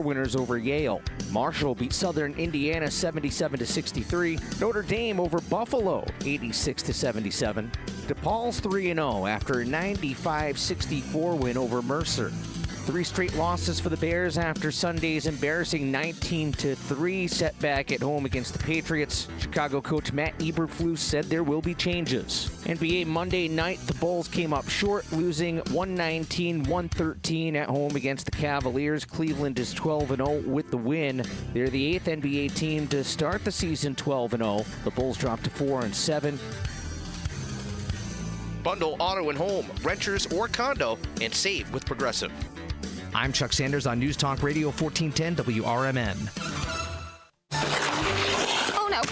winners over Yale. Marshall beat Southern Indiana 77-63. Notre Dame over Buffalo 86-77. DePaul's 3-0 after a 95-64 win over Mercer. 3 straight losses for the Bears after Sunday's embarrassing 19-3 setback at home against the Patriots. Chicago coach Matt Eberflus said there will be changes. NBA Monday night, the Bulls came up short, losing 119-113 at home against the Cavaliers. Cleveland is 12-0 with the win. They're the 8th NBA team to start the season 12-0. The Bulls dropped to 4-7. Bundle auto and home, renters or condo, and save with Progressive. I'm Chuck Sanders on News Talk Radio 1410 WRMN. Oh no,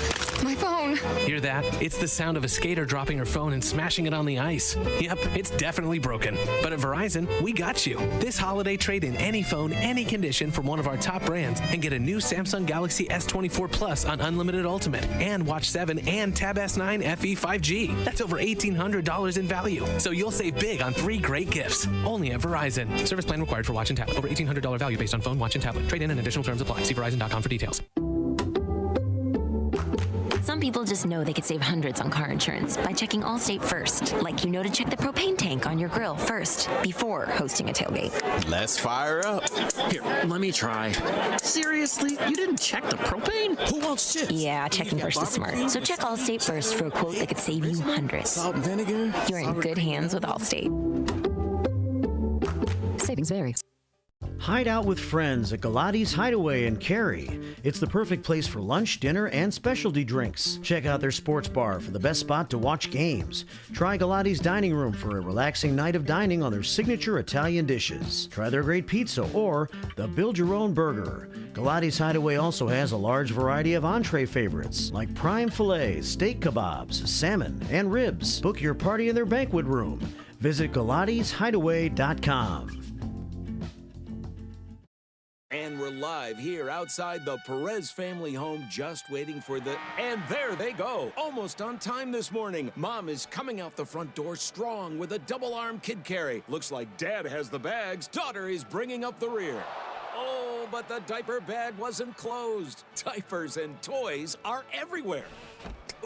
my phone. Hear that? It's the sound of a skater dropping her phone and smashing it on the ice. Yep, it's definitely broken. But at Verizon, we got you. This holiday, trade in any phone, any condition from one of our top brands and get a new Samsung Galaxy S24 Plus on Unlimited Ultimate and Watch 7 and Tab S9 FE 5G. That's over $1,800 in value. So you'll save big on 3 great gifts. Only at Verizon. Service plan required for watch and tablet. Over $1,800 value based on phone, watch, and tablet. Trade in and additional terms apply. See Verizon.com for details. Some people just know they could save hundreds on car insurance by checking Allstate first. Like you know to check the propane tank on your grill first before hosting a tailgate. Let's fire up. Here, let me try. Seriously? You didn't check the propane? Who wants chips? Yeah, checking first is smart. So check Allstate first for a quote that could save you hundreds. Salt and vinegar? You're in good hands with Allstate. Savings vary. Hide out with friends at Galati's Hideaway in Cary. It's the perfect place for lunch, dinner, and specialty drinks. Check out their sports bar for the best spot to watch games. Try Galati's Dining Room for a relaxing night of dining on their signature Italian dishes. Try their great pizza or the Build Your Own Burger. Galati's Hideaway also has a large variety of entree favorites like prime filet, steak kebabs, salmon, and ribs. Book your party in their banquet room. Visit GalatisHideaway.com. And we're live here outside the Perez family home, just waiting for the... And there they go, almost on time this morning. Mom is coming out the front door strong with a double-arm kid carry. Looks like Dad has the bags. Daughter is bringing up the rear. Oh, but the diaper bag wasn't closed. Diapers and toys are everywhere.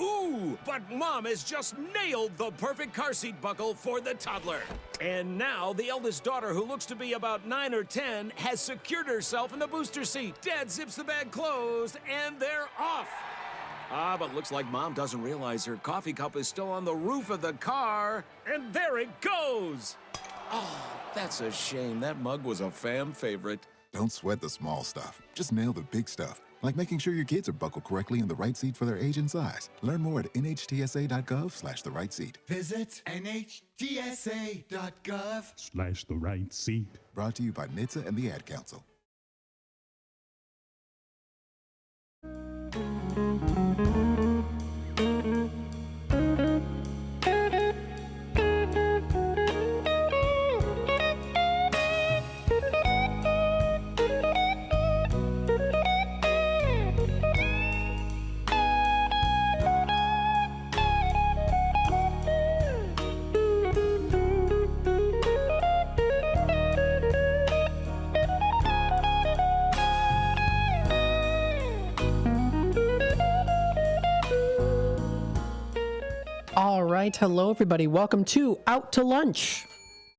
Ooh, but Mom has just nailed the perfect car seat buckle for the toddler. And now the eldest daughter, who looks to be about 9 or 10, has secured herself in the booster seat. Dad zips the bag closed, and they're off. But looks like Mom doesn't realize her coffee cup is still on the roof of the car. And there it goes. Oh, that's a shame. That mug was a fam favorite. Don't sweat the small stuff. Just nail the big stuff. Like making sure your kids are buckled correctly in the right seat for their age and size. Learn more at nhtsa.gov/the right seat. Visit nhtsa.gov/the right seat. Brought to you by NHTSA and the Ad Council. All right. Hello, everybody. Welcome to Out to Lunch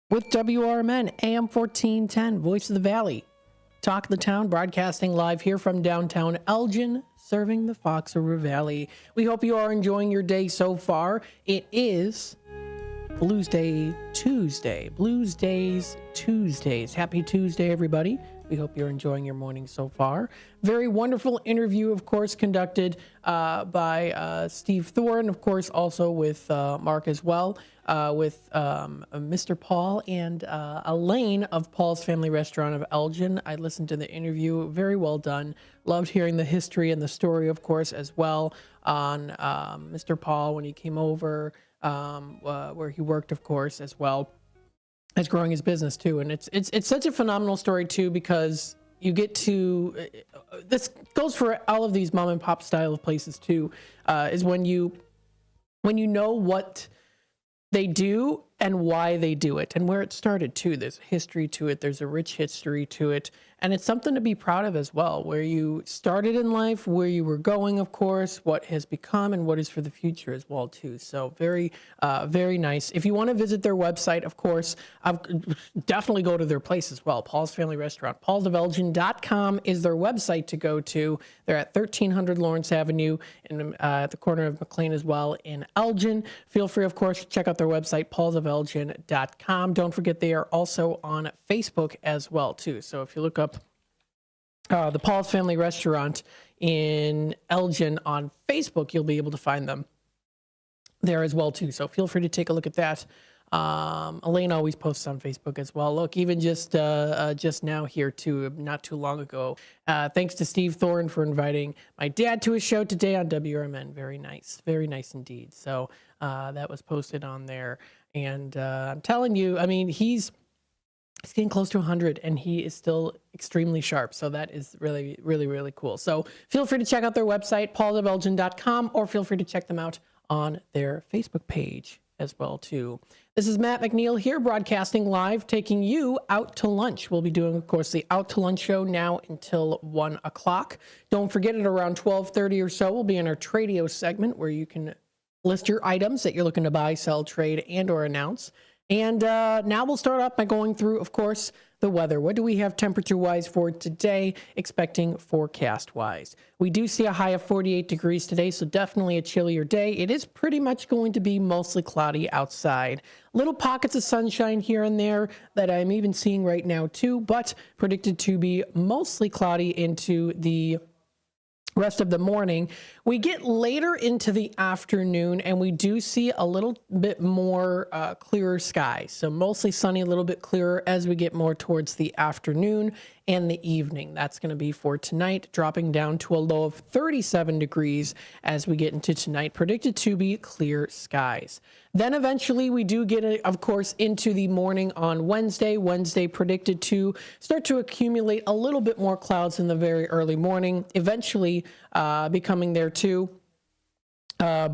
with WRMN AM 1410, Voice of the Valley. Talk of the Town, broadcasting live here from downtown Elgin, serving the Fox River Valley. We hope you are enjoying your day so far. It is Blues Day Tuesday. Blues Days Tuesdays. Happy Tuesday, everybody. We hope you're enjoying your morning so far. Very wonderful interview, of course, conducted by Steve Thorne, of course, also with Mark as well, with Mr. Paul and Elaine of Paul's Family Restaurant of Elgin. I listened to the interview. Very well done. Loved hearing the history and the story, of course, as well on Mr. Paul when he came over, where he worked, of course, as well as growing his business too. And it's such a phenomenal story too, because you get to, this goes for all of these mom and pop style of places too, is when you know what they do and why they do it and where it started too. There's a history to it. There's a rich history to it. And it's something to be proud of as well, where you started in life, where you were going, of course, what has become and what is for the future as well too. So very, very nice. If you want to visit their website, of course, definitely go to their place as well. Paul's Family Restaurant. paulsofelgin.com is their website to go to. They're at 1300 Lawrence Avenue at the corner of McLean as well in Elgin. Feel free, of course, to check out their website, paulsofelgin.com. Don't forget they are also on Facebook as well too. So if you look up the Paul's Family Restaurant in Elgin on Facebook, you'll be able to find them there as well too. So feel free to take a look at that. Elaine always posts on Facebook as well. Look, even just now here too, not too long ago. Thanks to Steve Thorne for inviting my dad to his show today on WRMN. Very nice indeed. So that was posted on there, and I'm telling you, I mean, he's getting close to 100 and he is still extremely sharp. So that is really, really, really cool. So feel free to check out their website, paulsofelgin.com, or feel free to check them out on their Facebook page as well too. This is Matt McNeil here, broadcasting live, taking you out to lunch. We'll be doing, of course, the Out to Lunch show now until 1 o'clock. Don't forget, at around 12:30 or so, we'll be in our Tradio segment where you can list your items that you're looking to buy, sell, trade, and or announce. And now we'll start off by going through, of course, the weather. What do we have temperature-wise for today, expecting forecast-wise? We do see a high of 48 degrees today, so definitely a chillier day. It is pretty much going to be mostly cloudy outside. Little pockets of sunshine here and there that I'm even seeing right now too, but predicted to be mostly cloudy into the rest of the morning. We get later into the afternoon and we do see a little bit more clearer skies. So mostly sunny, a little bit clearer as we get more towards the afternoon and the evening. That's going to be for tonight, dropping down to a low of 37 degrees as we get into tonight, predicted to be clear skies. Then eventually we do get, of course, into the morning on Wednesday. Wednesday predicted to start to accumulate a little bit more clouds in the very early morning, eventually becoming there too.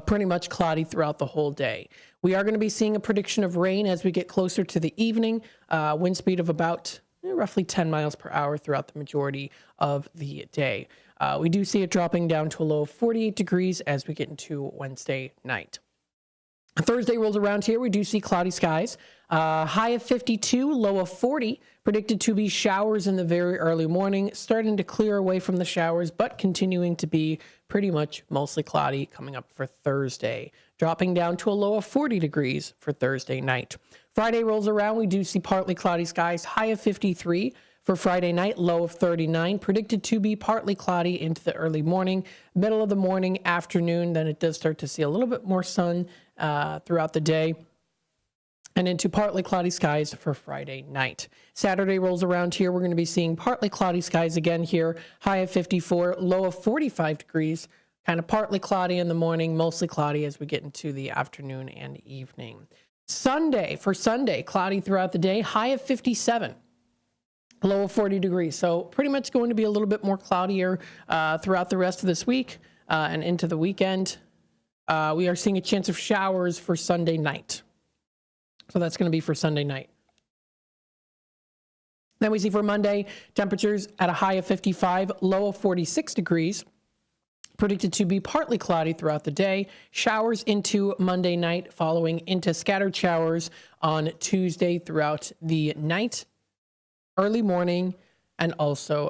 Pretty much cloudy throughout the whole day. We are going to be seeing a prediction of rain as we get closer to the evening. Wind speed of about roughly 10 miles per hour throughout the majority of the day. We do see it dropping down to a low of 48 degrees as we get into Wednesday night. Thursday rolls around here. We do see cloudy skies. High of 52, low of 40. Predicted to be showers in the very early morning, starting to clear away from the showers, but continuing to be pretty much mostly cloudy coming up for Thursday. Dropping down to a low of 40 degrees for Thursday night. Friday rolls around. We do see partly cloudy skies. High of 53 for Friday night, low of 39. Predicted to be partly cloudy into the early morning, middle of the morning, afternoon. Then it does start to see a little bit more sun throughout the day, and into partly cloudy skies for Friday night. Saturday rolls around here. We're going to be seeing partly cloudy skies again here. High of 54, low of 45 degrees. Kind of partly cloudy in the morning, mostly cloudy as we get into the afternoon and evening. Sunday, cloudy throughout the day. High of 57. Low of 40 degrees. So pretty much going to be a little bit more cloudier throughout the rest of this week and into the weekend. We are seeing a chance of showers for Sunday night. So that's going to be for Sunday night. Then we see for Monday, temperatures at a high of 55, low of 46 degrees. Predicted to be partly cloudy throughout the day. Showers into Monday night, following into scattered showers on Tuesday throughout the night, early morning, and also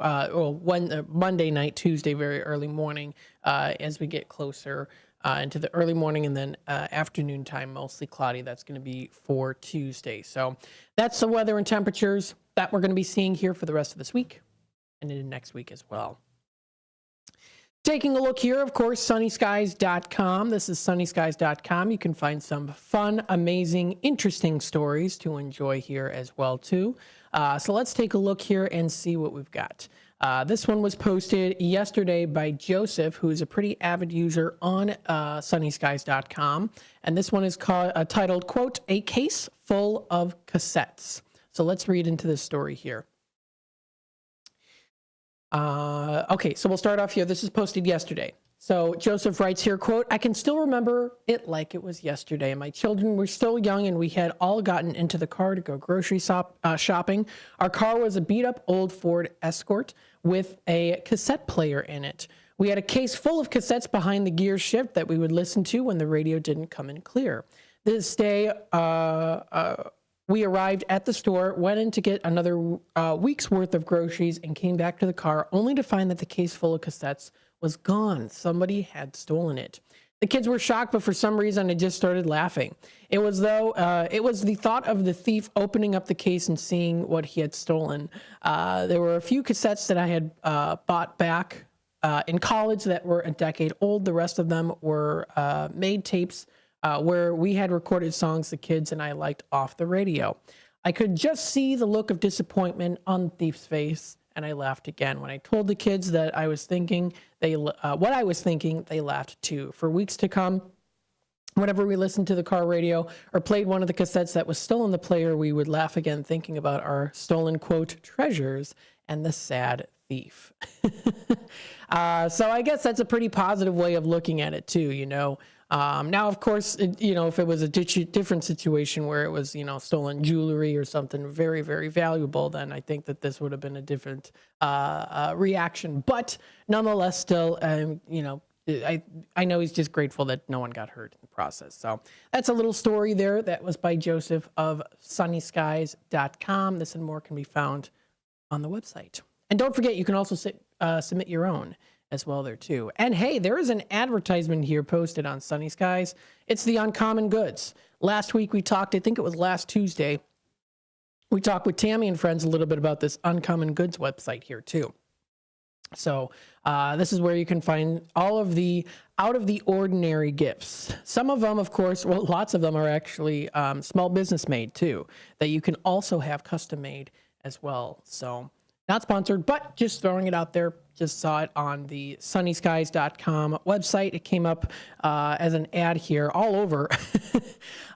Monday night, Tuesday, very early morning as we get closer into the early morning, and then afternoon time, mostly cloudy. That's going to be for Tuesday. So that's the weather and temperatures that we're going to be seeing here for the rest of this week and into next week as well. Taking a look here, of course, sunnyskies.com. This is sunnyskies.com. You can find some fun, amazing, interesting stories to enjoy here as well, too. So let's take a look here and see what we've got. This one was posted yesterday by Joseph, who is a pretty avid user on sunnyskies.com. And this one is titled, quote, "A Case Full of Cassettes." So let's read into this story here. Okay, so we'll start off here. This is posted yesterday. So Joseph writes here, quote, I can still remember it like it was yesterday. My children were still young and we had all gotten into the car to go grocery shopping. Our car was a beat up old Ford Escort with a cassette player in it. We had a case full of cassettes behind the gear shift that we would listen to when the radio didn't come in clear. This day, we arrived at the store, went in to get another week's worth of groceries and came back to the car only to find that the case full of cassettes was gone. Somebody had stolen it. The kids were shocked, but for some reason I just started laughing. It was the thought of the thief opening up the case and seeing what he had stolen. There were a few cassettes that I had bought back in college that were a decade old. The rest of them were made tapes where we had recorded songs the kids and I liked off the radio. I could just see the look of disappointment on the thief's face, and I laughed again. When I told the kids that I was thinking, what I was thinking, they laughed too. For weeks to come, whenever we listened to the car radio or played one of the cassettes that was still in the player, we would laugh again, thinking about our stolen, quote, treasures and the sad thief. So I guess that's a pretty positive way of looking at it too, you know. Now, of course, if it was a different situation where it was, stolen jewelry or something very, very valuable, then I think that this would have been a different reaction. But nonetheless, still, I know he's just grateful that no one got hurt in the process. So that's a little story there. That was by Joseph of sunnyskies.com. This and more can be found on the website. And don't forget, you can also submit your own as well there too. And hey, there is an advertisement here posted on Sunny Skies. It's the Uncommon Goods. Last week we talked, I think it was last Tuesday, we talked with Tammy and friends a little bit about this Uncommon Goods website here too. So this is where you can find all of the out of the ordinary gifts. Some of them, of course, well, lots of them are actually small business made too, that you can also have custom made as well. So not sponsored, but just throwing it out there. Just saw it on the sunnyskies.com website. It came up as an ad here all over.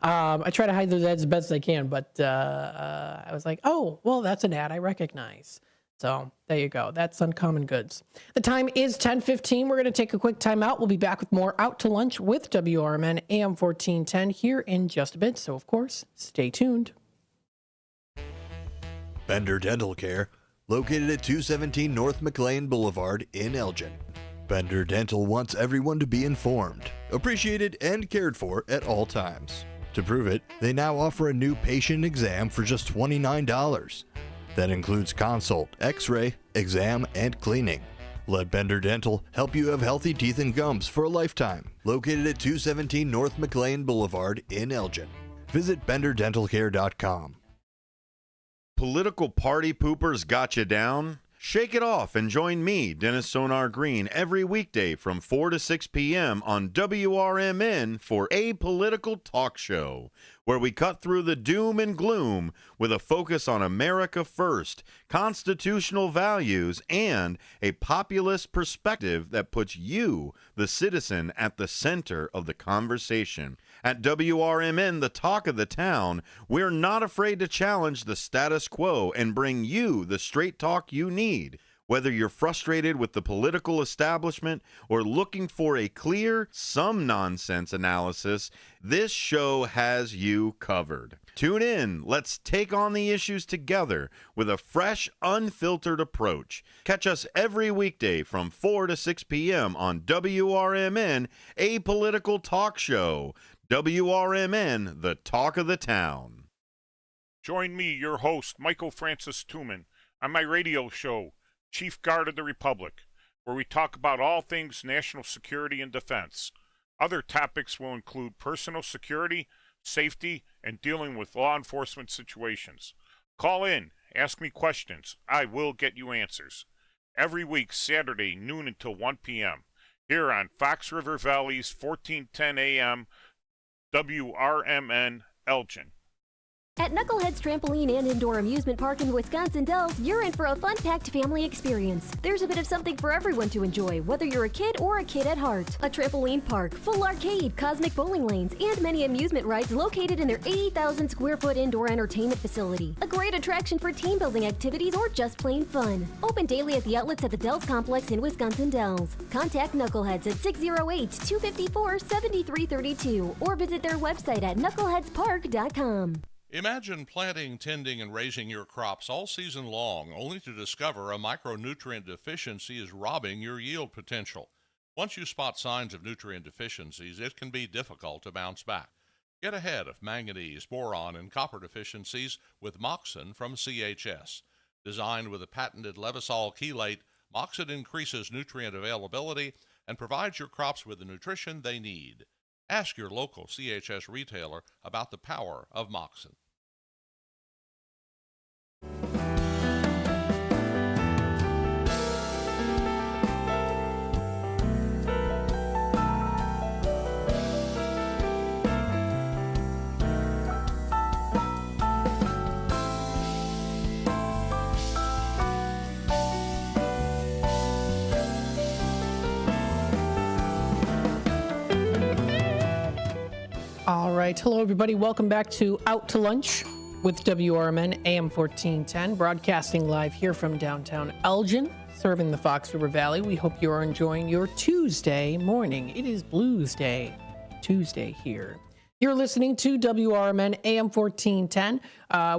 I try to hide those ads as best as I can, but I was like, oh, well, that's an ad I recognize. So there you go. That's Uncommon Goods. The time is 10:15. We're going to take a quick time out. We'll be back with more Out to Lunch with WRMN AM 1410 here in just a bit. So, of course, stay tuned. Bender Dental Care, located at 217 North McLean Boulevard in Elgin. Bender Dental wants everyone to be informed, appreciated, and cared for at all times. To prove it, they now offer a new patient exam for just $29. That includes consult, x-ray, exam, and cleaning. Let Bender Dental help you have healthy teeth and gums for a lifetime. Located at 217 North McLean Boulevard in Elgin. Visit BenderDentalCare.com. Political party poopers got you down? Shake it off and join me, Dennis Sonar Green, every weekday from 4 to 6 p.m. on WRMN for A Political Talk Show, where we cut through the doom and gloom with a focus on America first, constitutional values, and a populist perspective that puts you, the citizen, at the center of the conversation. At WRMN, the talk of the town, we're not afraid to challenge the status quo and bring you the straight talk you need. Whether you're frustrated with the political establishment or looking for a clear, some nonsense analysis, this show has you covered. Tune in. Let's take on the issues together with a fresh, unfiltered approach. Catch us every weekday from 4 to 6 p.m. on WRMN, A Political Talk Show. WRMN, the talk of the town. Join me, your host, Michael Francis Tuman, on my radio show, Chief Guard of the Republic, where we talk about all things national security and defense. Other topics will include personal security, safety, and dealing with law enforcement situations. Call in, ask me questions. I will get you answers. Every week, Saturday, noon until 1 p.m., here on Fox River Valley's 1410 a.m., WRMN Elgin. At Knucklehead's Trampoline and Indoor Amusement Park in Wisconsin Dells, you're in for a fun-packed family experience. There's a bit of something for everyone to enjoy, whether you're a kid or a kid at heart. A trampoline park, full arcade, cosmic bowling lanes, and many amusement rides located in their 80,000 square foot indoor entertainment facility. A great attraction for team building activities or just plain fun. Open daily at the outlets at the Dells Complex in Wisconsin Dells. Contact Knuckleheads at 608-254-7332 or visit their website at knuckleheadspark.com. Imagine planting, tending, and raising your crops all season long, only to discover a micronutrient deficiency is robbing your yield potential. Once you spot signs of nutrient deficiencies, it can be difficult to bounce back. Get ahead of manganese, boron, and copper deficiencies with Moxon from CHS. Designed with a patented Levosol chelate, Moxon increases nutrient availability and provides your crops with the nutrition they need. Ask your local CHS retailer about the power of Moxon. All right. Hello, everybody. Welcome back to Out to Lunch with WRMN AM 1410, broadcasting live here from downtown Elgin, serving the Fox River Valley. We hope you are enjoying your Tuesday morning. It is Blues Day Tuesday here. You're listening to WRMN AM 1410.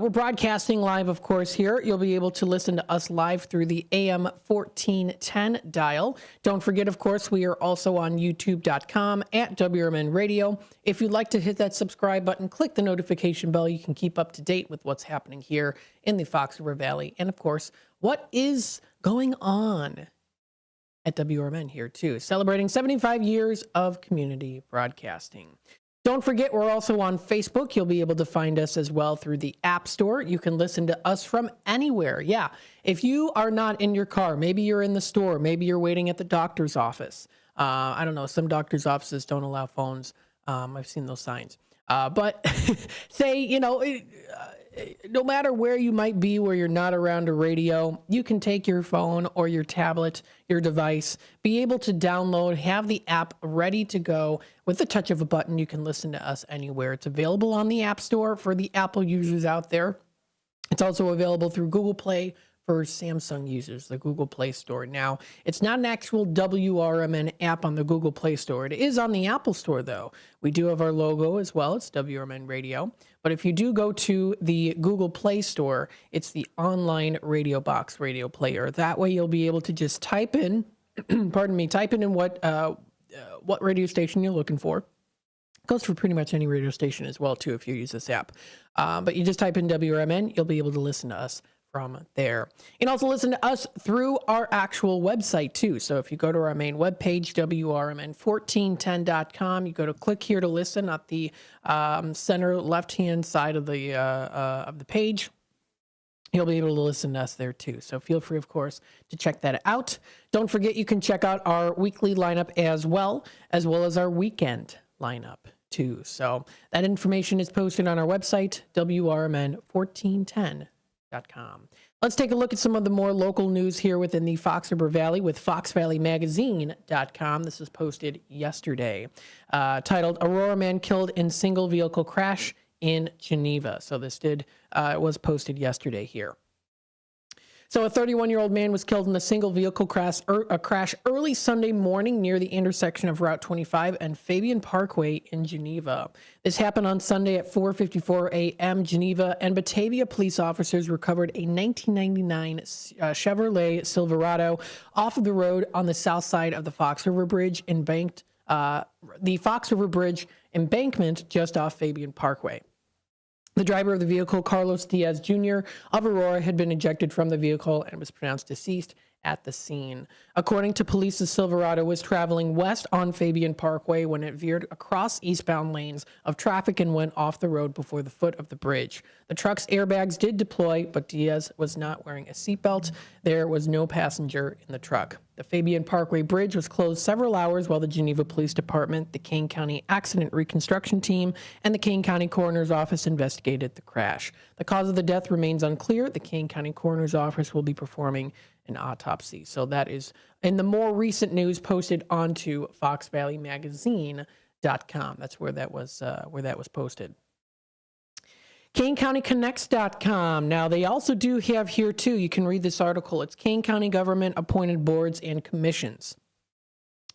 We're broadcasting live, of course, here. You'll be able to listen to us live through the AM 1410 dial. Don't forget, of course, we are also on youtube.com at WRMN Radio. If you'd like to hit that subscribe button, click the notification bell. You can keep up to date with what's happening here in the Fox River Valley. And, of course, what is going on at WRMN here, too. Celebrating 75 years of community broadcasting. Don't forget, we're also on Facebook. You'll be able to find us as well through the App Store. You can listen to us from anywhere. Yeah, if you are not in your car, maybe you're in the store, maybe you're waiting at the doctor's office. I don't know, some doctor's offices don't allow phones. I've seen those signs. But say, no matter where you might be, where you're not around a radio, you can take your phone or your tablet, your device, be able to download, have the app ready to go. With the touch of a button, you can listen to us anywhere. It's available on the App Store for the Apple users out there. It's also available through Google Play for Samsung users, the Google Play Store. Now, it's not an actual WRMN app on the Google Play Store. It is on the Apple Store, though. We do have our logo as well. It's WRMN Radio. But if you do go to the Google Play Store, it's the online Radio Box radio player. That way, you'll be able to just type in, type in what radio station you're looking for. It goes for pretty much any radio station as well, too, if you use this app. But you just type in WRMN, you'll be able to listen to us from there. You can also listen to us through our actual website too. So if you go to our main webpage, WRMN1410.com, you go to click here to listen at the center left-hand side of the page. You'll be able to listen to us there too. So feel free, of course, to check that out. Don't forget, you can check out our weekly lineup as well as our weekend lineup too. So that information is posted on our website, WRMN1410.com. Let's take a look at some of the more local news here within the Fox River Valley with FoxValleyMagazine.com. This was posted yesterday, titled "Aurora Man Killed in Single Vehicle Crash in Geneva." So this was posted yesterday here. So a 31-year-old man was killed in a single vehicle crash early Sunday morning near the intersection of Route 25 and Fabian Parkway in Geneva. This happened on Sunday at 4:54 a.m. Geneva and Batavia police officers recovered a 1999 Chevrolet Silverado off of the road on the south side of the Fox River Bridge embankment just off Fabian Parkway. The driver of the vehicle, Carlos Diaz Jr. of Aurora, had been ejected from the vehicle and was pronounced deceased at the scene. According to police, the Silverado was traveling west on Fabian Parkway when it veered across eastbound lanes of traffic and went off the road before the foot of the bridge. The truck's airbags did deploy, but Diaz was not wearing a seatbelt. There was no passenger in the truck. The Fabian Parkway Bridge was closed several hours while the Geneva Police Department, the Kane County Accident Reconstruction Team, and the Kane County Coroner's Office investigated the crash. The cause of the death remains unclear. The Kane County Coroner's Office will be performing an autopsy. So that is in the more recent news posted onto FoxValleyMagazine.com. That's where that was posted. KaneCountyConnects.com. Now, they also do have here, too, you can read this article. It's Kane County government appointed boards and commissions.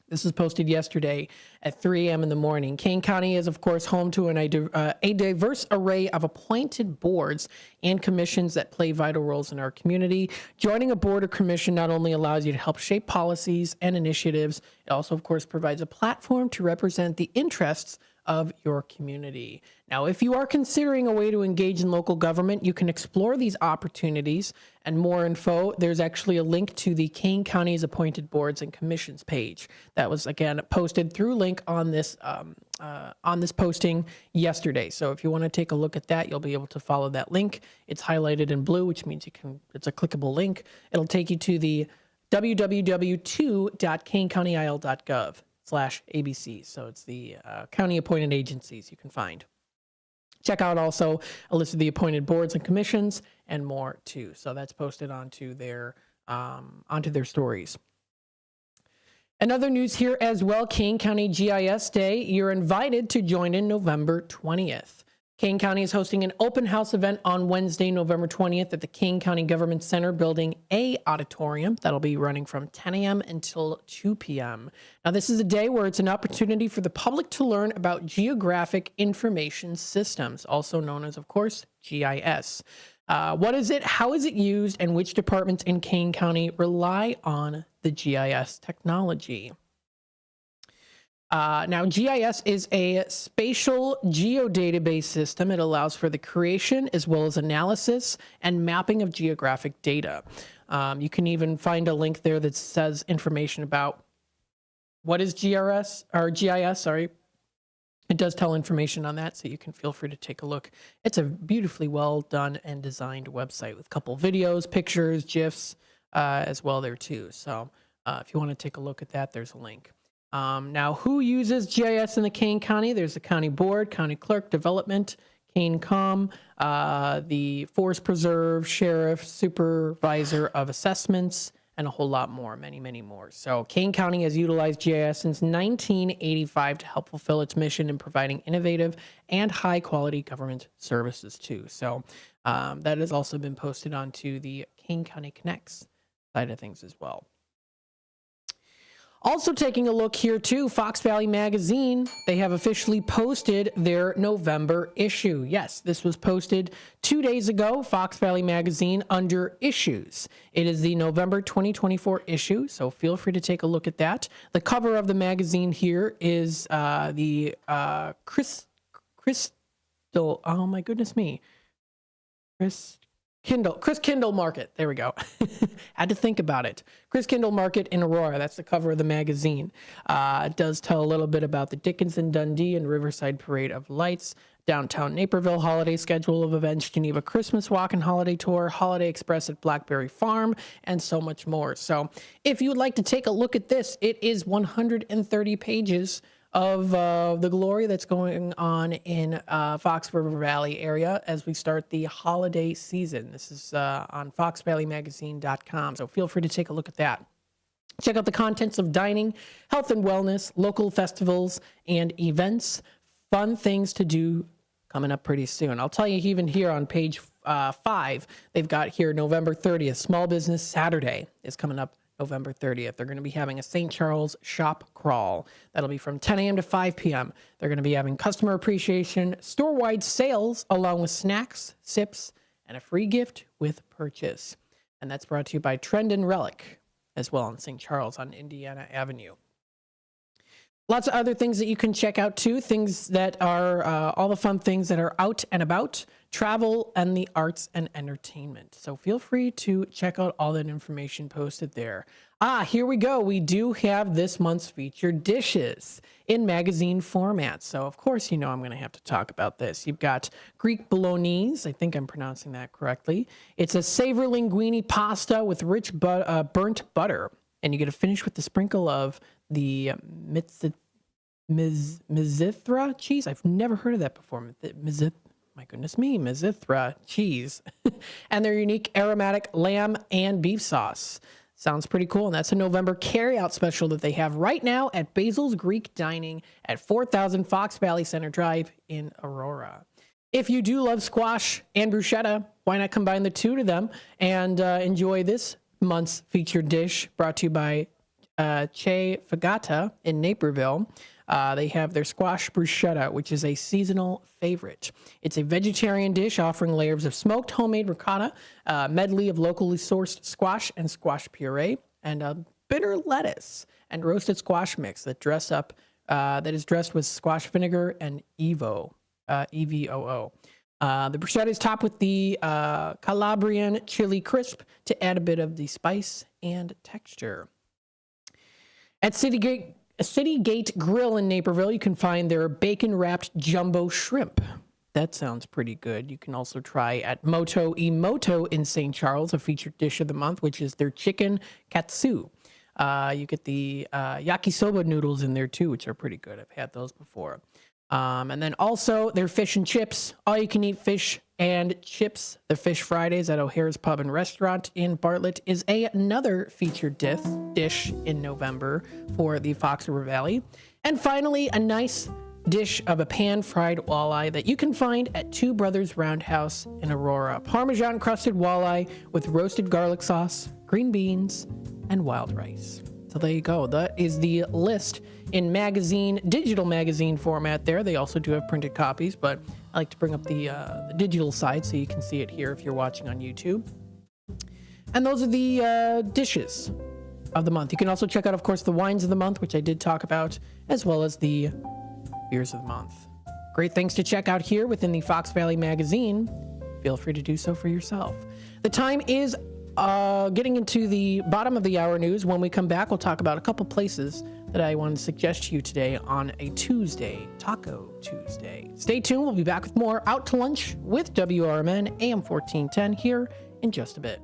This was posted yesterday at 3 a.m. in the morning. Kane County is, of course, home to a diverse array of appointed boards and commissions that play vital roles in our community. Joining a board or commission not only allows you to help shape policies and initiatives, it also, of course, provides a platform to represent the interests of your community. Now, if you are considering a way to engage in local government, you can explore these opportunities and more info. There's actually a link to the Kane County's appointed boards and commissions page that was, again, posted through link on this posting yesterday. So if you want to take a look at that, you'll be able to follow that link. It's highlighted in blue, which means it's a clickable link. It'll take you to the www.kanecountyil.gov/ABC. So it's the county appointed agencies you can find. Check out also a list of the appointed boards and commissions and more too. So that's posted onto their stories. Another news here as well, Kane County GIS Day. You're invited to join in November 20th. Kane County is hosting an open house event on Wednesday, November 20th at the Kane County Government Center Building A auditorium. That'll be running from 10 a.m. until 2 p.m. Now, this is a day where it's an opportunity for the public to learn about geographic information systems, also known as, of course, GIS. What is it? How is it used? And which departments in Kane County rely on the GIS technology? Now, GIS is a spatial geodatabase system. It allows for the creation as well as analysis and mapping of geographic data. You can even find a link there that says information about what is GIS. It does tell information on that, so you can feel free to take a look. It's a beautifully well done and designed website with a couple videos, pictures, GIFs as well there too. So if you want to take a look at that, there's a link. Now, who uses GIS in the Kane County? There's the county board, county clerk, development, KaneCom, the forest preserve, sheriff, supervisor of assessments, and a whole lot more, many, many more. So Kane County has utilized GIS since 1985 to help fulfill its mission in providing innovative and high-quality government services, too. So that has also been posted onto the Kane County Connects side of things as well. Also taking a look here too, Fox Valley Magazine, they have officially posted their November issue. Yes, this was posted 2 days ago, Fox Valley Magazine under issues. It is the November 2024 issue, so feel free to take a look at that. The cover of the magazine here is the Chris Kindle Market. There we go. Had to think about it. Chris Kindle Market in Aurora. That's the cover of the magazine. It does tell a little bit about the Dickinson, Dundee, and Riverside Parade of Lights, downtown Naperville holiday schedule of events, Geneva Christmas Walk and Holiday Tour, Holiday Express at Blackberry Farm, and so much more. So if you would like to take a look at this, it is 130 pages of the glory that's going on in Fox River Valley area as we start the holiday season. This is on foxvalleymagazine.com, so feel free to take a look at that. Check out the contents of dining, health and wellness, local festivals and events, fun things to do coming up pretty soon. I'll tell you, even here on page 5, they've got here November 30th, Small Business Saturday is coming up November 30th. They're going to be having a St. Charles shop crawl. That'll be from 10 a.m. to 5 p.m. They're going to be having customer appreciation, store-wide sales, along with snacks, sips, and a free gift with purchase. And that's brought to you by Trend and Relic as well in St. Charles on Indiana Avenue. Lots of other things that you can check out too, things that are all the fun things that are out and about travel, and the arts and entertainment. So feel free to check out all that information posted there. Here we go. We do have this month's featured dishes in magazine format. So, of course, I'm going to have to talk about this. You've got Greek bolognese. I think I'm pronouncing that correctly. It's a savory linguine pasta with rich burnt butter. And you get to finish with the sprinkle of the Mizithra cheese. I've never heard of that before. My goodness me, Mizithra cheese. And their unique aromatic lamb and beef sauce. Sounds pretty cool. And that's a November carryout special that they have right now at Basil's Greek Dining at 4000 Fox Valley Center Drive in Aurora. If you do love squash and bruschetta, why not combine the two to them and enjoy this month's featured dish brought to you by Che Fagata in Naperville. They have their squash bruschetta, which is a seasonal favorite. It's a vegetarian dish offering layers of smoked homemade ricotta, a medley of locally sourced squash and squash puree, and a bitter lettuce and roasted squash mix that is dressed with squash vinegar and EVOO. The bruschetta is topped with the Calabrian chili crisp to add a bit of the spice and texture. At Citygate Grill in Naperville, you can find their bacon-wrapped jumbo shrimp. That sounds pretty good. You can also try at Moto Imoto in St. Charles, a featured dish of the month, which is their chicken katsu. You get the yakisoba noodles in there, too, which are pretty good. I've had those before. And then also their fish and chips, all-you-can-eat fish and chips. The Fish Fridays at O'Hare's Pub and Restaurant in Bartlett is another featured dish in November for the Fox River Valley. And finally, a nice dish of a pan-fried walleye that you can find at Two Brothers Roundhouse in Aurora. Parmesan-crusted walleye with roasted garlic sauce, green beans, and wild rice. So there you go. That is the list in digital magazine format there. They also do have printed copies, but I like to bring up the digital side so you can see it here if you're watching on YouTube. And those are the dishes of the month. You can also check out, of course, the wines of the month, which I did talk about, as well as the beers of the month. Great things to check out here within the Fox Valley magazine. Feel free to do so for yourself. The time is getting into the bottom of the hour news. When we come back, we'll talk about a couple places that I want to suggest to you today on a Tuesday, Taco Tuesday. Stay tuned. We'll be back with more Out to Lunch with WRMN AM 1410 here in just a bit.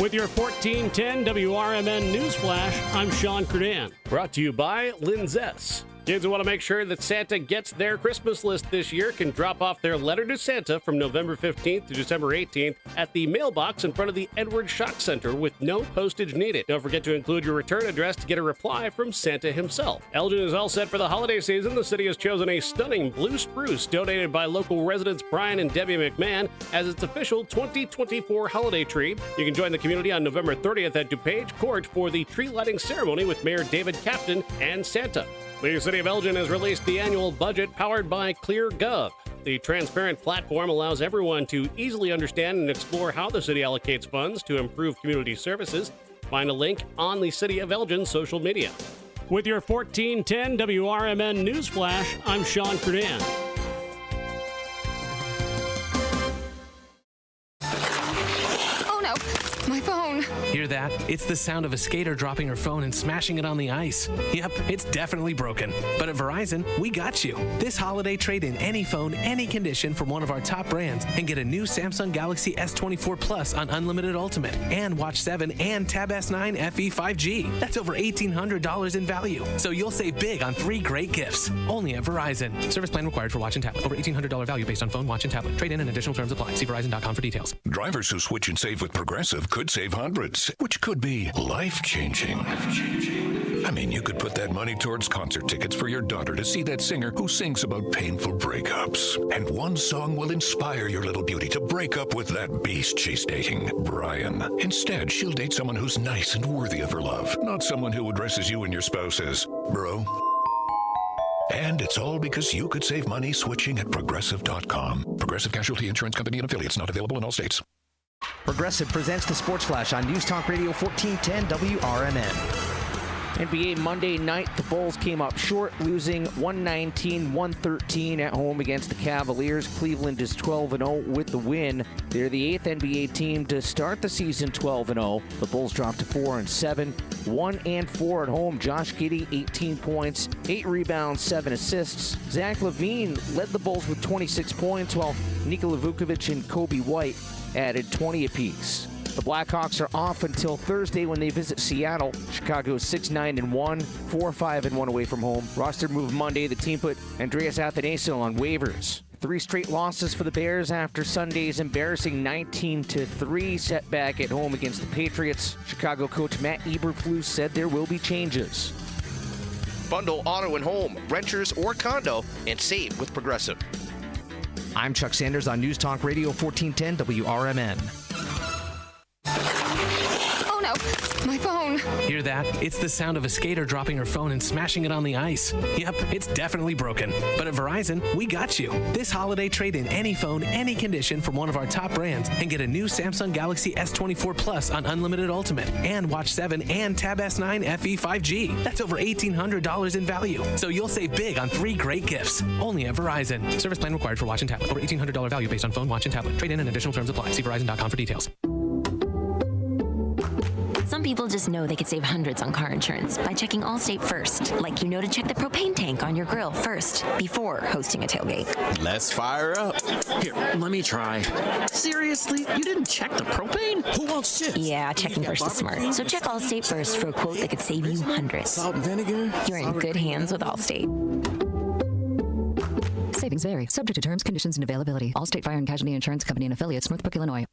With your 1410 WRMN News Flash, I'm Sean Curdan. Brought to you by Linzess. Kids who want to make sure that Santa gets their Christmas list this year can drop off their letter to Santa from November 15th to December 18th at the mailbox in front of the Edward Schock Center with no postage needed. Don't forget to include your return address to get a reply from Santa himself. Elgin is all set for the holiday season. The city has chosen a stunning blue spruce donated by local residents Brian and Debbie McMahon as its official 2024 holiday tree. You can join the community on November 30th at DuPage Court for the tree lighting ceremony with Mayor David Captain and Santa. The City of Elgin has released the annual budget powered by ClearGov. The transparent platform allows everyone to easily understand and explore how the city allocates funds to improve community services. Find a link on the City of Elgin social media. With your 1410 WRMN News Flash, I'm Sean Curdan. Oh no, my phone. Hear that? It's the sound of a skater dropping her phone and smashing it on the ice. Yep, it's definitely broken. But at Verizon, we got you. This holiday, trade in any phone, any condition from one of our top brands and get a new Samsung Galaxy S24 Plus on Unlimited Ultimate and Watch 7 and Tab S9 FE 5G. That's over $1,800 in value. So you'll save big on 3 great gifts. Only at Verizon. Service plan required for watch and tablet. Over $1,800 value based on phone, watch, and tablet. Trade in and additional terms apply. See Verizon.com for details. Drivers who switch and save with Progressive could save hundreds, which could be life-changing. I mean, you could put that money towards concert tickets for your daughter to see that singer who sings about painful breakups. And one song will inspire your little beauty to break up with that beast she's dating, Brian. Instead, she'll date someone who's nice and worthy of her love, not someone who addresses you and your spouse as bro. And it's all because you could save money switching at Progressive.com. Progressive Casualty Insurance Company and affiliates, not available in all states. Progressive presents the Sports Flash on News Talk Radio 1410 WRMN. NBA Monday night, the Bulls came up short, losing 119-113 at home against the Cavaliers. Cleveland is 12-0 with the win. They're the 8th NBA team to start the season 12-0. The Bulls dropped to 4-7, 1-4 at home. Josh Giddey, 18 points, 8 rebounds, 7 assists. Zach LaVine led the Bulls with 26 points, while Nikola Vukovic and Kobe White added 20 apiece. The Blackhawks are off until Thursday when they visit Seattle. Chicago is 6-9-1, 4-5-1 away from home. Roster move Monday. The team put Andreas Athanasiou on waivers. 3 straight losses for the Bears after Sunday's embarrassing 19-3 setback at home against the Patriots. Chicago coach Matt Eberflus said there will be changes. Bundle auto and home, renters or condo, and save with Progressive. I'm Chuck Sanders on News Talk Radio 1410 WRMN. Oh no, my phone. Hear that? It's the sound of a skater dropping her phone and smashing it on the ice. Yep, it's definitely broken. But at Verizon, we got you. This holiday, trade in any phone, any condition from one of our top brands and get a new Samsung Galaxy S24 Plus on Unlimited Ultimate and Watch 7 and Tab S9 FE 5G. That's over $1,800 in value. So you'll save big on 3 great gifts. Only at Verizon. Service plan required for watch and tablet. Over $1,800 value based on phone, watch, and tablet. Trade in and additional terms apply. See Verizon.com for details. Some people just know they could save hundreds on car insurance by checking Allstate first. Like to check the propane tank on your grill first before hosting a tailgate. Let's fire up. Here, let me try. Seriously? You didn't check the propane? Who wants chips? Yeah, checking first is smart. So check Allstate first for a quote that could save you hundreds. Salt and vinegar? You're in good hands with Allstate. Savings vary. Subject to terms, conditions, and availability. Allstate Fire and Casualty Insurance Company and affiliates, Northbrook, Illinois.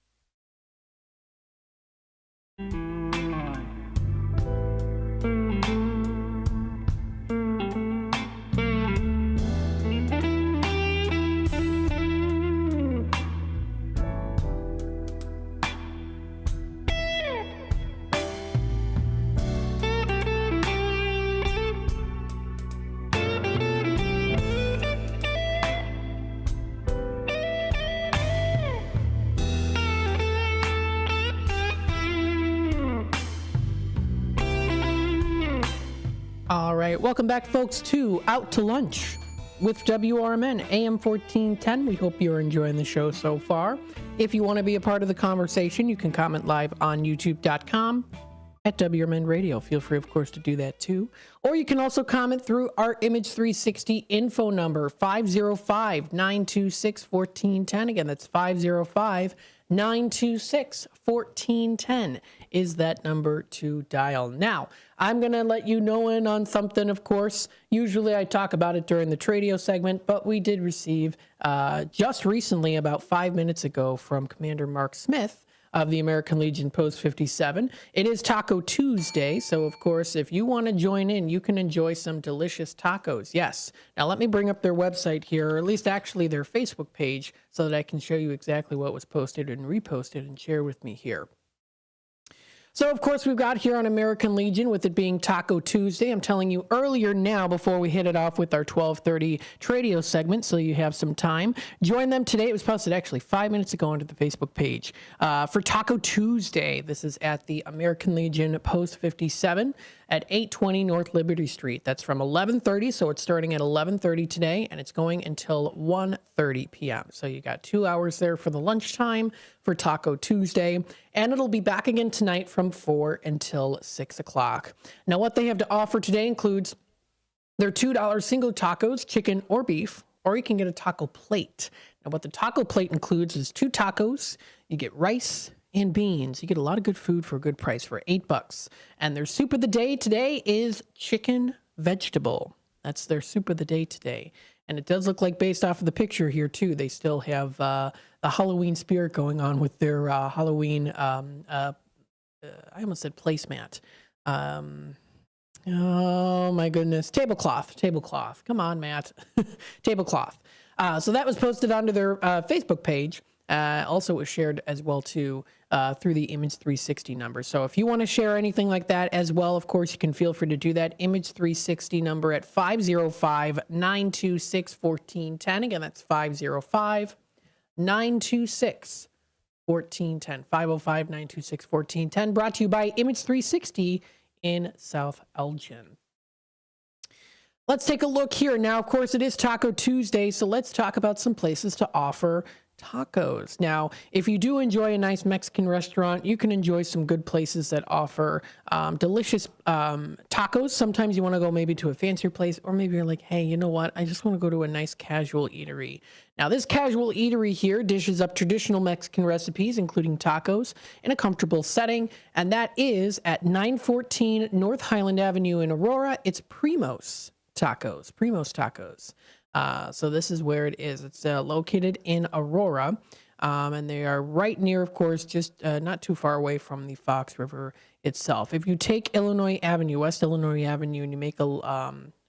All right, welcome back, folks, to Out to Lunch with WRMN AM 1410. We hope you're enjoying the show so far. If you want to be a part of the conversation, you can comment live on youtube.com at WRMN Radio. Feel free, of course, to do that too. Or you can also comment through our Image 360 info number, 505-926-1410. Again, that's 505-926-1410 is that number to dial. Now, I'm going to let you know in on something, of course. Usually I talk about it during the Tradio segment, but we did receive just recently, about 5 minutes ago, from Commander Mark Smith of the American Legion Post 57. It is Taco Tuesday, so of course, if you want to join in, you can enjoy some delicious tacos. Yes. Now let me bring up their website here, or at least actually their Facebook page, so that I can show you exactly what was posted and reposted and share with me here. So, of course, we've got here on American Legion, with it being Taco Tuesday. I'm telling you earlier now, before we hit it off with our 12:30 Tradio segment, so you have some time. Join them today. It was posted actually 5 minutes ago onto the Facebook page for Taco Tuesday. This is at the American Legion Post 57 at 820 North Liberty Street. That's from 11:30, so it's starting at 11:30 today, and it's going until 1:30 p.m. So you got 2 hours there for the lunchtime for Taco Tuesday, and it'll be back again tonight from 4 until 6 o'clock. Now, what they have to offer today includes their $2 single tacos, chicken or beef, or you can get a taco plate. Now, what the taco plate includes is 2 tacos, you get rice and beans. You get a lot of good food for a good price for $8. And their soup of the day today is chicken vegetable. That's their soup of the day today. And it does look like, based off of the picture here too, they still have the Halloween spirit going on with their Halloween, I almost said placemat. Oh my goodness. Tablecloth. Come on, Matt. Tablecloth. So that was posted onto their Facebook page. Also, it was shared as well too through the Image 360 number. So if you want to share anything like that as well, of course, you can feel free to do that. Image 360 number at 505-926-1410. Again, that's 505-926-1410. 505-926-1410. Brought to you by Image 360 in South Elgin. Let's take a look here. Now, of course, it is Taco Tuesday, so let's talk about some places to offer tacos. Now, if you do enjoy a nice Mexican restaurant, you can enjoy some good places that offer delicious tacos. Sometimes you want to go maybe to a fancier place, or maybe you're like, hey, you know what? I just want to go to a nice casual eatery. Now, this casual eatery here dishes up traditional Mexican recipes, including tacos, in a comfortable setting, and that is at 914 North Highland Avenue in Aurora. It's Primos Tacos. So this is where it is. It's located in Aurora, and they are right near, of course, just not too far away from the Fox River itself. If you take Illinois Avenue, West Illinois Avenue, and you make a,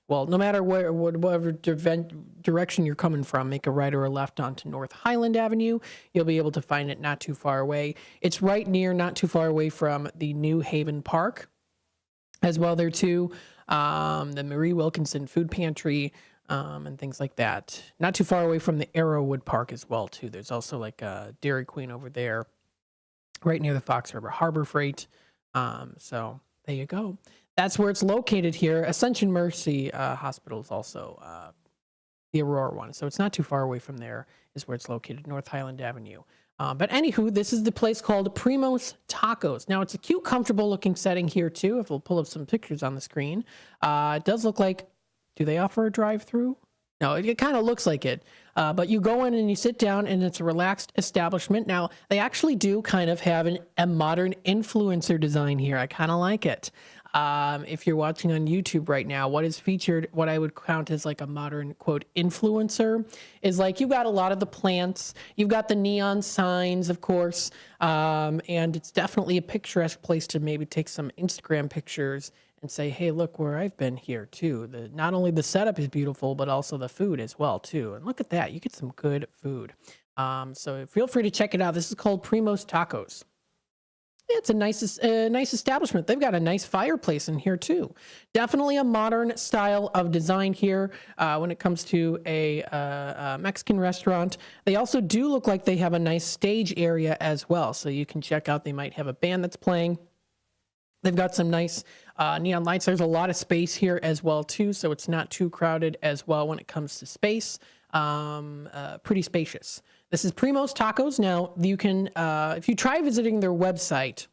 well, no matter whatever direction you're coming from, make a right or a left onto North Highland Avenue, you'll be able to find it not too far away. It's right near, not too far away from the New Haven Park as well there too. The Marie Wilkinson Food Pantry, and things like that. Not too far away from the Arrowwood Park as well, too. There's also like a Dairy Queen over there, right near the Fox River Harbor Freight. So there you go. That's where it's located here. Ascension Mercy Hospital is also the Aurora one. So it's not too far away from there is where it's located, North Highland Avenue. But anywho, this is the place called Primos Tacos. Now, it's a cute, comfortable-looking setting here, too. If we'll pull up some pictures on the screen. It does look like, do they offer a drive-through? No, it kind of looks like it. But you go in and you sit down, and it's a relaxed establishment. Now, they actually do kind of have a modern influencer design here. I kind of like it. If you're watching on YouTube right now, what is featured, what I would count as like a modern, quote, influencer, is like you've got a lot of the plants, you've got the neon signs, of course, and it's definitely a picturesque place to maybe take some Instagram pictures and say, hey, look where I've been here, too. Not only the setup is beautiful, but also the food as well, too. And look at that. You get some good food. So feel free to check it out. This is called Primos Tacos. It's a nice establishment. They've got a nice fireplace in here, too. Definitely a modern style of design here when it comes to a Mexican restaurant. They also do look like they have a nice stage area as well. So you can check out, they might have a band that's playing. They've got some nice neon lights. There's a lot of space here as well, too. So it's not too crowded as well when it comes to space. Pretty spacious. This is Primos Tacos. Now, you can, if you try visiting their website,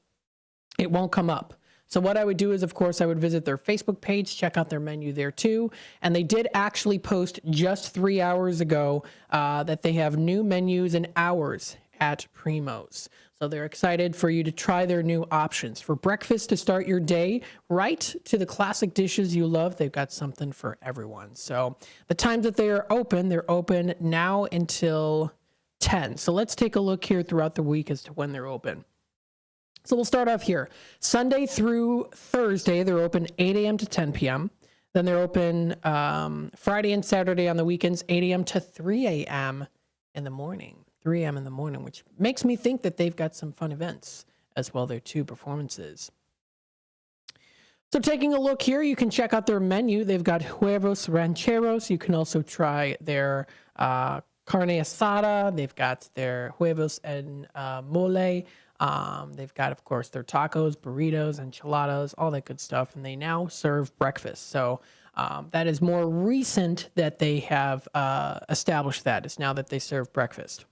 it won't come up. So what I would do is, of course, I would visit their Facebook page, check out their menu there too. And they did actually post just 3 hours ago that they have new menus and hours at Primos. So they're excited for you to try their new options. For breakfast to start your day, right to the classic dishes you love, they've got something for everyone. So the times that they're open now until 10. So let's take a look here throughout the week as to when they're open. So we'll start off here. Sunday through Thursday, they're open 8 a.m. to 10 p.m. Then they're open Friday and Saturday on the weekends, 8 a.m. to 3 a.m. in the morning. 3 a.m. in the morning, which makes me think that they've got some fun events as well, their two performances. So taking a look here, you can check out their menu. They've got huevos rancheros. You can also try their carne asada. They've got their huevos and mole. They've got, of course, their tacos, burritos, enchiladas, all that good stuff. And they now serve breakfast. So that is more recent that they have established that. It's now that they serve breakfast.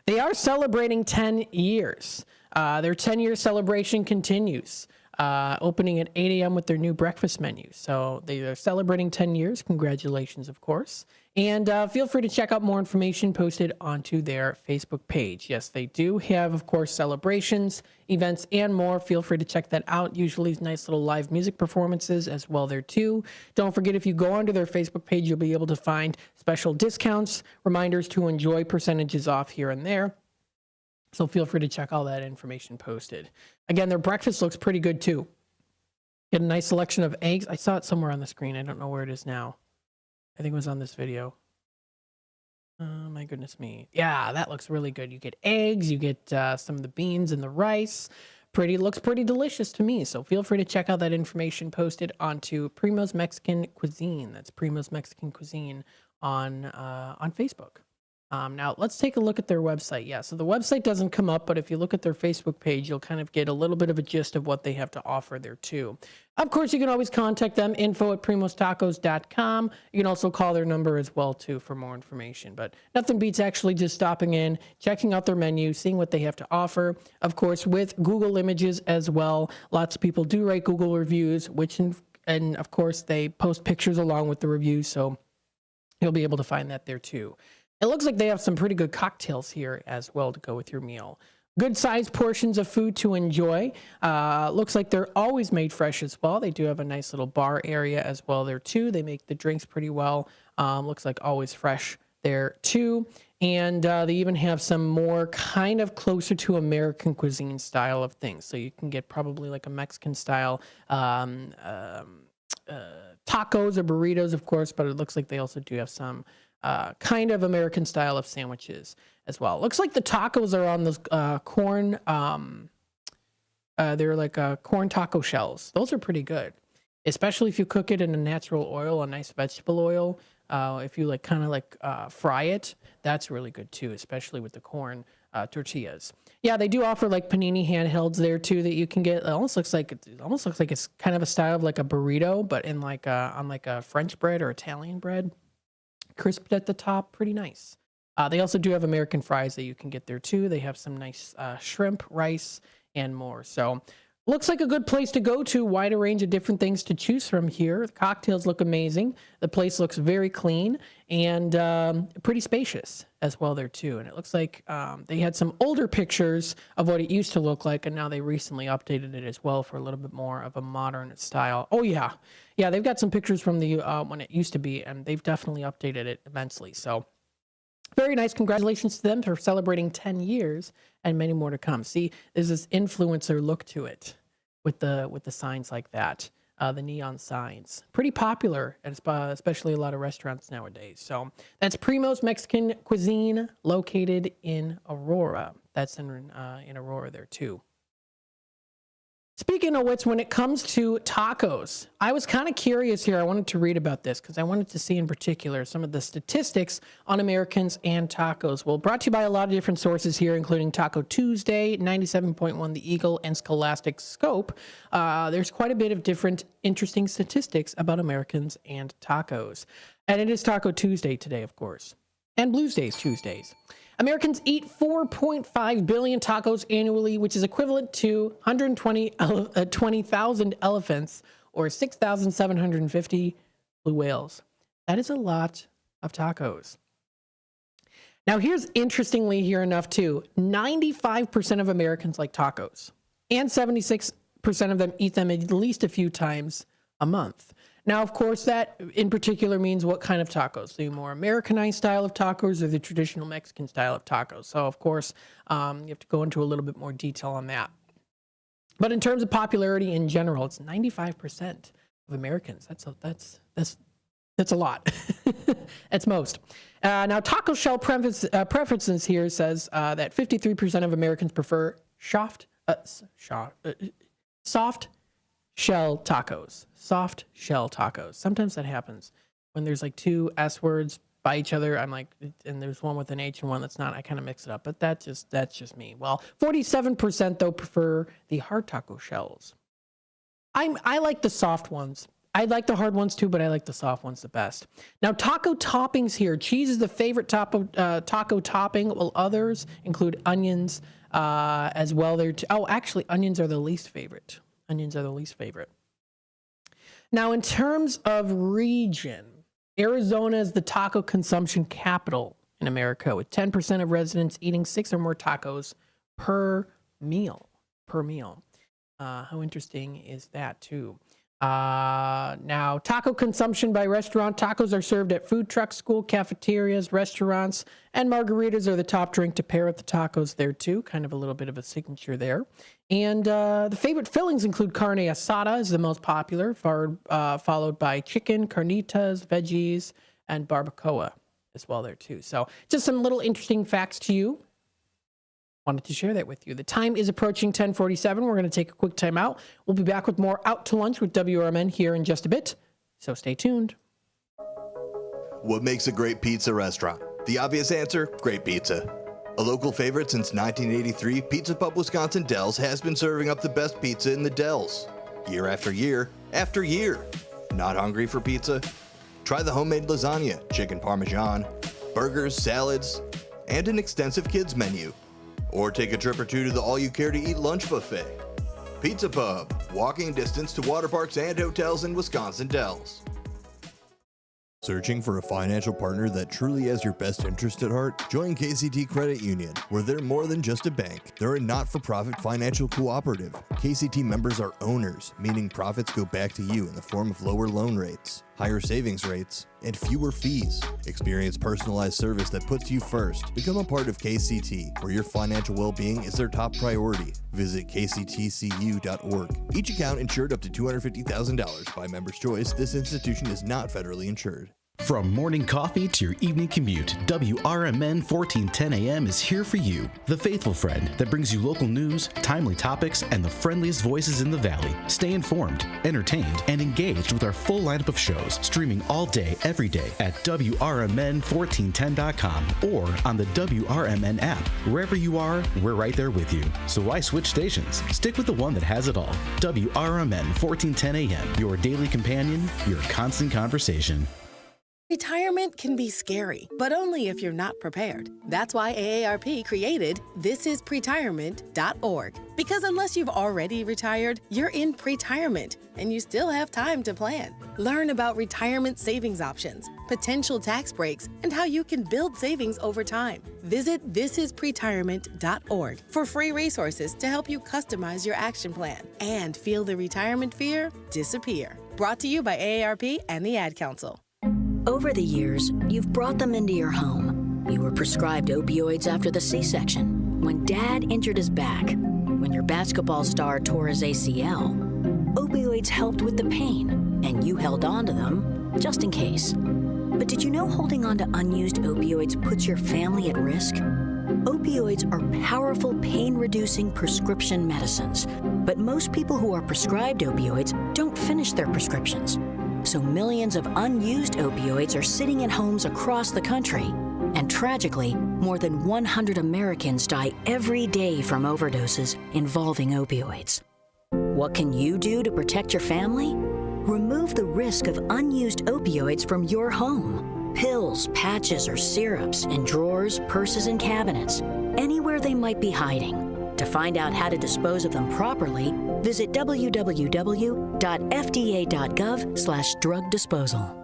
They are celebrating 10 years. Their 10-year celebration continues, opening at 8 a.m. with their new breakfast menu. So they are celebrating 10 years. Congratulations, of course. And feel free to check out more information posted onto their Facebook page. Yes, they do have, of course, celebrations, events, and more. Feel free to check that out. Usually nice little live music performances as well there too. Don't forget, if you go onto their Facebook page, you'll be able to find special discounts, reminders to enjoy, percentages off here and there. So feel free to check all that information posted. Again, their breakfast looks pretty good too. Get a nice selection of eggs. I saw it somewhere on the screen. I don't know where it is now. I think it was on this video. Oh my goodness me. Yeah, that looks really good. You get eggs, you get some of the beans and the rice. Looks pretty delicious to me. So feel free to check out that information posted onto Primos Mexican Cuisine. That's Primos Mexican Cuisine on Facebook. Now, let's take a look at their website. Yeah, so the website doesn't come up, but if you look at their Facebook page, you'll kind of get a little bit of a gist of what they have to offer there, too. Of course, you can always contact them, info@primostacos.com. You can also call their number as well, too, for more information. But nothing beats actually just stopping in, checking out their menu, seeing what they have to offer. Of course, with Google Images as well. Lots of people do write Google reviews, and of course, they post pictures along with the reviews, so you'll be able to find that there, too. It looks like they have some pretty good cocktails here as well to go with your meal. Good sized portions of food to enjoy. Looks like they're always made fresh as well. They do have a nice little bar area as well there too. They make the drinks pretty well. Looks like always fresh there too. And they even have some more kind of closer to American cuisine style of things. So you can get probably like a Mexican style tacos or burritos, of course, but it looks like they also do have some kind of American style of sandwiches as well. Looks like the tacos are on those corn. They're like corn taco shells. Those are pretty good, especially if you cook it in a natural oil, a nice vegetable oil. If you kind of fry it, that's really good too, especially with the corn tortillas. Yeah, they do offer like panini handhelds there too that you can get. It almost looks like it's kind of a style of like a burrito, but in on like a French bread or Italian bread. Crisped at the top, pretty nice. They also do have American fries that you can get there too. They have some nice shrimp, rice, and more. So looks like a good place to go to. Wider range of different things to choose from here. The cocktails look amazing. The place looks very clean and pretty spacious as well there too. And it looks like they had some older pictures of what it used to look like, and now they recently updated it as well for a little bit more of a modern style. Oh yeah. Yeah, they've got some pictures from the when it used to be, and they've definitely updated it immensely. So very nice. Congratulations to them for celebrating 10 years and many more to come. See, there's this influencer look to it with the signs like that, the neon signs. Pretty popular, especially a lot of restaurants nowadays. So that's Primo's Mexican Cuisine, located in Aurora. That's in Aurora there too. Speaking of which, when it comes to tacos, I was kind of curious here. I wanted to read about this because I wanted to see in particular some of the statistics on Americans and tacos. Well, brought to you by a lot of different sources here, including Taco Tuesday, 97.1 The Eagle, and Scholastic Scope. There's quite a bit of different interesting statistics about Americans and tacos. And it is Taco Tuesday today, of course, and Blues Days Tuesdays. Americans eat 4.5 billion tacos annually, which is equivalent to 20,000 elephants or 6,750 blue whales. That is a lot of tacos. Now, here's interestingly here enough too, 95% of Americans like tacos, and 76% of them eat them at least a few times a month. Now, of course, that in particular means what kind of tacos? The more Americanized style of tacos or the traditional Mexican style of tacos? So, of course, you have to go into a little bit more detail on that. But in terms of popularity in general, it's 95% of Americans. That's a lot. That's most. Now, taco shell preferences here says that 53% of Americans prefer soft shell tacos. Soft shell tacos. Sometimes that happens when there's like two S words by each other. I'm like, and there's one with an H and one that's not. I kind of mix it up, but that's just me. Well, 47% though prefer the hard taco shells. I like the soft ones. I like the hard ones too, but I like the soft ones the best. Now, taco toppings here. Cheese is the favorite taco topping, while others include onions as well. Actually, onions are the least favorite. Onions are the least favorite. Now, in terms of region, Arizona is the taco consumption capital in America, with 10% of residents eating 6 or more tacos per meal. How interesting is that, too? Now, taco consumption by restaurant. Tacos are served at food trucks, school cafeterias, restaurants, and margaritas are the top drink to pair with the tacos there too. Kind of a little bit of a signature there. And the favorite fillings include carne asada is the most popular, followed by chicken, carnitas, veggies, and barbacoa as well there too. So just some little interesting facts to you. Wanted to share that with you. The time is approaching 10:47. We're going to take a quick time out. We'll be back with more Out to Lunch with WRMN here in just a bit, so stay tuned. What makes a great pizza restaurant? The obvious answer, great pizza. A local favorite since 1983, Pizza Pub Wisconsin Dells has been serving up the best pizza in the Dells. Year after year after year. Not hungry for pizza? Try the homemade lasagna, chicken parmesan, burgers, salads, and an extensive kids menu. Or take a trip or two to the all-you-care-to-eat lunch buffet. Pizza Pub, walking distance to water parks and hotels in Wisconsin Dells. Searching for a financial partner that truly has your best interest at heart? Join KCT Credit Union, where they're more than just a bank. They're a not-for-profit financial cooperative. KCT members are owners, meaning profits go back to you in the form of lower loan rates, higher savings rates, and fewer fees. Experience personalized service that puts you first. Become a part of KCT, where your financial well-being is their top priority. Visit kctcu.org. Each account insured up to $250,000 by member's choice. This institution is not federally insured. From morning coffee to your evening commute, WRMN 1410 AM is here for you. The faithful friend that brings you local news, timely topics, and the friendliest voices in the Valley. Stay informed, entertained, and engaged with our full lineup of shows, streaming all day, every day at WRMN1410.com or on the WRMN app. Wherever you are, we're right there with you. So why switch stations? Stick with the one that has it all. WRMN 1410 AM, your daily companion, your constant conversation. Retirement can be scary, but only if you're not prepared. That's why AARP created thisispretirement.org. Because unless you've already retired, you're in pretirement, and you still have time to plan. Learn about retirement savings options, potential tax breaks, and how you can build savings over time. Visit thisispretirement.org for free resources to help you customize your action plan and feel the retirement fear disappear. Brought to you by AARP and the Ad Council. Over the years, you've brought them into your home. You were prescribed opioids after the C-section, when Dad injured his back, when your basketball star tore his ACL. Opioids helped with the pain, and you held on to them just in case. But did you know holding on to unused opioids puts your family at risk? Opioids are powerful pain-reducing prescription medicines, but most people who are prescribed opioids don't finish their prescriptions. So millions of unused opioids are sitting in homes across the country. And tragically, more than 100 Americans die every day from overdoses involving opioids. What can you do to protect your family? Remove the risk of unused opioids from your home. Pills, patches, or syrups in drawers, purses, and cabinets, anywhere they might be hiding. To find out how to dispose of them properly, visit www.fda.gov/drug disposal.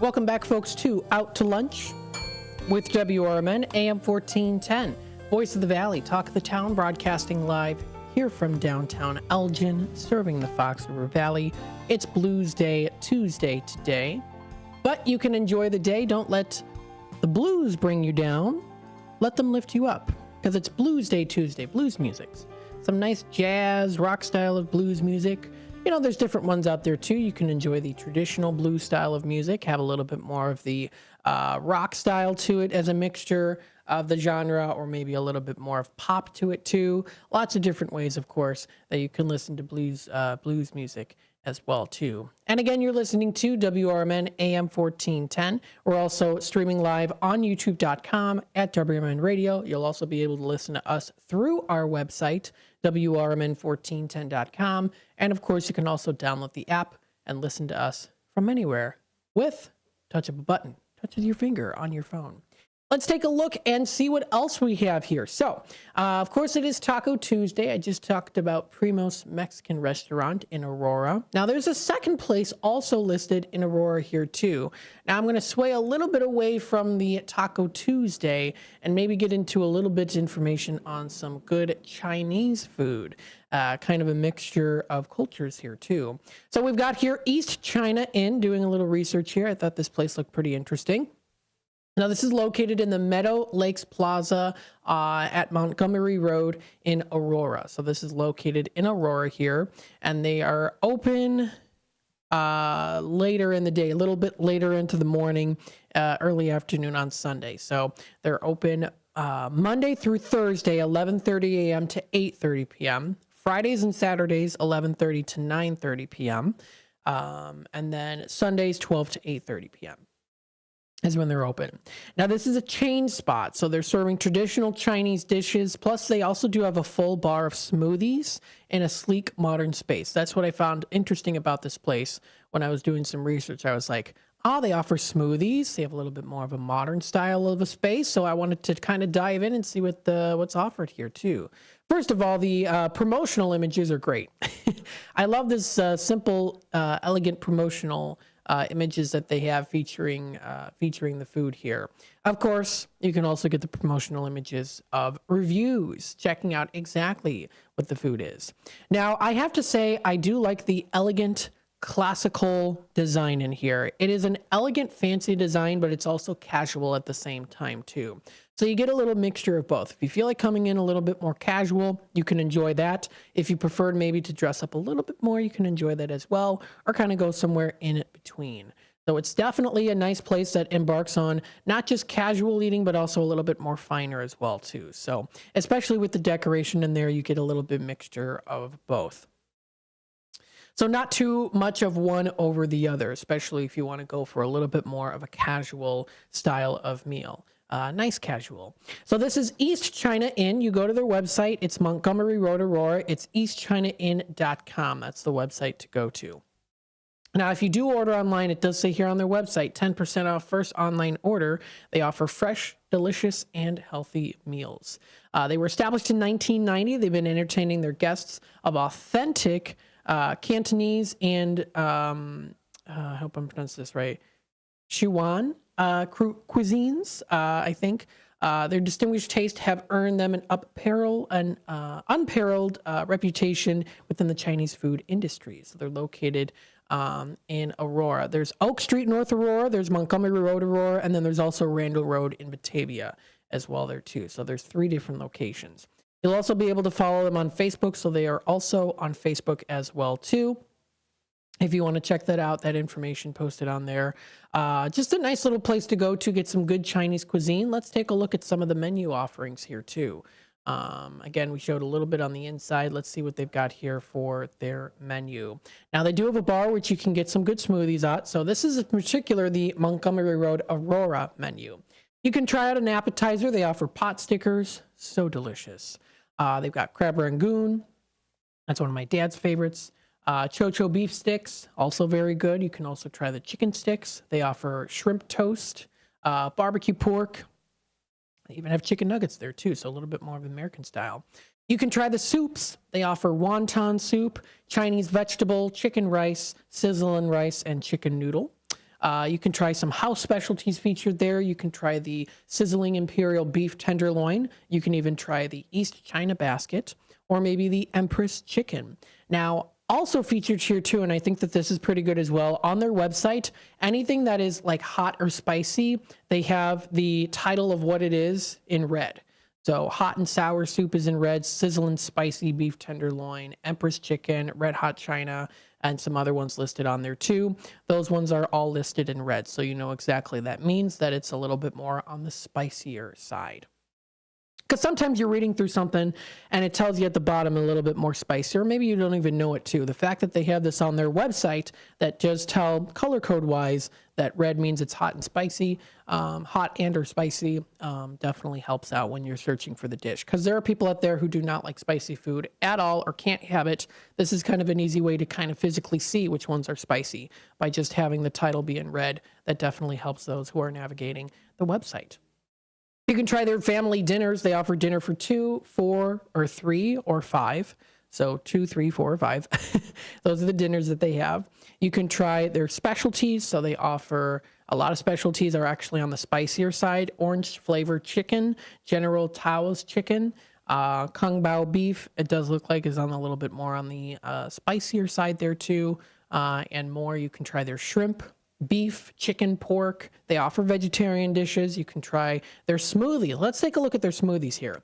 Welcome back, folks, to Out to Lunch with WRMN AM 1410, Voice of the Valley, Talk of the Town, broadcasting live here from downtown Elgin, serving the Fox River Valley. It's Blues Day Tuesday today, but you can enjoy the day. Don't let the blues bring you down. Let them lift you up, because it's Blues Day Tuesday, blues music. Some nice jazz, rock style of blues music. You know, there's different ones out there, too. You can enjoy the traditional blues style of music, have a little bit more of the rock style to it as a mixture of the genre, or maybe a little bit more of pop to it, too. Lots of different ways, of course, that you can listen to blues music as well, too. And again, you're listening to WRMN AM 1410. We're also streaming live on YouTube.com at WRMN Radio. You'll also be able to listen to us through our website, WRMN1410.com. And of course, you can also download the app and listen to us from anywhere with touch of a button, touch with your finger on your phone. Let's take a look and see what else we have here. So, of course, it is Taco Tuesday. I just talked about Primo's Mexican Restaurant in Aurora. Now, there's a second place also listed in Aurora here, too. Now, I'm going to sway a little bit away from the Taco Tuesday and maybe get into a little bit of information on some good Chinese food. Kind of a mixture of cultures here, too. So we've got here East China Inn, doing a little research here. I thought this place looked pretty interesting. Now, this is located in the Meadow Lakes Plaza at Montgomery Road in Aurora. So this is located in Aurora here, and they are open later in the day, a little bit later into the morning, early afternoon on Sunday. So they're open Monday through Thursday, 11:30 a.m. to 8:30 p.m. Fridays and Saturdays, 11:30 to 9:30 p.m. And then Sundays, 12 to 8:30 p.m. is when they're open. Now, this is a chain spot, so they're serving traditional Chinese dishes. Plus, they also do have a full bar of smoothies in a sleek, modern space. That's what I found interesting about this place when I was doing some research. I was like, oh, they offer smoothies. They have a little bit more of a modern style of a space, so I wanted to kind of dive in and see what's offered here, too. First of all, the promotional images are great. I love this simple, elegant promotional images that they have featuring the food here. Of course, you can also get the promotional images of reviews, checking out exactly what the food is. Now, I have to say, I do like the elegant, classical design in here. It is an elegant, fancy design, but it's also casual at the same time, too. So you get a little mixture of both. If you feel like coming in a little bit more casual, you can enjoy that. If you preferred maybe to dress up a little bit more, you can enjoy that as well, or kind of go somewhere in between. So it's definitely a nice place that embarks on not just casual eating, but also a little bit more finer as well, too. So especially with the decoration in there, you get a little bit mixture of both. So not too much of one over the other, especially if you want to go for a little bit more of a casual style of meal. Nice casual. So this is East China Inn. You go to their website. It's Montgomery Road, Aurora. It's eastchinainn.com. That's the website to go to. Now, if you do order online, it does say here on their website, 10% off first online order. They offer fresh, delicious, and healthy meals. They were established in 1990. They've been entertaining their guests of authentic Cantonese and, I hope I'm pronouncing this right, Sichuan cuisines, I think. Their distinguished taste have earned them an unparalleled reputation within the Chinese food industry. So they're located in Aurora. There's Oak Street, North Aurora. There's Montgomery Road, Aurora. And then there's also Randall Road in Batavia as well there, too. So there's 3 different locations. You'll also be able to follow them on Facebook. So they are also on Facebook as well, too. If you want to check that out, that information posted on there. Just a nice little place to go to get some good Chinese cuisine. Let's take a look at some of the menu offerings here too. Again, we showed a little bit on the inside. Let's see what they've got here for their menu. Now, they do have a bar which you can get some good smoothies at. So this is in particular the Montgomery Road Aurora menu. You can try out an appetizer. They offer pot stickers. So delicious. They've got crab rangoon. That's one of my dad's favorites. Chocho beef sticks, also very good. You can also try the chicken sticks. They offer shrimp toast, barbecue pork. They even have chicken nuggets there too, so a little bit more of the American style. You can try the soups. They offer wonton soup, Chinese vegetable, chicken rice, sizzling rice, and chicken noodle. You can try some house specialties featured there. You can try the sizzling imperial beef tenderloin. You can even try the East China basket, or maybe the Empress chicken. Now, also featured here too, and I think that this is pretty good as well, on their website, anything that is like hot or spicy, they have the title of what it is in red. So hot and sour soup is in red, sizzling spicy beef tenderloin, Empress chicken, red hot China, and some other ones listed on there too. Those ones are all listed in red, so you know exactly that means that it's a little bit more on the spicier side. Because sometimes you're reading through something and it tells you at the bottom a little bit more spicy, or maybe you don't even know it too. The fact that they have this on their website that does tell color code wise that red means it's hot and spicy, hot and or spicy, definitely helps out when you're searching for the dish. Because there are people out there who do not like spicy food at all or can't have it. This is kind of an easy way to kind of physically see which ones are spicy by just having the title be in red. That definitely helps those who are navigating the website. You can try their family dinners. They offer dinner for 2, 4, or 3, or 5. So 2, 3, 4, or 5. Those are the dinners that they have. You can try their specialties. So they offer a lot of specialties are actually on the spicier side. Orange flavored chicken, General Tao's chicken, Kung Bao beef. It does look like is on a little bit more on the spicier side there too. And more. You can try their shrimp, beef, chicken, pork. They offer vegetarian dishes. You can try their smoothie. Let's take a look at their smoothies here.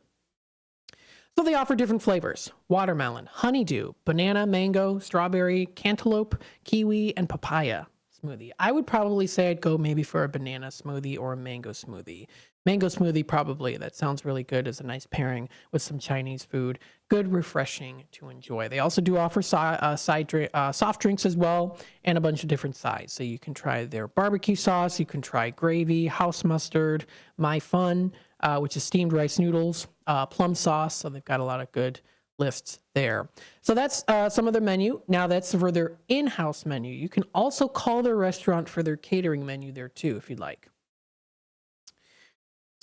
So they offer different flavors: watermelon, honeydew, banana, mango, strawberry, cantaloupe, kiwi, and papaya smoothie. I would probably say I'd go maybe for a banana smoothie or a mango smoothie. Mango smoothie, probably. That sounds really good as a nice pairing with some Chinese food. Good, refreshing to enjoy. They also do offer soft drinks as well, and a bunch of different sides. So you can try their barbecue sauce, you can try gravy, house mustard, My Fun, which is steamed rice noodles, plum sauce. So they've got a lot of good lists there. So that's some of their menu. Now that's for their in-house menu. You can also call their restaurant for their catering menu there too, if you'd like.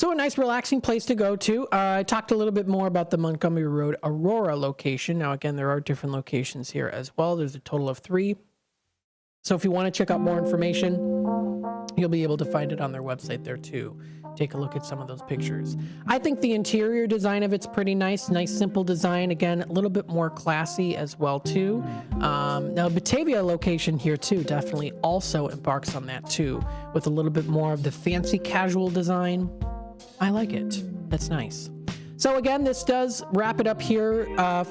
So a nice relaxing place to go to. I talked a little bit more about the Montgomery Road Aurora location. Now again, there are different locations here as well. There's a total of 3. So if you want to check out more information, you'll be able to find it on their website there too. Take a look at some of those pictures. I think the interior design of it's pretty nice. Nice, simple design. Again, a little bit more classy as well too. Now Batavia location here too definitely also embarks on that too, with a little bit more of the fancy casual design. I like it. That's nice. So again, this does wrap it up here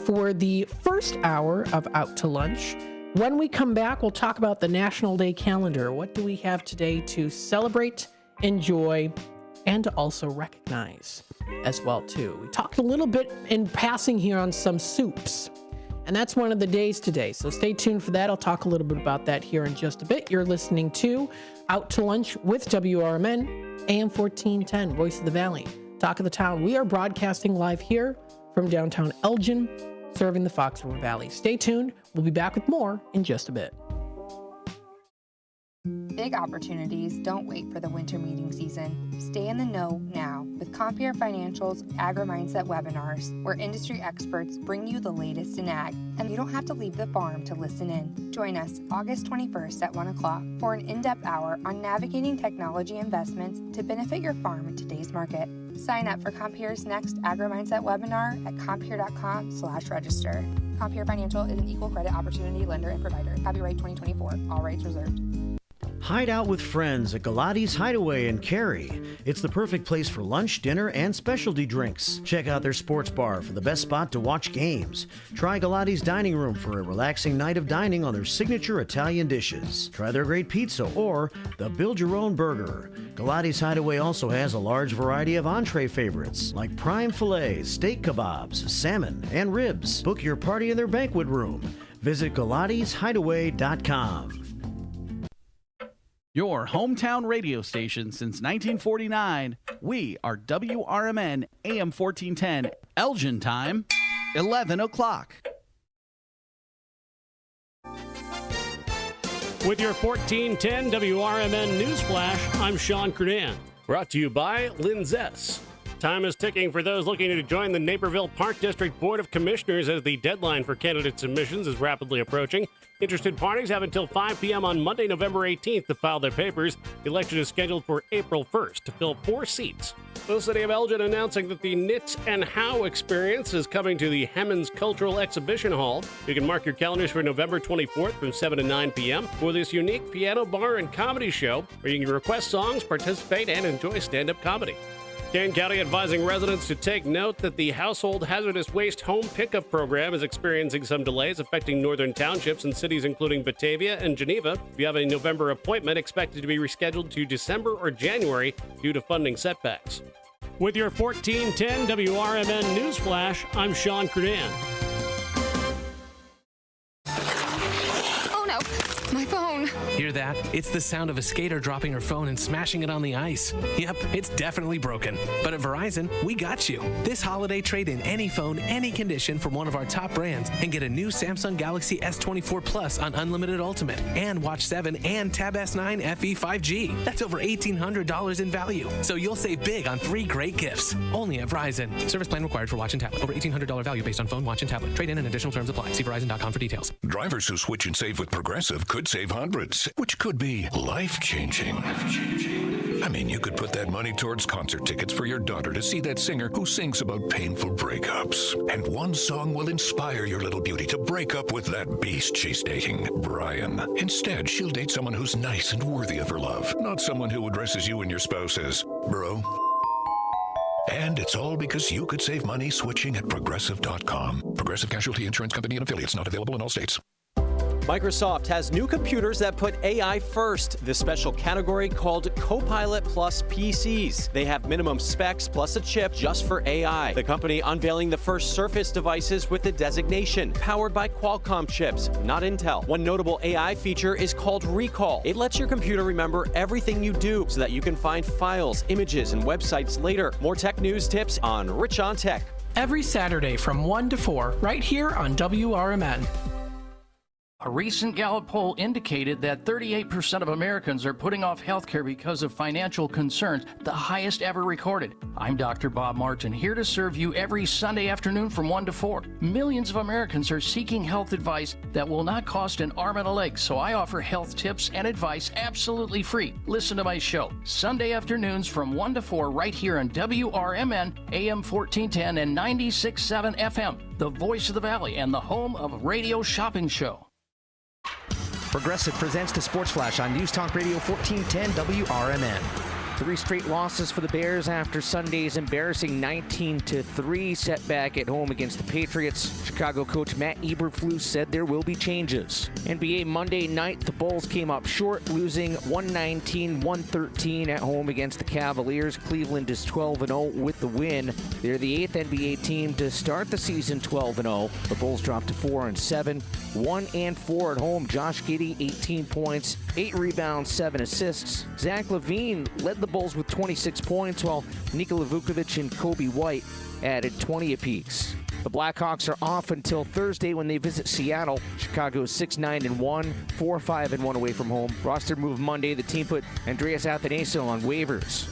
for the first hour of Out to Lunch. When we come back, we'll talk about the National Day calendar. What do we have today to celebrate, enjoy, and to also recognize as well too? We talked a little bit in passing here on some soups, and that's one of the days today. So stay tuned for that. I'll talk a little bit about that here in just a bit. You're listening to Out to Lunch with WRMN. AM 1410, Voice of the Valley, Talk of the Town. We are broadcasting live here from downtown Elgin, serving the Fox River Valley. Stay tuned. We'll be back with more in just a bit. Big opportunities don't wait for the winter meeting season. Stay in the know now with Compeer Financial's Agri-Mindset webinars, where industry experts bring you the latest in ag, and you don't have to leave the farm to listen in. Join us August 21st at 1 o'clock for an in-depth hour on navigating technology investments to benefit your farm in today's market. Sign up for Compeer's next Agri-Mindset webinar at compeer.com/register. Compeer Financial is an equal credit opportunity lender and provider. Copyright 2024. All rights reserved. Hide out with friends at Galati's Hideaway in Cary. It's the perfect place for lunch, dinner, and specialty drinks. Check out their sports bar for the best spot to watch games. Try Galati's Dining Room for a relaxing night of dining on their signature Italian dishes. Try their great pizza or the Build Your Own Burger. Galati's Hideaway also has a large variety of entree favorites like prime fillets, steak kebabs, salmon, and ribs. Book your party in their banquet room. Visit GalatisHideaway.com. Your hometown radio station since 1949. We are WRMN AM 1410, Elgin time, 11 o'clock. With your 1410 WRMN News Flash, I'm Sean Kernan. Brought to you by Linzess. Time is ticking for those looking to join the Naperville Park District Board of Commissioners as the deadline for candidate submissions is rapidly approaching. Interested parties have until 5 p.m. on Monday, November 18th to file their papers. The election is scheduled for April 1st to fill 4 seats. The City of Elgin announcing that the Knits and How experience is coming to the Hemmons Cultural Exhibition Hall. You can mark your calendars for November 24th from 7 to 9 p.m. for this unique piano bar and comedy show where you can request songs, participate, and enjoy stand-up comedy. Kane County advising residents to take note that the Household Hazardous Waste Home Pickup Program is experiencing some delays affecting northern townships and cities including Batavia and Geneva. If you have a November appointment, expected to be rescheduled to December or January due to funding setbacks. With your 1410 WRMN News Flash, I'm Sean Kernan. Oh no, my phone. Hear that? It's the sound of a skater dropping her phone and smashing it on the ice. Yep, it's definitely broken. But at Verizon, we got you. This holiday, trade in any phone, any condition from one of our top brands and get a new Samsung Galaxy S24 Plus on Unlimited Ultimate and Watch 7 and Tab S9 FE 5G. That's over $1,800 in value. So you'll save big on 3 great gifts. Only at Verizon. Service plan required for watch and tablet. Over $1,800 value based on phone, watch, and tablet. Trade in and additional terms apply. See Verizon.com for details. Drivers who switch and save with Progressive could save hundreds, which could be life-changing. I mean, you could put that money towards concert tickets for your daughter to see that singer who sings about painful breakups. And one song will inspire your little beauty to break up with that beast she's dating, Brian. Instead, she'll date someone who's nice and worthy of her love, not someone who addresses you and your spouse as bro. And it's all because you could save money switching at Progressive.com. Progressive Casualty Insurance Company and Affiliates, not available in all states. Microsoft has new computers that put AI first, this special category called Copilot Plus PCs. They have minimum specs plus a chip just for AI. The company unveiling the first Surface devices with the designation, powered by Qualcomm chips, not Intel. One notable AI feature is called Recall. It lets your computer remember everything you do so that you can find files, images, and websites later. More tech news tips on Rich on Tech. Every Saturday from 1 to 4, right here on WRMN. A recent Gallup poll indicated that 38% of Americans are putting off healthcare because of financial concerns, the highest ever recorded. I'm Dr. Bob Martin, here to serve you every Sunday afternoon from 1 to 4. Millions of Americans are seeking health advice that will not cost an arm and a leg, so I offer health tips and advice absolutely free. Listen to my show, Sunday afternoons from 1 to 4 right here on WRMN, AM 1410 and 96.7 FM, the voice of the Valley and the home of Radio Shopping Show. Progressive presents the Sports Flash on News Talk Radio 1410 WRMN. 3 straight losses for the Bears after Sunday's embarrassing 19-3 setback at home against the Patriots. Chicago coach Matt Eberflus said there will be changes. NBA Monday night, the Bulls came up short, losing 119-113 at home against the Cavaliers. Cleveland is 12-0 with the win. They're the 8th NBA team to start the season 12-0. The Bulls dropped to 4-7, 1-4 at home. Josh Giddey, 18 points, 8 rebounds, 7 assists. Zach LaVine led the Bulls with 26 points, while Nikola Vukovic and Kobe White added 20 apiece. The Blackhawks are off until Thursday when they visit Seattle. Chicago is 6-9-1, 4-5-1 away from home. Roster move Monday. The team put Andreas Athanasiou on waivers.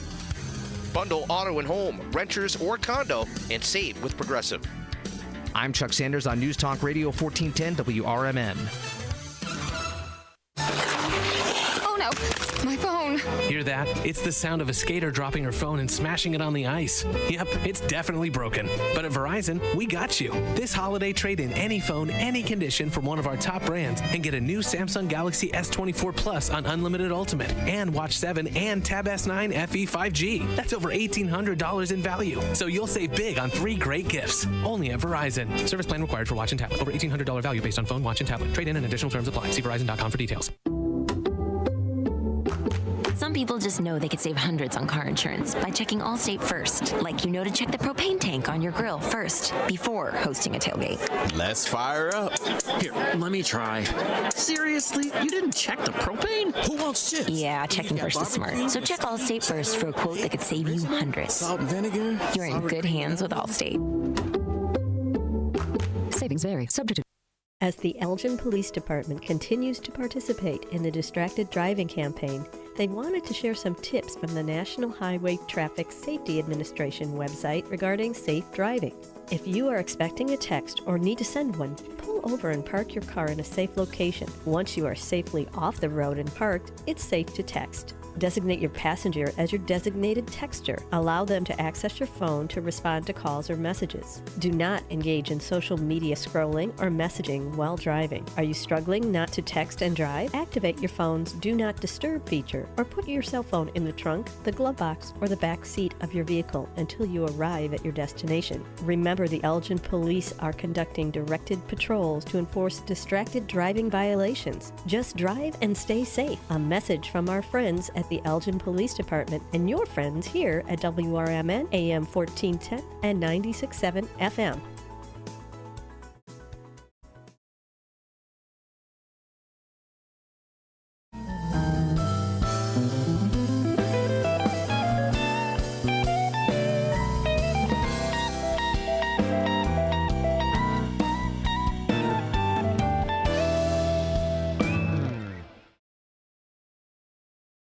Bundle auto and home, renters or condo, and save with Progressive. I'm Chuck Sanders on News Talk Radio 1410 WRMN. My phone. Hear that? It's the sound of a skater dropping her phone and smashing it on the ice. Yep, it's definitely broken. But at Verizon, we got you. This holiday, trade in any phone, any condition from one of our top brands and get a new Samsung Galaxy S24 Plus on Unlimited Ultimate and Watch 7 and Tab S9 FE 5G. That's over $1,800 in value. So you'll save big on 3 great gifts. Only at Verizon. Service plan required for watch and tablet. Over $1,800 value based on phone, watch, and tablet. Trade in and additional terms apply. See Verizon.com for details. Some people just know they could save hundreds on car insurance by checking Allstate first, like you know to check the propane tank on your grill first before hosting a tailgate. Let's fire up. Here, let me try. Seriously? You didn't check the propane? Who wants chips? Yeah, checking first is smart. So check Allstate first for a quote that could save you hundreds. Salt and vinegar? You're in good hands with Allstate. Savings vary. Subject to. As the Elgin Police Department continues to participate in the Distracted Driving campaign, they wanted to share some tips from the National Highway Traffic Safety Administration website regarding safe driving. If you are expecting a text or need to send one, pull over and park your car in a safe location. Once you are safely off the road and parked, it's safe to text. Designate your passenger as your designated texter. Allow them to access your phone to respond to calls or messages. Do not engage in social media scrolling or messaging while driving. Are you struggling not to text and drive? Activate your phone's Do Not Disturb feature or put your cell phone in the trunk, the glove box, or the back seat of your vehicle until you arrive at your destination. Remember, the Elgin Police are conducting directed patrols to enforce distracted driving violations. Just drive and stay safe. A message from our friends at the Elgin Police Department and your friends here at WRMN AM 1410 and 96.7 FM.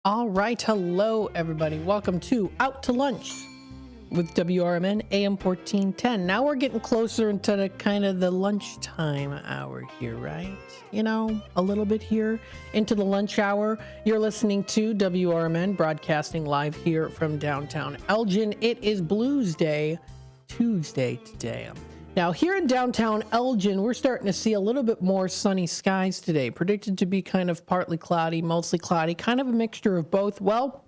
All right. Hello, everybody. Welcome to Out to Lunch with WRMN AM 1410. Now we're getting closer into the kind of the lunchtime hour here, right? You know, a little bit here into the lunch hour. You're listening to WRMN, broadcasting live here from downtown Elgin. It is Blues Day, Tuesday today. Now, here in downtown Elgin, we're starting to see a little bit more sunny skies today. Predicted to be kind of partly cloudy, mostly cloudy, kind of a mixture of both. Well,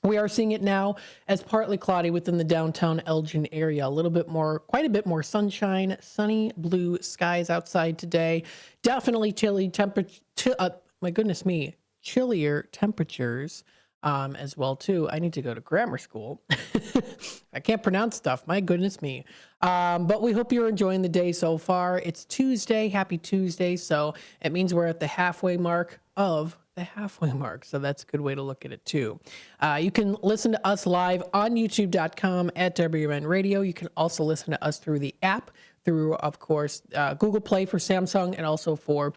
we are seeing it now as partly cloudy within the downtown Elgin area. A little bit more, quite a bit more sunshine, sunny blue skies outside today. Definitely chilly temperature. My goodness me, chillier temperatures as well too. I need to go to grammar school. I can't pronounce stuff. My goodness me. But we hope you're enjoying the day so far. It's Tuesday. Happy Tuesday. So it means we're at the halfway mark of the halfway mark. So that's a good way to look at it too. You can listen to us live on youtube.com at WRN Radio. You can also listen to us through the app, through, of course, Google Play for Samsung and also for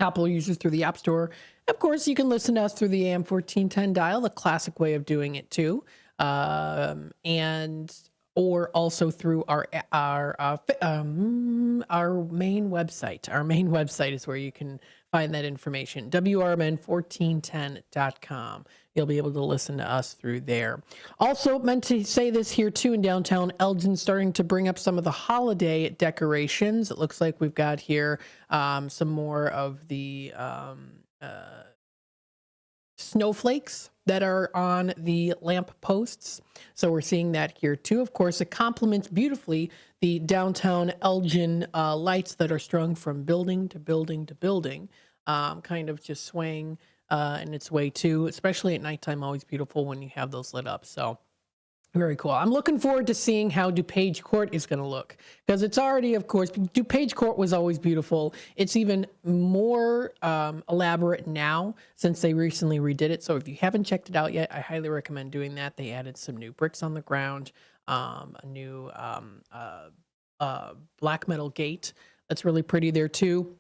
Apple users through the App Store. Of course, you can listen to us through the AM 1410 dial, the classic way of doing it too. Or also through our main website. Our main website is where you can find that information, WRMN1410.com. You'll be able to listen to us through there. Also, meant to say this here too, in downtown Elgin, starting to bring up some of the holiday decorations. It looks like we've got here some more of the snowflakes that are on the lamp posts. So we're seeing that here too. Of course, it complements beautifully the downtown Elgin lights that are strung from building to building to building, kind of just swaying in its way too, especially at nighttime. Always beautiful when you have those lit up. So very cool. I'm looking forward to seeing how DuPage Court is going to look, because it's already, of course, DuPage Court was always beautiful. It's even more elaborate now since they recently redid it. So if you haven't checked it out yet, I highly recommend doing that. They added some new bricks on the ground, a new black metal gate that's really pretty there too.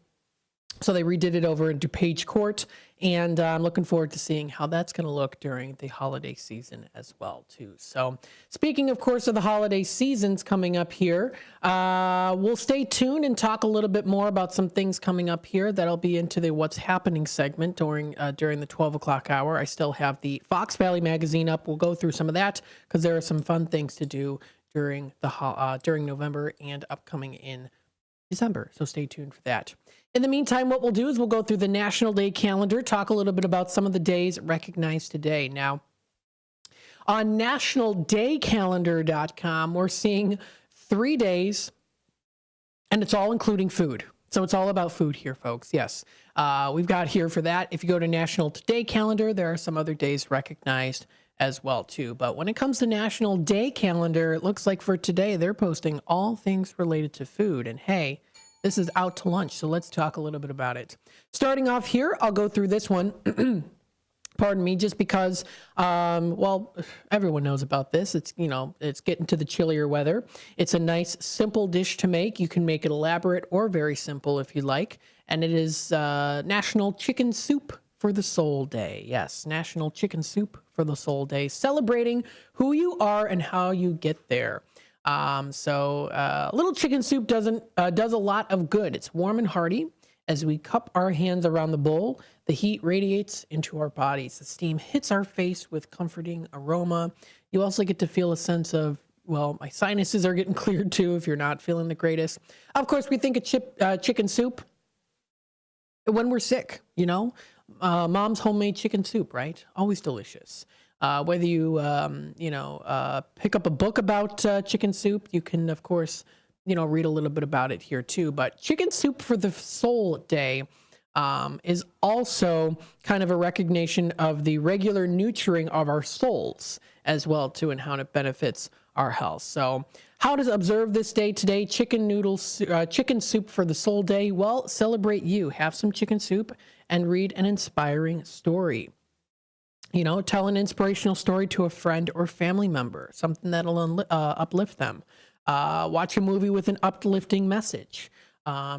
So they redid it over in DuPage Court, and I'm looking forward to seeing how that's going to look during the holiday season as well, too. So speaking, of course, of the holiday seasons coming up here, we'll stay tuned and talk a little bit more about some things coming up here. That'll be into the What's Happening segment during the 12 o'clock hour. I still have the Fox Valley magazine up. We'll go through some of that because there are some fun things to do during November and upcoming in December. So stay tuned for that. In the meantime, what we'll do is we'll go through the National Day calendar, talk a little bit about some of the days recognized today. Now, on nationaldaycalendar.com, we're seeing 3 days, and it's all including food. So it's all about food here, folks. Yes, we've got here for that. If you go to National Today calendar, there are some other days recognized as well, too. But when it comes to National Day calendar, it looks like for today, they're posting all things related to food. And hey, this is out to lunch, so let's talk a little bit about it. Starting off here, I'll go through this one. Pardon me, just because, well, everyone knows about this. It's, you know, it's getting to the chillier weather. It's a nice, simple dish to make. You can make it elaborate or very simple if you like. And it is National Chicken Soup for the Soul Day. Yes, National Chicken Soup for the Soul Day, celebrating who you are and how you get there. Little chicken soup does a lot of good. It's warm and hearty. As we cup our hands around the bowl, the heat radiates into our bodies. The steam hits our face with comforting aroma. You also get to feel a sense of, well, my sinuses are getting cleared too if you're not feeling the greatest. Of course, we think of chicken soup when we're sick, you know. Mom's homemade chicken soup, right? Always delicious. Whether you, pick up a book about chicken soup, you can, of course, read a little bit about it here too. But Chicken Soup for the Soul Day is also kind of a recognition of the regular nurturing of our souls as well too, and how it benefits our health. So how to observe this day today? Chicken Soup for the Soul Day. Well, celebrate you. Have some chicken soup and read an inspiring story. Tell an inspirational story to a friend or family member, something that'll uplift them. Watch a movie with an uplifting message.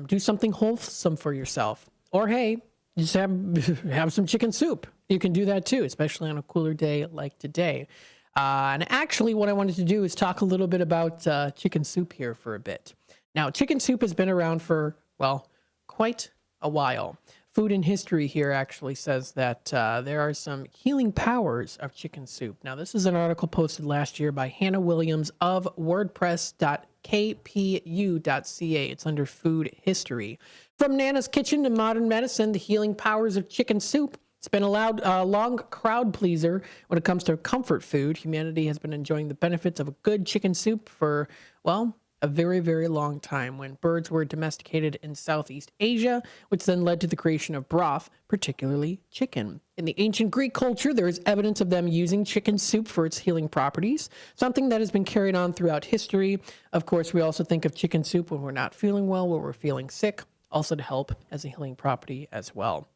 Do something wholesome for yourself. Or, hey, just have some chicken soup. You can do that too, especially on a cooler day like today. And actually, what I wanted to do is talk a little bit about chicken soup here for a bit. Now, chicken soup has been around for, well, quite a while. Food in History here actually says that there are some healing powers of chicken soup. Now, this is an article posted last year by Hannah Williams of WordPress.kpu.ca. It's under Food History. From Nana's Kitchen to Modern Medicine, the healing powers of chicken soup. It's been a long crowd pleaser when it comes to comfort food. Humanity has been enjoying the benefits of a good chicken soup for, well, a very, very long time, when birds were domesticated in Southeast Asia, which then led to the creation of broth, particularly chicken. In the ancient Greek culture, there is evidence of them using chicken soup for its healing properties, something that has been carried on throughout history. Of course, we also think of chicken soup when we're not feeling well, when we're feeling sick, also to help as a healing property as well.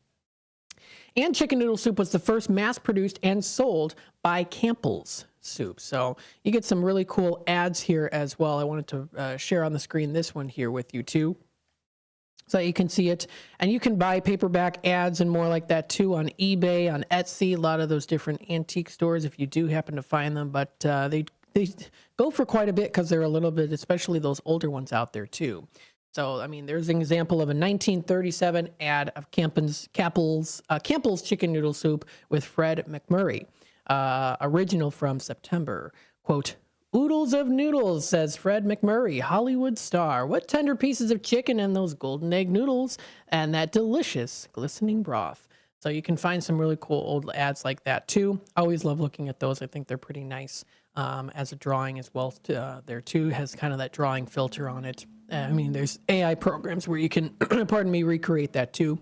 And chicken noodle soup was the first mass-produced and sold by Campbell's Soup. So you get some really cool ads here as well. I wanted to share on the screen this one here with you too, so you can see it. And you can buy paperback ads and more like that too on eBay, on Etsy, a lot of those different antique stores if you do happen to find them. But they go for quite a bit because they're a little bit, especially those older ones out there too. So, I mean, there's an example of a 1937 ad of Campbell's chicken noodle soup with Fred McMurray. Original from September. Quote, "Oodles of noodles," says Fred McMurray, Hollywood star. "What tender pieces of chicken and those golden egg noodles and that delicious glistening broth." So you can find some really cool old ads like that too. I always love looking at those. I think they're pretty nice as a drawing as well. There too has kind of that drawing filter on it. I mean, there's AI programs where you can, pardon me, recreate that too.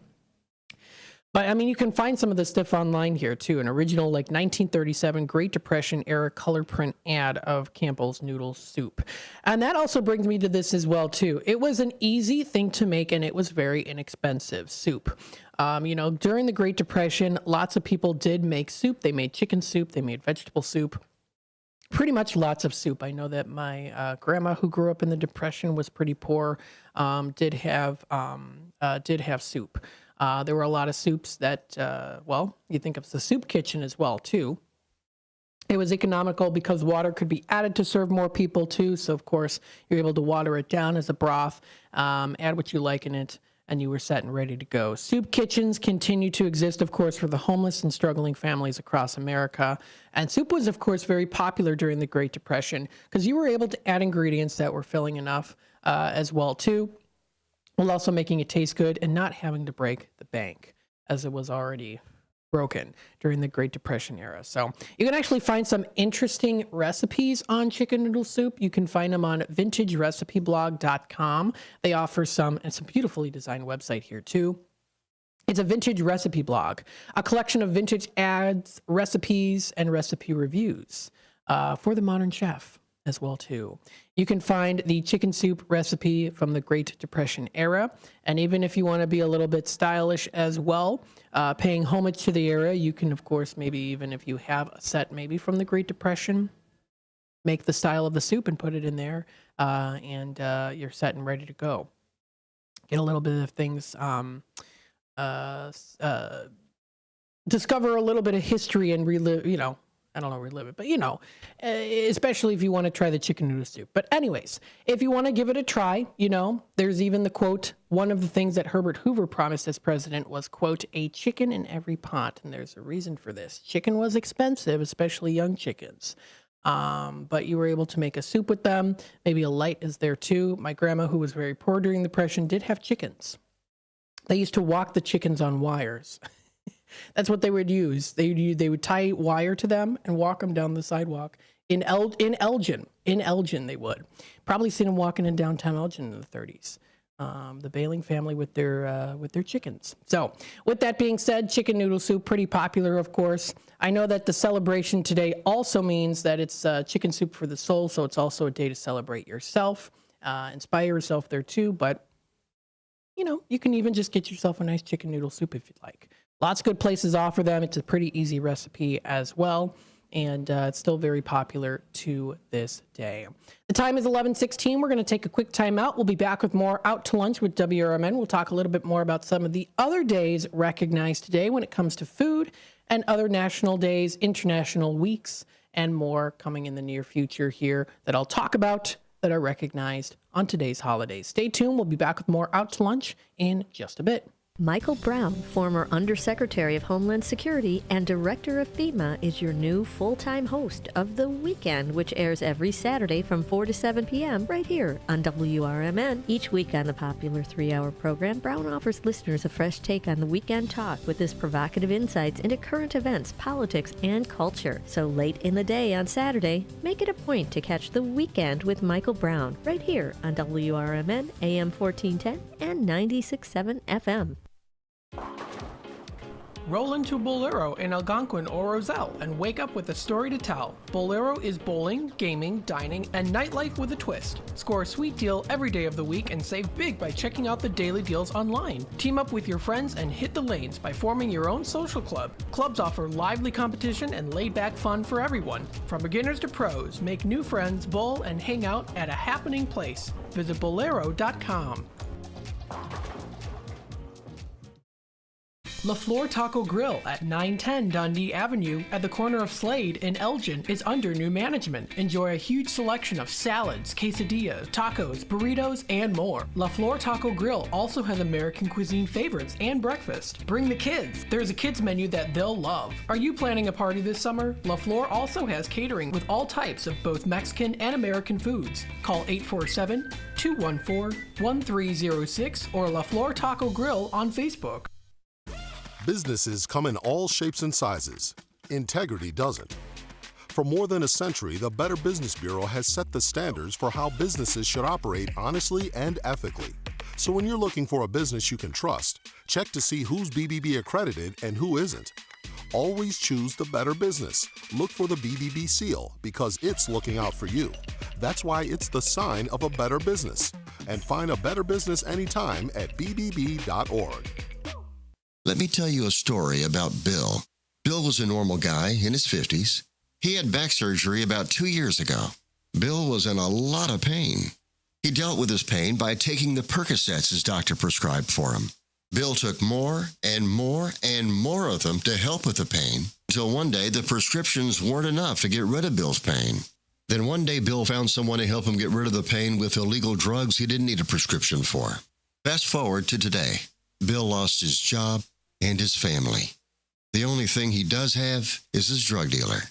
But, I mean, you can find some of this stuff online here, too. An original, like, 1937 Great Depression era color print ad of Campbell's Noodle Soup. And that also brings me to this as well, too. It was an easy thing to make, and it was very inexpensive, soup. You know, during the Great Depression, lots of people did make soup. They made chicken soup. They made vegetable soup. Pretty much lots of soup. I know that my grandma, who grew up in the Depression, was pretty poor, did have soup. There were a lot of soups that, well, you think of the soup kitchen as well, too. It was economical because water could be added to serve more people, too. So, of course, you're able to water it down as a broth, add what you like in it, and you were set and ready to go. Soup kitchens continue to exist, of course, for the homeless and struggling families across America. And soup was, of course, very popular during the Great Depression because you were able to add ingredients that were filling enough as well, too, while also making it taste good and not having to break the bank, as it was already broken during the Great Depression era. So you can actually find some interesting recipes on chicken noodle soup. You can find them on vintageRecipeblog.com. They offer some, and it's a beautifully designed website here too. It's a vintage recipe blog, a collection of vintage ads, recipes, and recipe reviews for the modern chef as well too. You can find the chicken soup recipe from the Great Depression era. And even if you want to be a little bit stylish as well, paying homage to the era, you can, of course, maybe even if you have a set maybe from the Great Depression, make the style of the soup and put it in there, and you're set and ready to go. Get a little bit of things, discover a little bit of history and relive, you know, I don't know, relive it, but you know, especially if you want to try the chicken noodle soup. But anyways, if you want to give it a try, you know, there's even the quote, one of the things that Herbert Hoover promised as president was, quote, "a chicken in every pot." And there's a reason for this. Chicken was expensive, especially young chickens. But you were able to make a soup with them. Maybe a light is there too. My grandma, who was very poor during the Depression, did have chickens. They used to walk the chickens on wires. That's what they would use. They would tie wire to them and walk them down the sidewalk in Elgin. In Elgin, they would. Probably seen them walking in downtown Elgin in the 30s. The Bailing family with their chickens. So, with that being said, chicken noodle soup, pretty popular, of course. I know that the celebration today also means that it's chicken soup for the soul, so it's also a day to celebrate yourself, inspire yourself there too. But you know, you can even just get yourself a nice chicken noodle soup if you'd like. Lots of good places offer them. It's a pretty easy recipe as well, and it's still very popular to this day. The time is 11:16. We're going to take a quick time out. We'll be back with more Out to Lunch with WRMN. We'll talk a little bit more about some of the other days recognized today when it comes to food and other national days, international weeks, and more coming in the near future here that I'll talk about that are recognized on today's holidays. Stay tuned. We'll be back with more Out to Lunch in just a bit. Michael Brown, former Undersecretary of Homeland Security and Director of FEMA, is your new full-time host of The Weekend, which airs every Saturday from 4 to 7 p.m. right here on WRMN. Each week on the popular 3-hour program, Brown offers listeners a fresh take on the weekend talk with his provocative insights into current events, politics, and culture. So late in the day on Saturday, make it a point to catch The Weekend with Michael Brown right here on WRMN, AM 1410 and 96.7 FM. Roll into Bolero in Algonquin or Roselle and wake up with a story to tell. Bolero is bowling, gaming, dining, and nightlife with a twist. Score a sweet deal every day of the week and save big by checking out the daily deals online. Team up with your friends and hit the lanes by forming your own social club. Clubs offer lively competition and laid-back fun for everyone. From beginners to pros, make new friends, bowl, and hang out at a happening place. Visit Bolero.com. La Flor Taco Grill at 910 Dundee Avenue at the corner of Slade in Elgin is under new management. Enjoy a huge selection of salads, quesadillas, tacos, burritos, and more. La Flor Taco Grill also has American cuisine favorites and breakfast. Bring the kids. There's a kids menu that they'll love. Are you planning a party this summer? La Flor also has catering with all types of both Mexican and American foods. Call 847-214-1306 or La Flor Taco Grill on Facebook. Businesses come in all shapes and sizes. Integrity doesn't. For more than a century, the Better Business Bureau has set the standards for how businesses should operate honestly and ethically. So when you're looking for a business you can trust, check to see who's BBB accredited and who isn't. Always choose the Better Business. Look for the BBB seal because it's looking out for you. That's why it's the sign of a better business. And find a better business anytime at bbb.org. Let me tell you a story about Bill. Bill was a normal guy in his 50s. He had back surgery about 2 years ago. Bill was in a lot of pain. He dealt with his pain by taking the Percocets his doctor prescribed for him. Bill took more and more and more of them to help with the pain, until one day the prescriptions weren't enough to get rid of Bill's pain. Then one day Bill found someone to help him get rid of the pain with illegal drugs he didn't need a prescription for. Fast forward to today. Bill lost his job and his family. The only thing he does have is his drug dealer.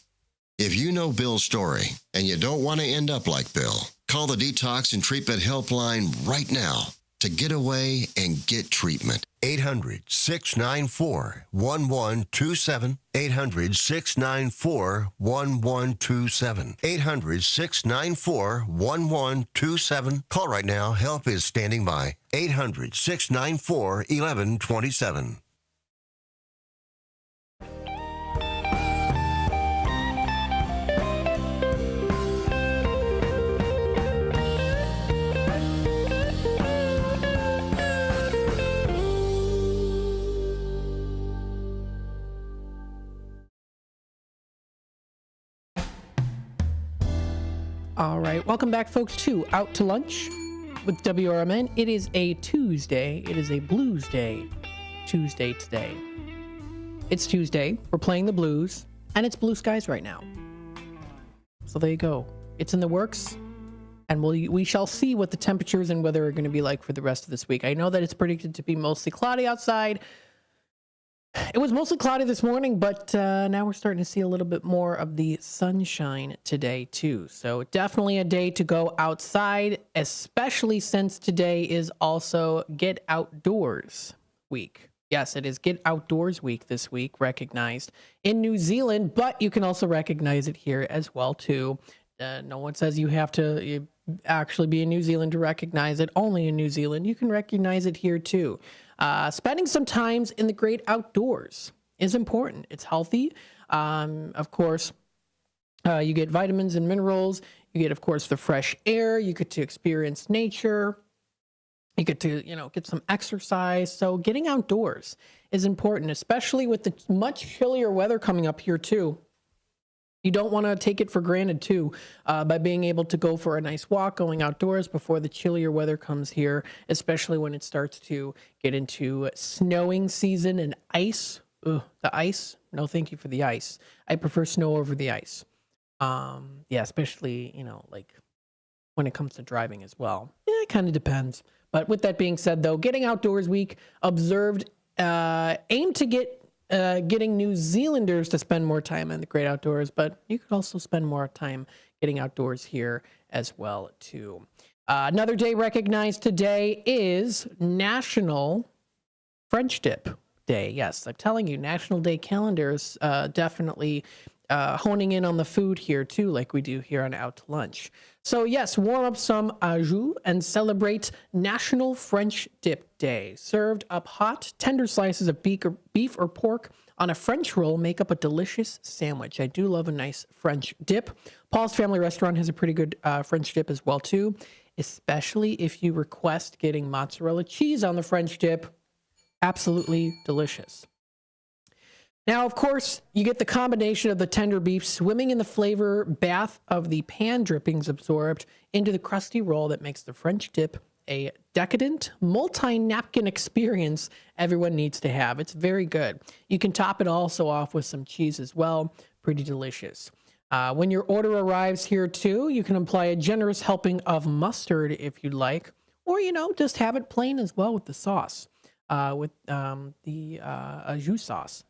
If you know Bill's story and you don't want to end up like Bill, call the Detox and Treatment Helpline right now to get away and get treatment. 800-694-1127. 800-694-1127. 800-694-1127. Call right now. Help is standing by. 800-694-1127. All right, welcome back, folks, to Out to Lunch with WRMN. It is a Tuesday. It is a Blues Day. Tuesday today. It's Tuesday. We're playing the blues, and it's blue skies right now. So there you go. It's in the works, and we shall see what the temperatures and weather are going to be like for the rest of this week. I know that it's predicted to be mostly cloudy outside. It was mostly cloudy this morning, but now we're starting to see a little bit more of the sunshine today, too. So definitely a day to go outside, especially since today is also Get Outdoors Week. Yes, it is Get Outdoors Week this week, recognized in New Zealand, but you can also recognize it here as well, too. No one says you have to actually be in New Zealand to recognize it. Only in New Zealand. You can recognize it here, too. Spending some time in the great outdoors is important. It's healthy. Of course, you get vitamins and minerals. You get, of course, the fresh air. You get to experience nature. You get to, get some exercise. So getting outdoors is important, especially with the much chillier weather coming up here, too. You don't want to take it for granted, too, by being able to go for a nice walk, going outdoors before the chillier weather comes here, especially when it starts to get into snowing season and ice. Ugh, the ice? No, thank you for the ice. I prefer snow over the ice. Yeah, especially, like when it comes to driving as well. It kind of depends. But with that being said, though, Getting Outdoors Week observed aimed to getting New Zealanders to spend more time in the great outdoors, but you could also spend more time getting outdoors here as well, too. Another day recognized today is National French Dip Day. Yes, I'm telling you, National Day calendars definitely honing in on the food here, too, like we do here on Out to Lunch. So, yes, warm up some au jus and celebrate National French Dip Day. Served up hot, tender slices of beef or pork on a French roll make up a delicious sandwich. I do love a nice French dip. Paul's Family Restaurant has a pretty good French dip as well, too, especially if you request getting mozzarella cheese on the French dip. Absolutely delicious. Now, of course, you get the combination of the tender beef swimming in the flavor bath of the pan drippings absorbed into the crusty roll that makes the French dip a decadent, multi-napkin experience everyone needs to have. It's very good. You can top it also off with some cheese as well. Pretty delicious. When your order arrives here, too, you can apply a generous helping of mustard if you'd like, or, just have it plain as well with the sauce, with the au jus sauce.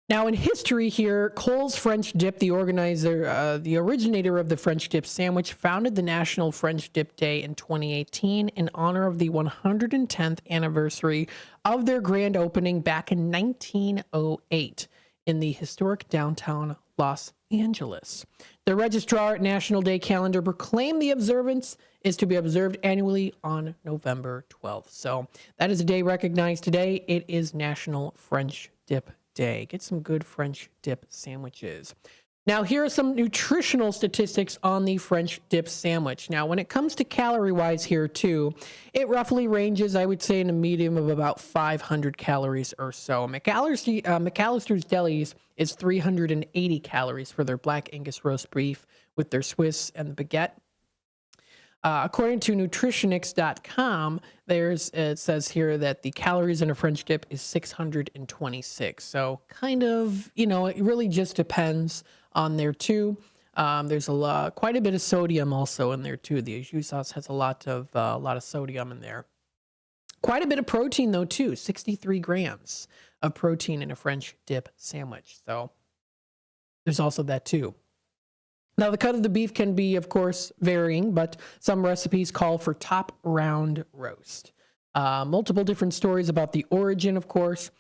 Now, in history here, Cole's French Dip, the originator of the French dip sandwich, founded the National French Dip Day in 2018 in honor of the 110th anniversary of their grand opening back in 1908 in the historic downtown Los Angeles. The registrar National Day calendar proclaimed the observance is to be observed annually on November 12th. So that is a day recognized today. It is National French Dip Day. Get some good French dip sandwiches. Now, here are some nutritional statistics on the French dip sandwich. Now, when it comes to calorie-wise here, too, it roughly ranges, I would say, in a medium of about 500 calories or so. McAllister's Deli's is 380 calories for their Black Angus roast beef with their Swiss and the baguette. According to nutritionix.com, it says here that the calories in a French dip is 626. So kind of, it really just depends on there too. There's quite a bit of sodium also in there too. The au jus sauce has a lot of sodium in there. Quite a bit of protein though too, 63 grams of protein in a French dip sandwich. So there's also that too. Now, the cut of the beef can be, of course, varying, but some recipes call for top round roast. Multiple different stories about the origin, of course.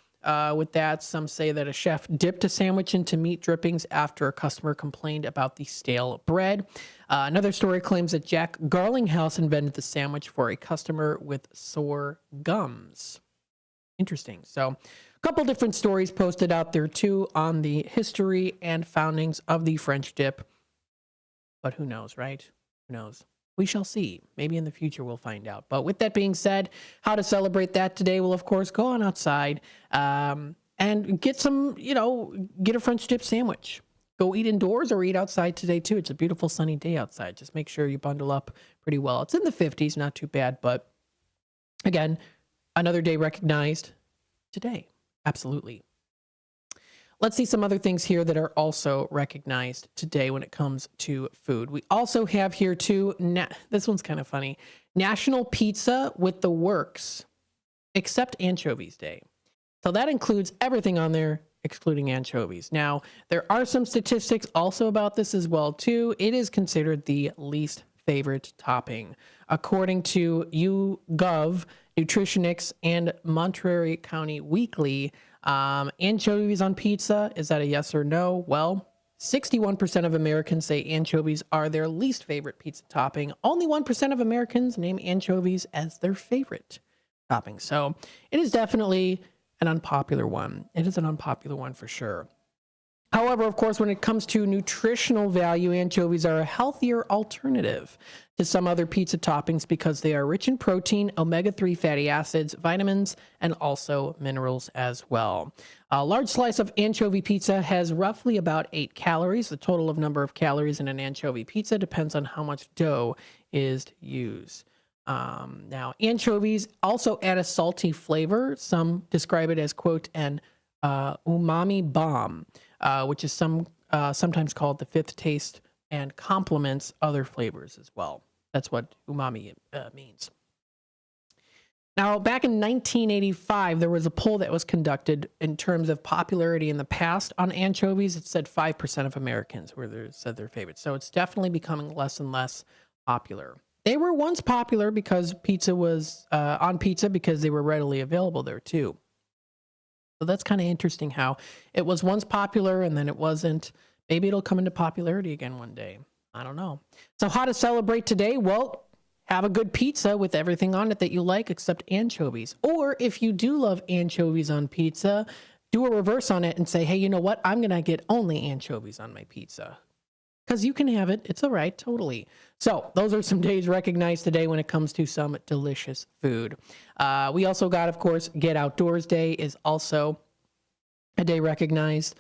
With that, some say that a chef dipped a sandwich into meat drippings after a customer complained about the stale bread. Another story claims that Jack Garlinghouse invented the sandwich for a customer with sore gums. Interesting. So, a couple different stories posted out there, too, on the history and foundings of the French dip. But who knows, right? Who knows? We shall see. Maybe in the future we'll find out. But with that being said, how to celebrate that today? Well, of course, go on outside and get get a French dip sandwich. Go eat indoors or eat outside today, too. It's a beautiful sunny day outside. Just make sure you bundle up pretty well. It's in the 50s, not too bad. But again, another day recognized today. Absolutely. Let's see some other things here that are also recognized today when it comes to food. We also have here, too, this one's kind of funny, National Pizza with the Works, except Anchovies Day. So that includes everything on there, excluding anchovies. Now, there are some statistics also about this as well, too. It is considered the least favorite topping. According to YouGov, Nutritionix, and Monterey County Weekly, anchovies on pizza, is that a yes or no? Well, 61% of Americans say anchovies are their least favorite pizza topping. Only 1% of Americans name anchovies as their favorite topping. So it is definitely an unpopular one. It is an unpopular one for sure. However, of course, when it comes to nutritional value, anchovies are a healthier alternative to some other pizza toppings because they are rich in protein, omega-3 fatty acids, vitamins, and also minerals as well. A large slice of anchovy pizza has roughly about 8 calories. The total of number of calories in an anchovy pizza depends on how much dough is used. Now, anchovies also add a salty flavor. Some describe it as, quote, an umami bomb. Which is some sometimes called the fifth taste and complements other flavors as well. That's what umami means. Now, back in 1985, there was a poll that was conducted in terms of popularity in the past on anchovies. It said 5% of Americans said their favorite. So it's definitely becoming less and less popular. They were once popular because pizza was on pizza because they were readily available there too. So that's kind of interesting how it was once popular and then it wasn't. Maybe it'll come into popularity again one day. I don't know. So how to celebrate today? Well, have a good pizza with everything on it that you like except anchovies. Or if you do love anchovies on pizza, do a reverse on it and say, hey, you know what? I'm going to get only anchovies on my pizza. Because you can have it. It's all right. Totally. So those are some days recognized today when it comes to some delicious food. We also got, of course, Get Outdoors Day is also a day recognized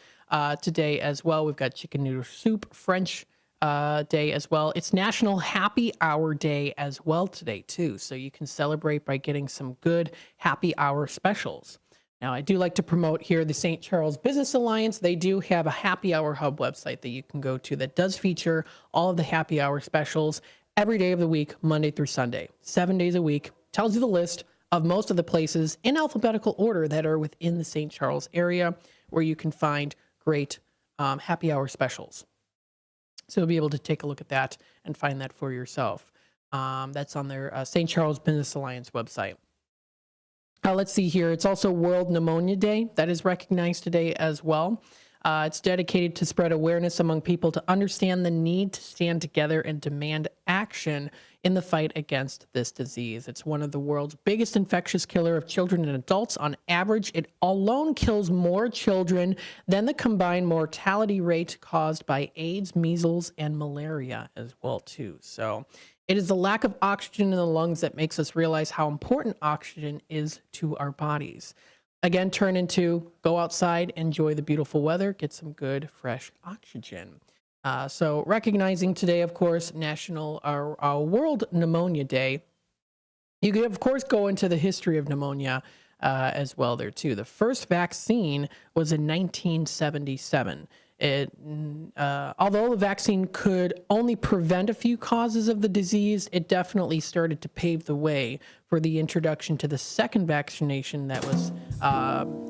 today as well. We've got Chicken Noodle Soup, French Day as well. It's National Happy Hour Day as well today too. So you can celebrate by getting some good happy hour specials. Now, I do like to promote here the St. Charles Business Alliance. They do have a happy hour hub website that you can go to that does feature all of the happy hour specials every day of the week, Monday through Sunday, 7 days a week. Tells you the list of most of the places in alphabetical order that are within the St. Charles area where you can find great happy hour specials. So you'll be able to take a look at that and find that for yourself. That's on their St. Charles Business Alliance website. Let's see here. It's also World Pneumonia Day. That is recognized today as well. It's dedicated to spread awareness among people to understand the need to stand together and demand action in the fight against this disease. It's one of the world's biggest infectious killer of children and adults. On average, it alone kills more children than the combined mortality rate caused by AIDS, measles, and malaria as well, too. So it is the lack of oxygen in the lungs that makes us realize how important oxygen is to our bodies. Again, go outside, enjoy the beautiful weather, get some good, fresh oxygen. So recognizing today, of course, World Pneumonia Day. You could, of course, go into the history of pneumonia as well there, too. The first vaccine was in 1977. Although the vaccine could only prevent a few causes of the disease, it definitely started to pave the way for the introduction to the second vaccination that was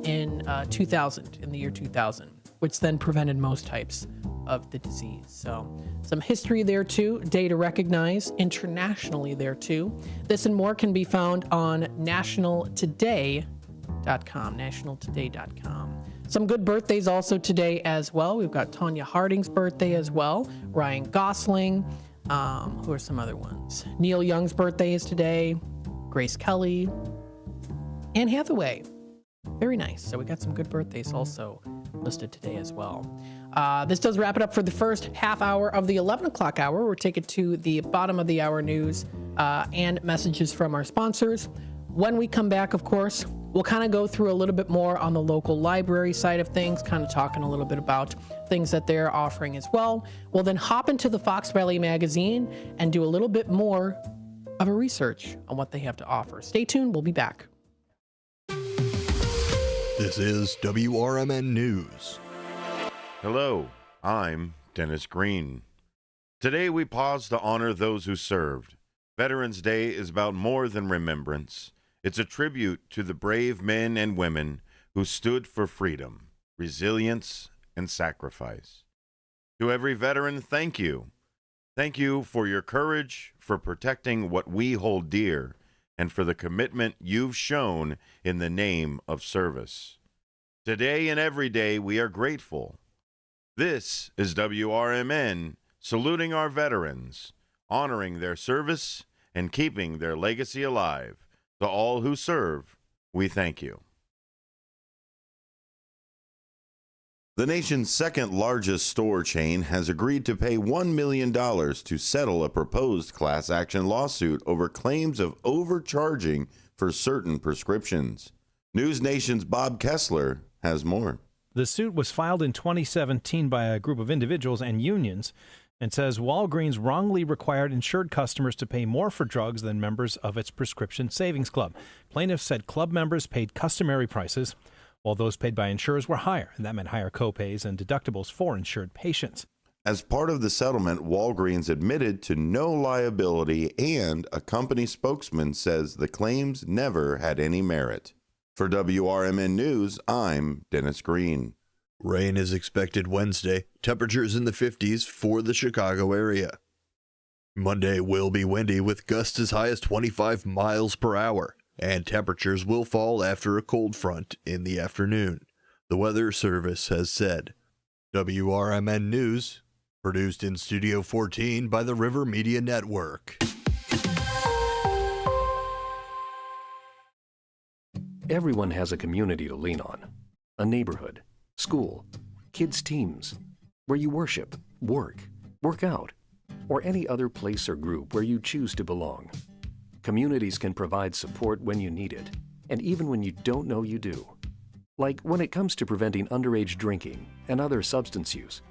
in the year 2000, which then prevented most types of the disease. So some history there too, day to recognize internationally there too. This and more can be found on nationaltoday.com. Some good birthdays also today as well. We've got Tonya Harding's birthday as well. Ryan Gosling. Who are some other ones? Neil Young's birthday is today. Grace Kelly. Anne Hathaway. Very nice. So we got some good birthdays also listed today as well. This does wrap it up for the first half hour of the 11 o'clock hour. We'll take it to the bottom of the hour news and messages from our sponsors. When we come back, of course, we'll kind of go through a little bit more on the local library side of things, kind of talking a little bit about things that they're offering as well. We'll then hop into the Fox Valley Magazine and do a little bit more of a research on what they have to offer. Stay tuned. We'll be back. This is WRMN News. Hello, I'm Dennis Green. Today we pause to honor those who served. Veterans Day is about more than remembrance. It's a tribute to the brave men and women who stood for freedom, resilience, and sacrifice. To every veteran, thank you. Thank you for your courage, for protecting what we hold dear, and for the commitment you've shown in the name of service. Today and every day, we are grateful. This is WRMN, saluting our veterans, honoring their service, and keeping their legacy alive. To all who serve, we thank you. The nation's second largest store chain has agreed to pay $1 million to settle a proposed class action lawsuit over claims of overcharging for certain prescriptions. News Nation's Bob Kessler has more. The suit was filed in 2017 by a group of individuals and unions and says Walgreens wrongly required insured customers to pay more for drugs than members of its prescription savings club. Plaintiffs said club members paid customary prices, while those paid by insurers were higher, and that meant higher copays and deductibles for insured patients. As part of the settlement, Walgreens admitted to no liability, and a company spokesman says the claims never had any merit. For WRMN News, I'm Dennis Green. Rain is expected Wednesday. Temperatures in the 50s for the Chicago area. Monday will be windy with gusts as high as 25 miles per hour, and temperatures will fall after a cold front in the afternoon, the Weather Service has said. WRMN News, produced in Studio 14 by the River Media Network. Everyone has a community to lean on. A neighborhood, school, kids' teams, where you worship, work out, or any other place or group where you choose to belong. Communities can provide support when you need it, and even when you don't know you do. Like when it comes to preventing underage drinking and other substance use.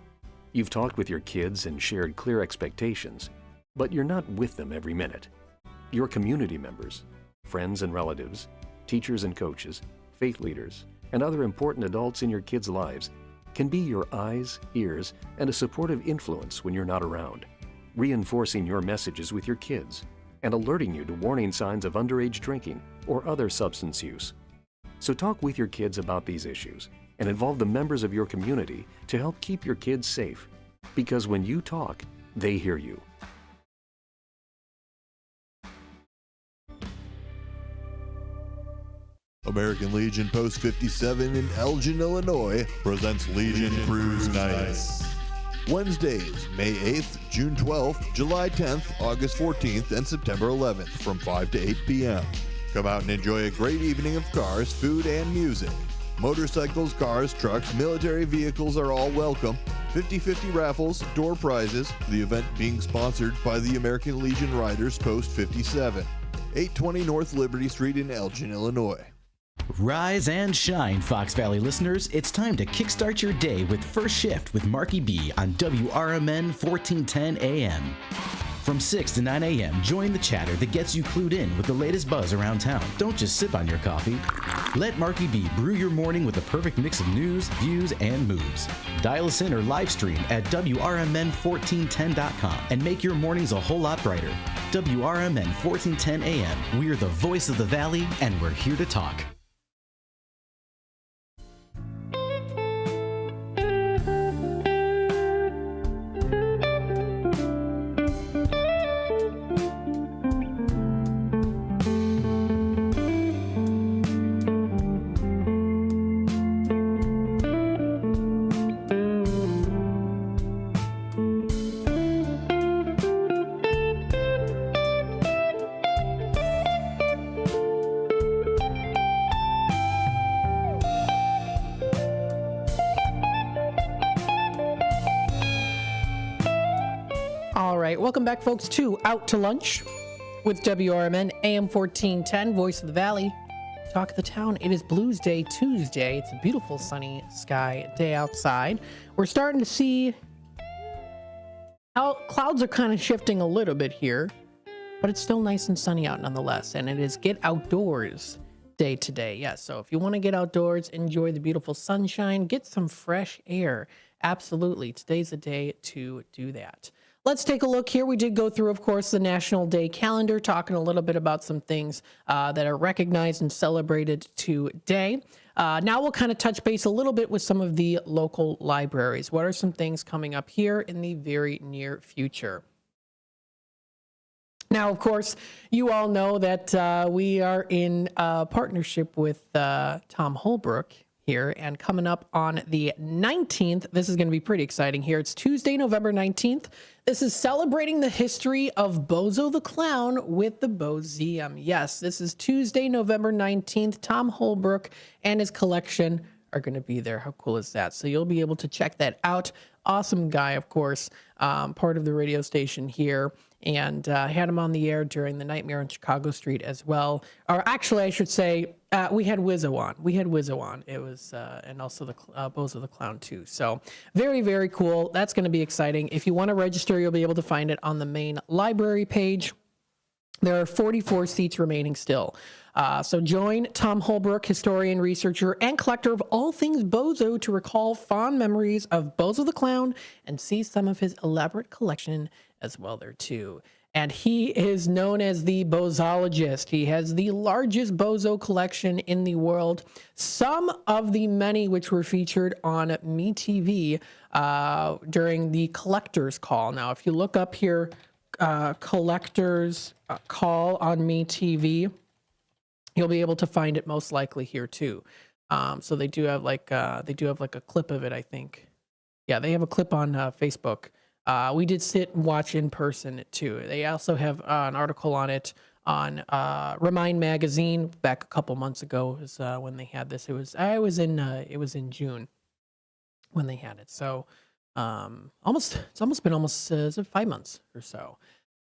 You've talked with your kids and shared clear expectations, but you're not with them every minute. Your community members, friends and relatives, teachers and coaches, faith leaders, and other important adults in your kids' lives can be your eyes, ears, and a supportive influence when you're not around, reinforcing your messages with your kids and alerting you to warning signs of underage drinking or other substance use. So talk with your kids about these issues and involve the members of your community to help keep your kids safe. Because when you talk, they hear you. American Legion Post 57 in Elgin, Illinois presents Legion Cruise Nights. Wednesdays, May 8th, June 12th, July 10th, August 14th, and September 11th from 5 to 8 p.m. Come out and enjoy a great evening of cars, food, and music. Motorcycles, cars, trucks, military vehicles are all welcome. 50-50 raffles, door prizes, the event being sponsored by the American Legion Riders Post 57, 820 North Liberty Street in Elgin, Illinois. Rise and shine, Fox Valley listeners. It's time to kickstart your day with First Shift with Marky B on WRMN 1410 AM. From 6 to 9 a.m., join the chatter that gets you clued in with the latest buzz around town. Don't just sip on your coffee. Let Marky B brew your morning with the perfect mix of news, views, and moves. Dial us in or live stream at WRMN1410.com and make your mornings a whole lot brighter. WRMN 1410 AM. We're the voice of the Valley, and we're here to talk. Welcome back, folks, to Out to Lunch with WRMN AM 1410, Voice of the Valley, Talk of the Town. It is Blues Day Tuesday. It's a beautiful sunny sky day outside. We're starting to see how clouds are kind of shifting a little bit here, but it's still nice and sunny out nonetheless. And it is Get Outdoors Day today. Yes, so if you want to get outdoors, enjoy the beautiful sunshine, get some fresh air. Absolutely. Today's the day to do that. Let's take a look here. We did go through, of course, the National Day calendar, talking a little bit about some things that are recognized and celebrated today. Now we'll kind of touch base a little bit with some of the local libraries. What are some things coming up here in the very near future? Now, of course, you all know that we are in partnership with Tom Holbrook here, and coming up on the 19th, this is going to be pretty exciting here. It's Tuesday, November 19th. This is celebrating the history of Bozo the Clown with the Bozeum. Yes, this is Tuesday, November 19th. Tom Holbrook and his collection are going to be there. How cool is that? So you'll be able to check that out. Awesome guy, of course, part of the radio station here, and had him on the air during the Nightmare on Chicago Street as well. Or actually, I should say, we had Wizzo on. It was, and also the Bozo the Clown too. So very, very cool. That's going to be exciting. If you want to register, you'll be able to find it on the main library page. There are 44 seats remaining still. So join Tom Holbrook, historian, researcher, and collector of all things Bozo, to recall fond memories of Bozo the Clown and see some of his elaborate collection as well there too. And he is known as the Bozologist. He has the largest Bozo collection in the world. Some of the many which were featured on MeTV during the Collector's Call. Now, if you look up here, Collector's Call on MeTV, you'll be able to find it most likely here too. So they do have like a clip of it, I think. Yeah, they have a clip on Facebook. We did sit and watch in person too. They also have an article on it on Remind Magazine back a couple months ago is when they had this. It was in June when they had it. So it's almost been 5 months or so.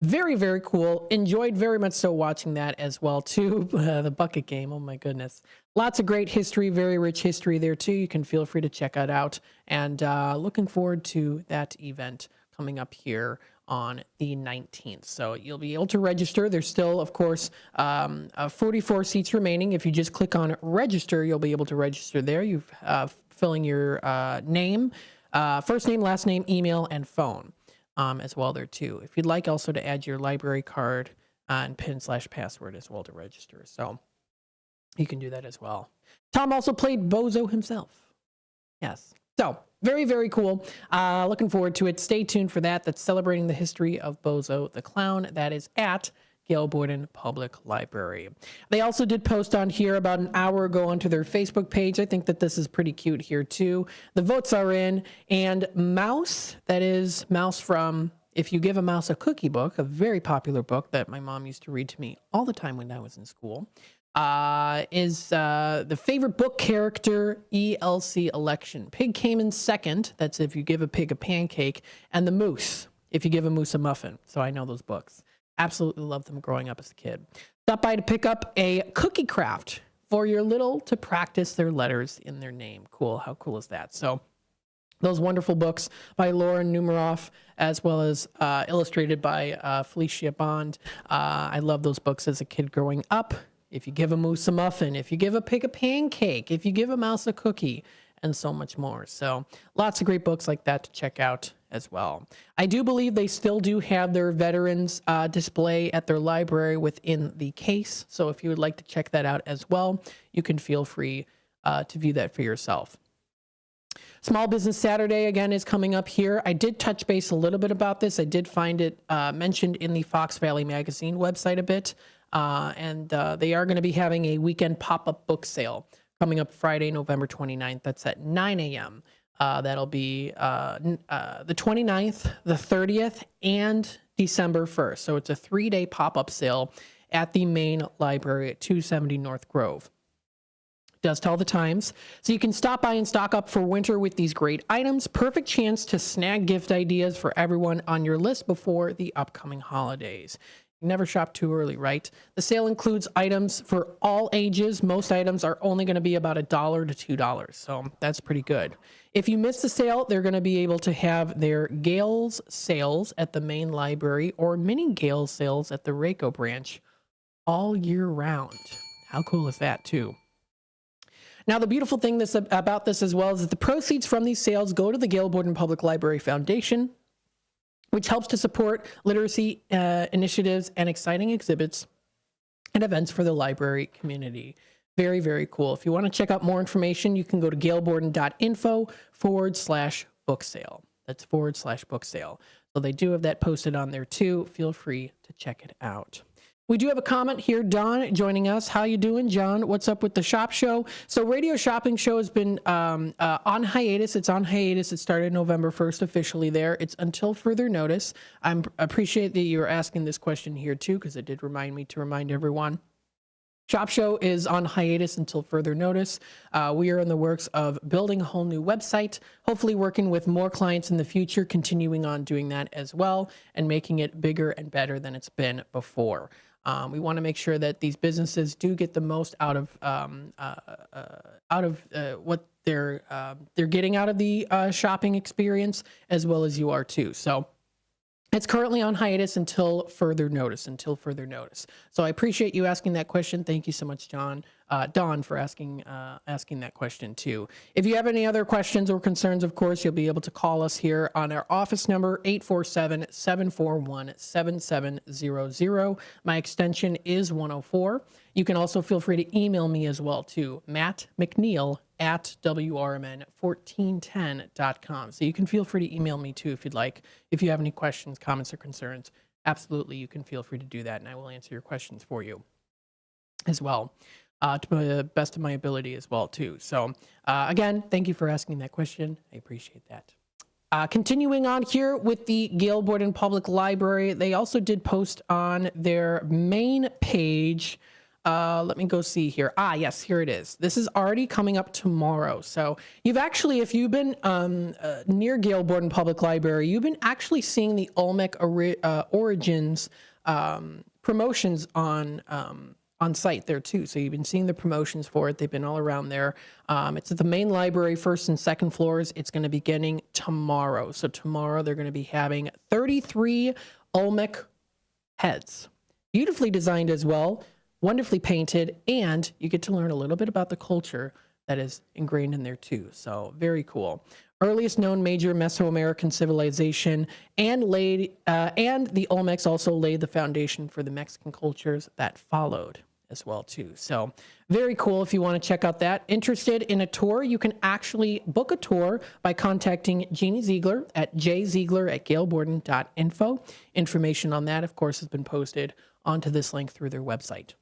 Very, very cool. Enjoyed very much so watching that as well too. The bucket game. Oh my goodness. Lots of great history, very rich history there too. You can feel free to check it out. And looking forward to that event coming up here on the 19th. So you'll be able to register. There's still, of course, 44 seats remaining. If you just click on register, you'll be able to register there. You're filling your name, first name, last name, email, and phone. As well there too. If you'd like also to add your library card and PIN/password as well to register. So you can do that as well. Tom also played Bozo himself. Yes. So very, very cool. Looking forward to it. Stay tuned for that. That's celebrating the history of Bozo the Clown. That is at Gail Borden Public Library. They also did post on here about an hour ago onto their Facebook page. I think that this is pretty cute here too. The votes are in, and Mouse, that is Mouse from If You Give a Mouse a Cookie book, a very popular book that my mom used to read to me all the time when I was in school, is the favorite book character ELC election. Pig came in second. That's If You Give a Pig a Pancake, and the Moose, If You Give a Moose a Muffin. So I know those books. Absolutely loved them growing up as a kid. Stop by to pick up a cookie craft for your little to practice their letters in their name. Cool. How cool is that? So those wonderful books by Lauren Numeroff, as well as illustrated by Felicia Bond. I love those books as a kid growing up. If You Give a Moose a Muffin, If You Give a Pig a Pancake, If You Give a Mouse a Cookie, and so much more. So lots of great books like that to check out as well. I do believe they still do have their veterans display at their library within the case. So if you would like to check that out as well, you can feel free to view that for yourself. Small Business Saturday, again, is coming up here. I did touch base a little bit about this. I did find it mentioned in the Fox Valley Magazine website a bit. And they are going to be having a weekend pop-up book sale coming up Friday, November 29th. That's at 9 a.m. That'll be the 29th, the 30th, and December 1st. So it's a 3-day pop-up sale at the main library at 270 North Grove. It does tell the times. So you can stop by and stock up for winter with these great items. Perfect chance to snag gift ideas for everyone on your list before the upcoming holidays. You never shop too early, right? The sale includes items for all ages. Most items are only going to be about $1 to $2, so that's pretty good. If you miss the sale, they're going to be able to have their Gales sales at the main library or mini Gales sales at the Rayco branch all year round. How cool is that, too? Now, the beautiful thing about this as well is that the proceeds from these sales go to the Gail Borden Public Library Foundation, which helps to support literacy initiatives and exciting exhibits and events for the library community. Very, very cool. If you want to check out more information, you can go to gailborden.info/book sale. That's /book sale. So they do have that posted on there too. Feel free to check it out. We do have a comment here. Don joining us. How you doing, John? What's up with the shop show? So Radio Shopping Show has been on hiatus. It's on hiatus. It started November 1st officially there. It's until further notice. I appreciate that you're asking this question here too, because it did remind me to remind everyone. Shop Show is on hiatus until further notice. We are in the works of building a whole new website, hopefully working with more clients in the future, continuing on doing that as well, and making it bigger and better than it's been before. We want to make sure that these businesses do get the most out of what they're getting out of the shopping experience, as well as you are too. So It's currently on hiatus until further notice. So I appreciate you asking that question. Thank you so much, Don, for asking that question too. If you have any other questions or concerns, of course, you'll be able to call us here on our office number, 847-741-7700. My extension is 104. You can also feel free to email me as well to Matt McNeil at WRMN1410.com. So you can feel free to email me too if you'd like. If you have any questions, comments, or concerns, absolutely, you can feel free to do that, and I will answer your questions for you as well, to the best of my ability as well too. So again, thank you for asking that question. I appreciate that. Continuing on here with the Gail Borden Public Library, they also did post on their main page. Let me go see here. Yes, here it is. This is already coming up tomorrow. So you've actually, if you've been near Gail Borden Public Library, you've been actually seeing the Olmec Origins promotions on site there too. So you've been seeing the promotions for it. They've been all around there. It's at the main library, first and second floors. It's going to be beginning tomorrow. So tomorrow they're going to be having 33 Olmec heads, beautifully designed as well, wonderfully painted, and you get to learn a little bit about the culture that is ingrained in there too. So very cool. Earliest known major Mesoamerican civilization, and the Olmecs also laid the foundation for the Mexican cultures that followed as well too. So very cool. If you want to check out that, interested in a tour, you can actually book a tour by contacting Jeannie Ziegler at jziegler@gailborden.info. Information on that, of course, has been posted onto this link through their website.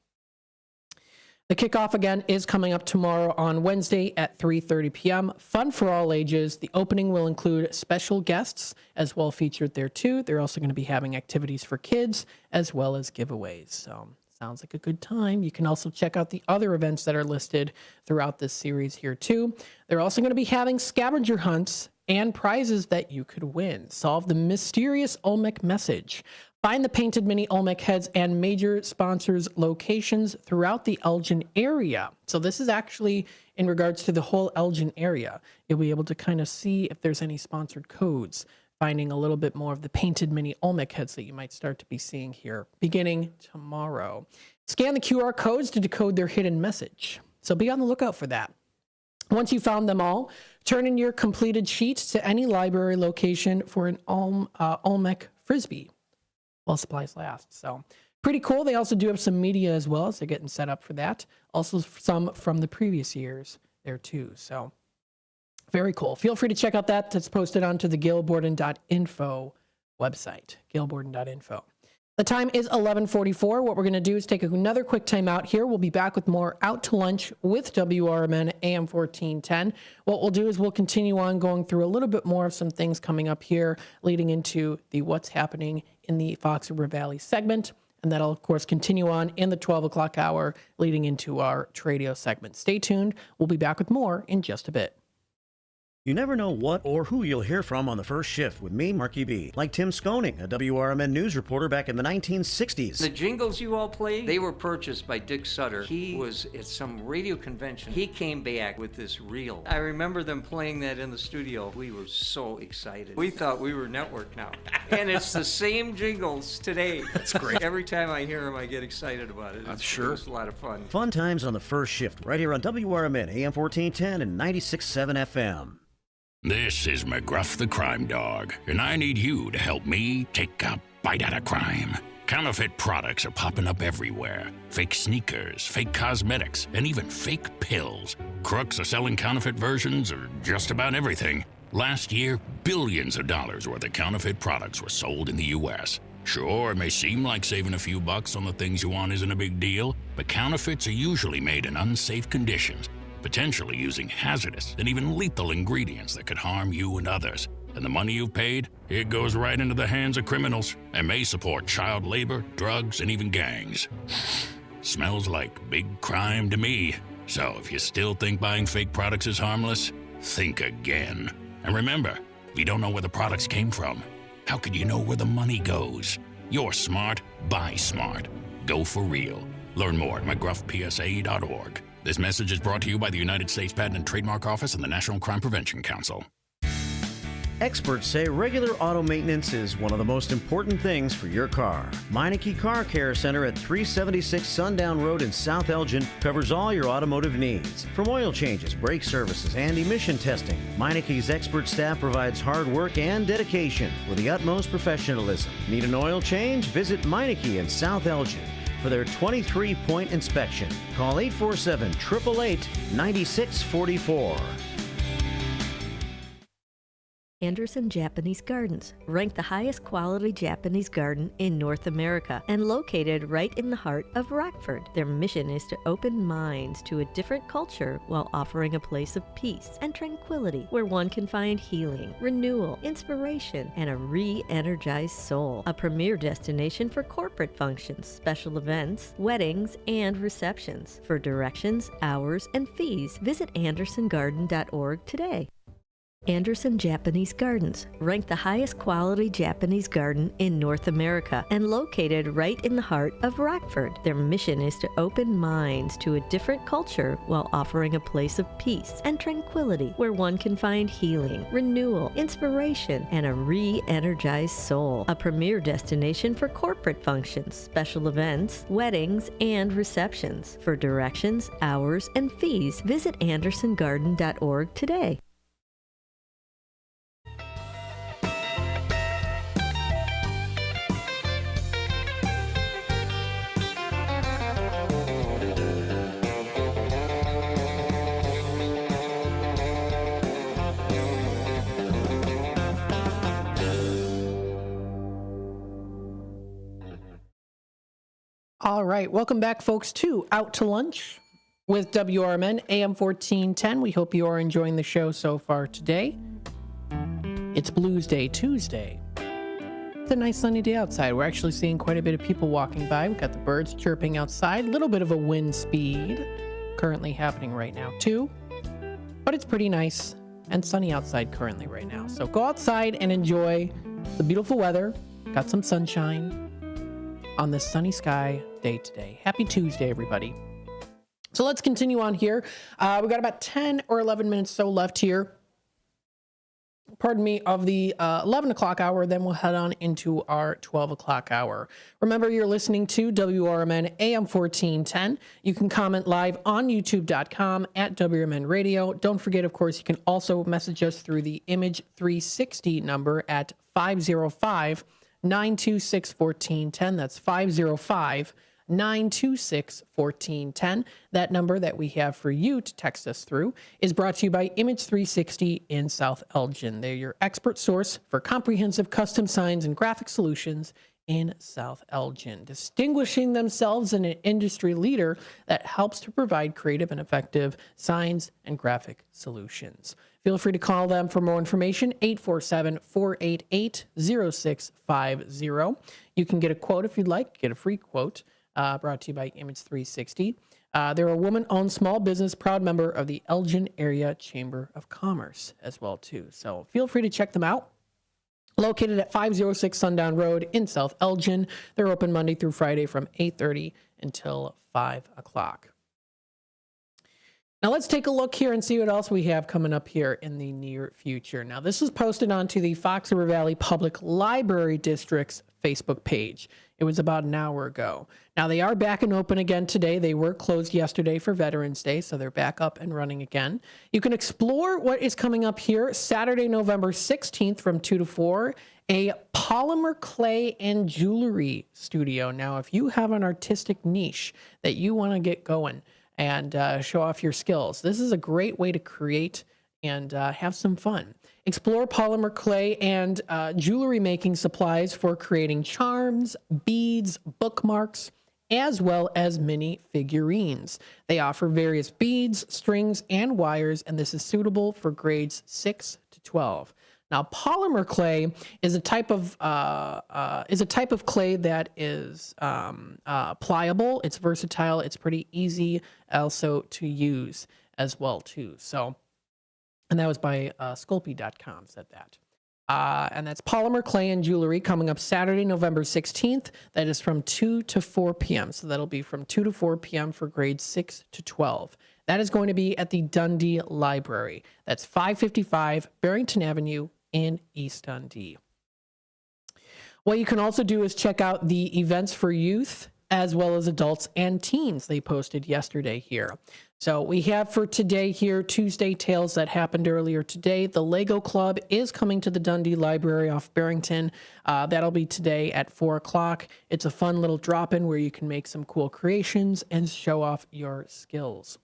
The kickoff again is coming up tomorrow on Wednesday at 3:30 p.m. Fun for all ages. The opening will include special guests as well featured there too. They're also going to be having activities for kids as well as giveaways. So sounds like a good time. You can also check out the other events that are listed throughout this series here too. They're also going to be having scavenger hunts and prizes that you could win. Solve the mysterious Olmec message. Find the painted mini Olmec heads and major sponsors' locations throughout the Elgin area. So this is actually in regards to the whole Elgin area. You'll be able to kind of see if there's any sponsored codes, finding a little bit more of the painted mini Olmec heads that you might start to be seeing here beginning tomorrow. Scan the QR codes to decode their hidden message. So be on the lookout for that. Once you found them all, turn in your completed sheet to any library location for an Olmec Frisbee while supplies last. So pretty cool. They also do have some media as well, so they're getting set up for that. Also some from the previous years there too. So very cool. Feel free to check out that. That's posted onto the gailborden.info website, gailborden.info. The time is 11:44. What we're going to do is take another quick time out here. We'll be back with more Out to Lunch with WRMN AM 1410. What we'll do is we'll continue on going through a little bit more of some things coming up here leading into the What's Happening in the Fox River Valley segment. And that'll, of course, continue on in the 12 o'clock hour leading into our Tradio segment. Stay tuned. We'll be back with more in just a bit. You never know what or who you'll hear from on the first shift with me, Marky B. Like Tim Skoning, a WRMN news reporter back in the 1960s. The jingles you all played, they were purchased by Dick Sutter. He was at some radio convention. He came back with this reel. I remember them playing that in the studio. We were so excited. We thought we were network now. And it's the same jingles today. That's great. Every time I hear them, I get excited about it. I'm sure. It was a lot of fun. Fun times on the first shift, right here on WRMN AM 1410 and 96.7 FM. This is McGruff the Crime Dog, and I need you to help me take a bite out of crime. Counterfeit products are popping up everywhere. Fake sneakers, fake cosmetics, and even fake pills. Crooks are selling counterfeit versions of just about everything. Last year, billions of dollars worth of counterfeit products were sold in the U.S. Sure, it may seem like saving a few bucks on the things you want isn't a big deal, but counterfeits are usually made in unsafe conditions, potentially using hazardous and even lethal ingredients that could harm you and others. And the money you've paid, it goes right into the hands of criminals and may support child labor, drugs, and even gangs. Smells like big crime to me. So if you still think buying fake products is harmless, think again. And remember, if you don't know where the products came from, how could you know where the money goes? You're smart, buy smart. Go for real. Learn more at mcgruffpsa.org. This message is brought to you by the United States Patent and Trademark Office and the National Crime Prevention Council. Experts say regular auto maintenance is one of the most important things for your car. Meineke Car Care Center at 376 Sundown Road in South Elgin covers all your automotive needs. From oil changes, brake services, and emission testing, Meineke's expert staff provides hard work and dedication with the utmost professionalism. Need an oil change? Visit Meineke in South Elgin for their 23-point inspection. Call 847-888-9644. Anderson Japanese Gardens, ranked the highest quality Japanese garden in North America and located right in the heart of Rockford. Their mission is to open minds to a different culture while offering a place of peace and tranquility where one can find healing, renewal, inspiration, and a re-energized soul. A premier destination for corporate functions, special events, weddings, and receptions. For directions, hours, and fees, visit andersongarden.org today. Anderson Japanese Gardens, ranked the highest quality Japanese garden in North America and located right in the heart of Rockford. Their mission is to open minds to a different culture while offering a place of peace and tranquility where one can find healing, renewal, inspiration, and a re-energized soul. A premier destination for corporate functions, special events, weddings, and receptions. For directions, hours, and fees, visit andersongarden.org today. All right, welcome back, folks, to Out to Lunch with WRMN AM 1410. We hope you are enjoying the show so far today. It's Blues Day Tuesday. It's a nice sunny day outside. We're actually seeing quite a bit of people walking by. We've got the birds chirping outside. A little bit of a wind speed currently happening right now, too. But it's pretty nice and sunny outside currently right now. So go outside and enjoy the beautiful weather. Got some sunshine on this sunny sky day today. Happy Tuesday, everybody. So let's continue on here. We got about 10 or 11 minutes so left here. Pardon me, of the 11 o'clock hour, then we'll head on into our 12 o'clock hour. Remember, you're listening to WRMN AM 1410. You can comment live on youtube.com at WRMN Radio. Don't forget, of course, you can also message us through the Image 360 number at 505-926-1410. That's 505-926-1410. That number that we have for you to text us through is brought to you by Image 360 in South Elgin. They're your expert source for comprehensive custom signs and graphic solutions in South Elgin, distinguishing themselves as an industry leader that helps to provide creative and effective signs and graphic solutions. Feel free to call them for more information, 847-488-0650. You can get a quote if you'd like, get a free quote, brought to you by Image 360. They're a woman-owned small business, proud member of the Elgin Area Chamber of Commerce as well, too. So feel free to check them out. Located at 506 Sundown Road in South Elgin. They're open Monday through Friday from 8:30 until 5 o'clock. Now let's take a look here and see what else we have coming up here in the near future. Now this was posted onto the Fox River Valley Public Library District's Facebook page. It was about an hour ago. Now they are back and open again today. They were closed yesterday for Veterans Day, so they're back up and running again. You can explore what is coming up here Saturday, November 16th from 2 to 4, a polymer clay and jewelry studio. Now, if you have an artistic niche that you want to get going and show off your skills, this is a great way to create and have some fun. Explore polymer clay and jewelry making supplies for creating charms, beads, bookmarks, as well as mini figurines. They offer various beads, strings, and wires, and this is suitable for grades 6 to 12. Now, polymer clay is a type of clay that is pliable. It's versatile. It's pretty easy also to use as well too. So, and that was by Sculpey.com said that. And that's polymer clay and jewelry coming up Saturday, November 16th. That is from 2 to 4 p.m. So that'll be from 2 to 4 p.m. for grades 6 to 12. That is going to be at the Dundee Library. That's 555 Barrington Avenue in East Dundee. What you can also do is check out the events for youth as well as adults and teens they posted yesterday here. So we have for today here Tuesday Tales that happened earlier today. The Lego Club is coming to the Dundee Library off Barrington. That'll be today at 4 o'clock. It's a fun little drop-in where you can make some cool creations and show off your skills.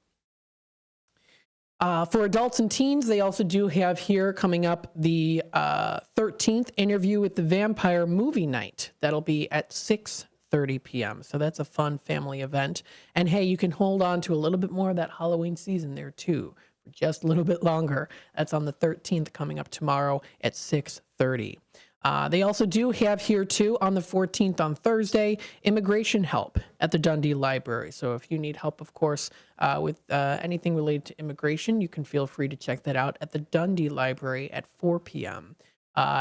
For adults and teens, they also do have here coming up the 13th Interview with the Vampire movie night. That'll be at 6:30 p.m. So that's a fun family event. And hey, you can hold on to a little bit more of that Halloween season there too, for just a little bit longer. That's on the 13th coming up tomorrow at 6:30. They also do have here too on the 14th on Thursday, immigration help at the Dundee Library. So if you need help, of course, with anything related to immigration, you can feel free to check that out at the Dundee Library at 4 p.m.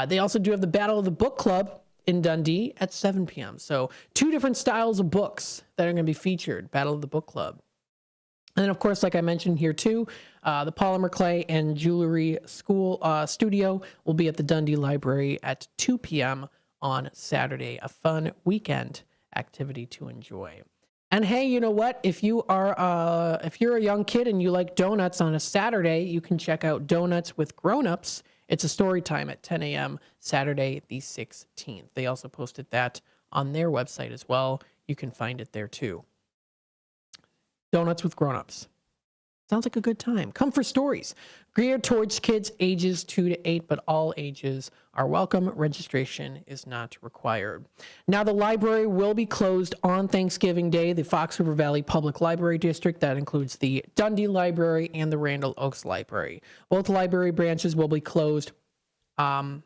They also do have the Battle of the Book Club in Dundee at 7 p.m. So 2 different styles of books that are going to be featured, Battle of the Book Club. And then, of course, like I mentioned here too, the Polymer Clay and Jewelry School Studio will be at the Dundee Library at 2 p.m. on Saturday. A fun weekend activity to enjoy. And hey, you know what? If you're a young kid and you like donuts on a Saturday, you can check out Donuts with Grown-Ups. It's a story time at 10 a.m. Saturday the 16th. They also posted that on their website as well. You can find it there too. Donuts with Grown-Ups. Sounds like a good time. Come for stories. Geared towards kids ages 2 to 8, but all ages are welcome. Registration is not required. Now, the library will be closed on Thanksgiving Day. The Fox River Valley Public Library District, that includes the Dundee Library and the Randall Oaks Library. Both library branches will be closed. They'll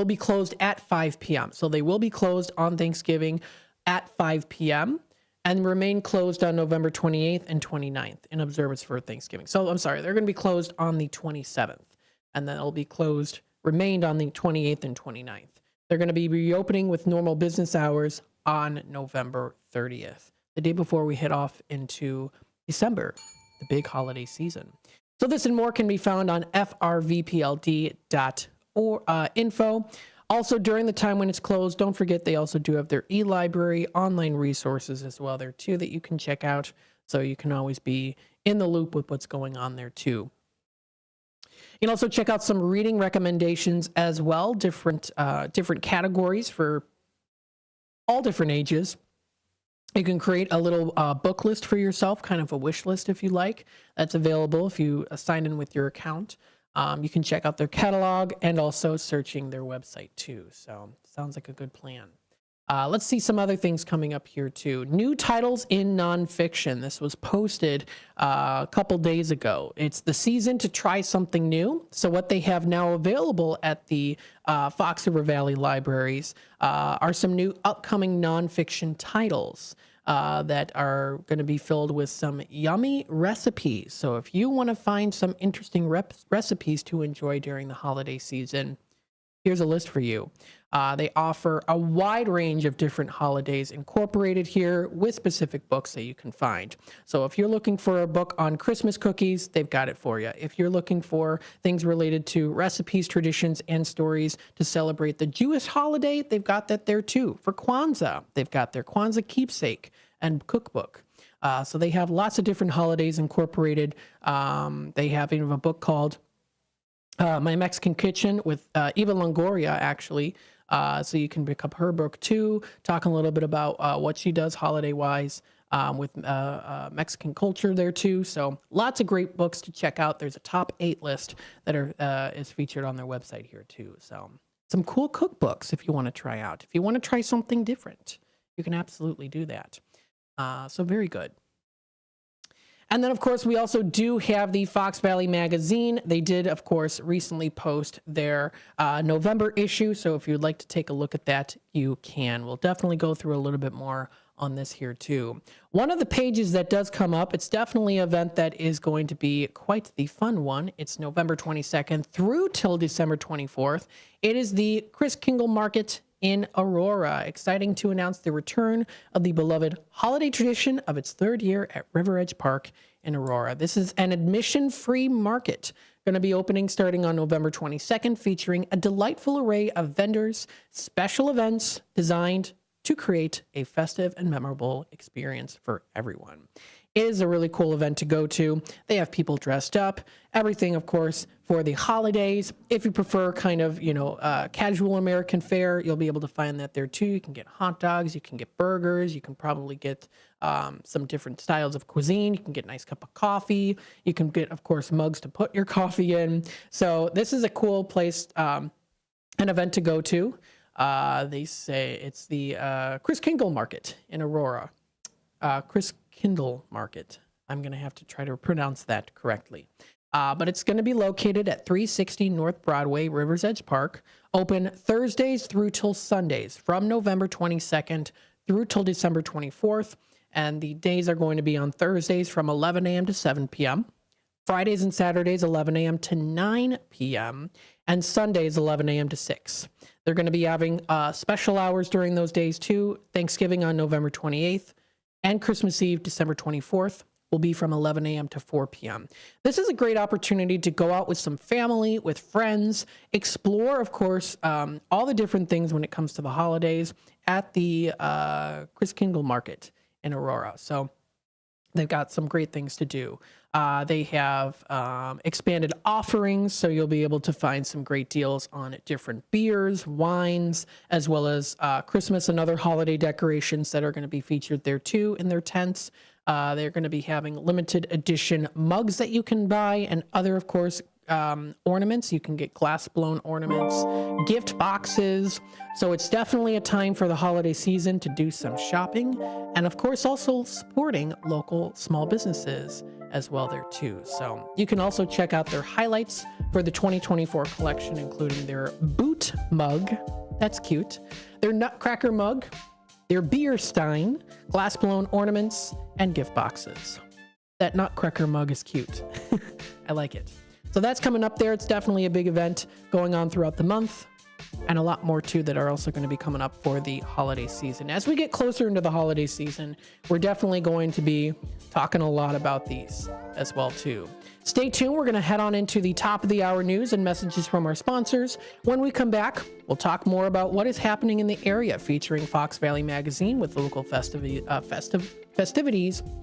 be closed at 5 p.m. So they will be closed on Thanksgiving at 5 p.m. and remain closed on November 28th and 29th in observance for Thanksgiving. So I'm sorry, they're going to be closed on the 27th, and then it'll be remained on the 28th and 29th. They're going to be reopening with normal business hours on November 30th, the day before we head off into December, the big holiday season. So this and more can be found on frvpld.info. Also, during the time when it's closed, don't forget they also do have their e-library online resources as well there too that you can check out, so you can always be in the loop with what's going on there too. You can also check out some reading recommendations as well, different categories for all different ages. You can create a little book list for yourself, kind of a wish list if you like. That's available if you sign in with your account. You can check out their catalog and also searching their website too. So sounds like a good plan. Let's see some other things coming up here too. New titles in nonfiction. This was posted a couple days ago. It's the season to try something new. So what they have now available at the Fox River Valley Libraries are some new upcoming nonfiction titles that are going to be filled with some yummy recipes. So if you want to find some interesting recipes to enjoy during the holiday season, here's a list for you. They offer a wide range of different holidays incorporated here with specific books that you can find. So if you're looking for a book on Christmas cookies, they've got it for you. If you're looking for things related to recipes, traditions, and stories to celebrate the Jewish holiday, they've got that there too. For Kwanzaa, they've got their Kwanzaa keepsake and cookbook. So they have lots of different holidays incorporated. They have even a book called My Mexican Kitchen with Eva Longoria, actually. So you can pick up her book too, talking a little bit about what she does holiday-wise with Mexican culture there too. So lots of great books to check out. There's a top 8 list that is featured on their website here too. So some cool cookbooks if you want to try out. If you want to try something different, you can absolutely do that. So very good. And then, of course, we also do have the Fox Valley Magazine. They did, of course, recently post their November issue. So if you'd like to take a look at that, you can. We'll definitely go through a little bit more on this here, too. One of the pages that does come up, it's definitely an event that is going to be quite the fun one. It's November 22nd through till December 24th. It is the Chris Kingle Market in Aurora. Exciting to announce the return of the beloved holiday tradition of its 3rd year at River Edge Park in Aurora. This is an admission-free market going to be opening starting on November 22nd, featuring a delightful array of vendors, special events designed to create a festive and memorable experience for everyone. It is a really cool event to go to. They have people dressed up, everything, of course, for the holidays. If you prefer kind of, casual American fare, you'll be able to find that there too. You can get hot dogs, you can get burgers, you can probably get some different styles of cuisine. You can get a nice cup of coffee. You can get, of course, mugs to put your coffee in. So this is a cool place, an event to go to. They say it's the Chris Kindle Market in Aurora. Chris Kindle Market. I'm going to have to try to pronounce that correctly. But it's going to be located at 360 North Broadway, Rivers Edge Park, open Thursdays through till Sundays from November 22nd through till December 24th. And the days are going to be on Thursdays from 11 a.m. to 7 p.m., Fridays and Saturdays 11 a.m. to 9 p.m., and Sundays 11 a.m. to 6. They're going to be having special hours during those days too. Thanksgiving on November 28th. And Christmas Eve, December 24th, will be from 11 a.m. to 4 p.m. This is a great opportunity to go out with some family, with friends, explore, of course, all the different things when it comes to the holidays at the Chris Kindle Market in Aurora. So they've got some great things to do. They have expanded offerings, so you'll be able to find some great deals on different beers, wines, as well as Christmas and other holiday decorations that are going to be featured there too in their tents. They're going to be having limited edition mugs that you can buy and other, of course, ornaments. You can get glass blown ornaments, gift boxes. So it's definitely a time for the holiday season to do some shopping and, of course, also supporting local small businesses as well there too. So you can also check out their highlights for the 2024 collection, including their boot mug. That's cute. Their nutcracker mug, their beer stein, glass blown ornaments, and gift boxes. That nutcracker mug is cute. I like it. So that's coming up there. It's definitely a big event going on throughout the month, and a lot more too that are also going to be coming up for the holiday season. As we get closer into the holiday season, we're definitely going to be talking a lot about these as well too. Stay tuned. We're going to head on into the top of the hour news and messages from our sponsors. When we come back, we'll talk more about what is happening in the area, featuring Fox Valley Magazine with local festivities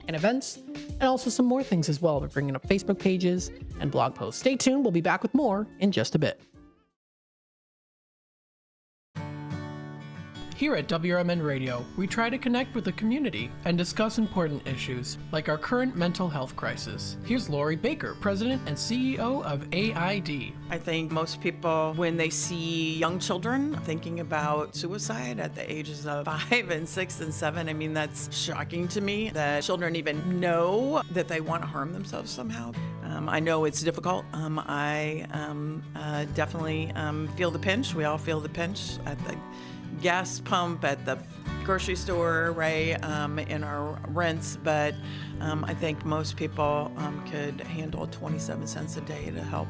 and events, and also some more things as well. We're bringing up Facebook pages and blog posts. Stay tuned. We'll be back with more in just a bit. Here at WRMN Radio, we try to connect with the community and discuss important issues, like our current mental health crisis. Here's Lori Baker, President and CEO of AID. I think most people, when they see young children thinking about suicide at the ages of 5 and 6 and 7, I mean, that's shocking to me that children even know that they want to harm themselves somehow. I know it's difficult. I definitely feel the pinch. We all feel the pinch at the gas pump, at the grocery store, right, in our rents, but I think most people could handle 27 cents a day to help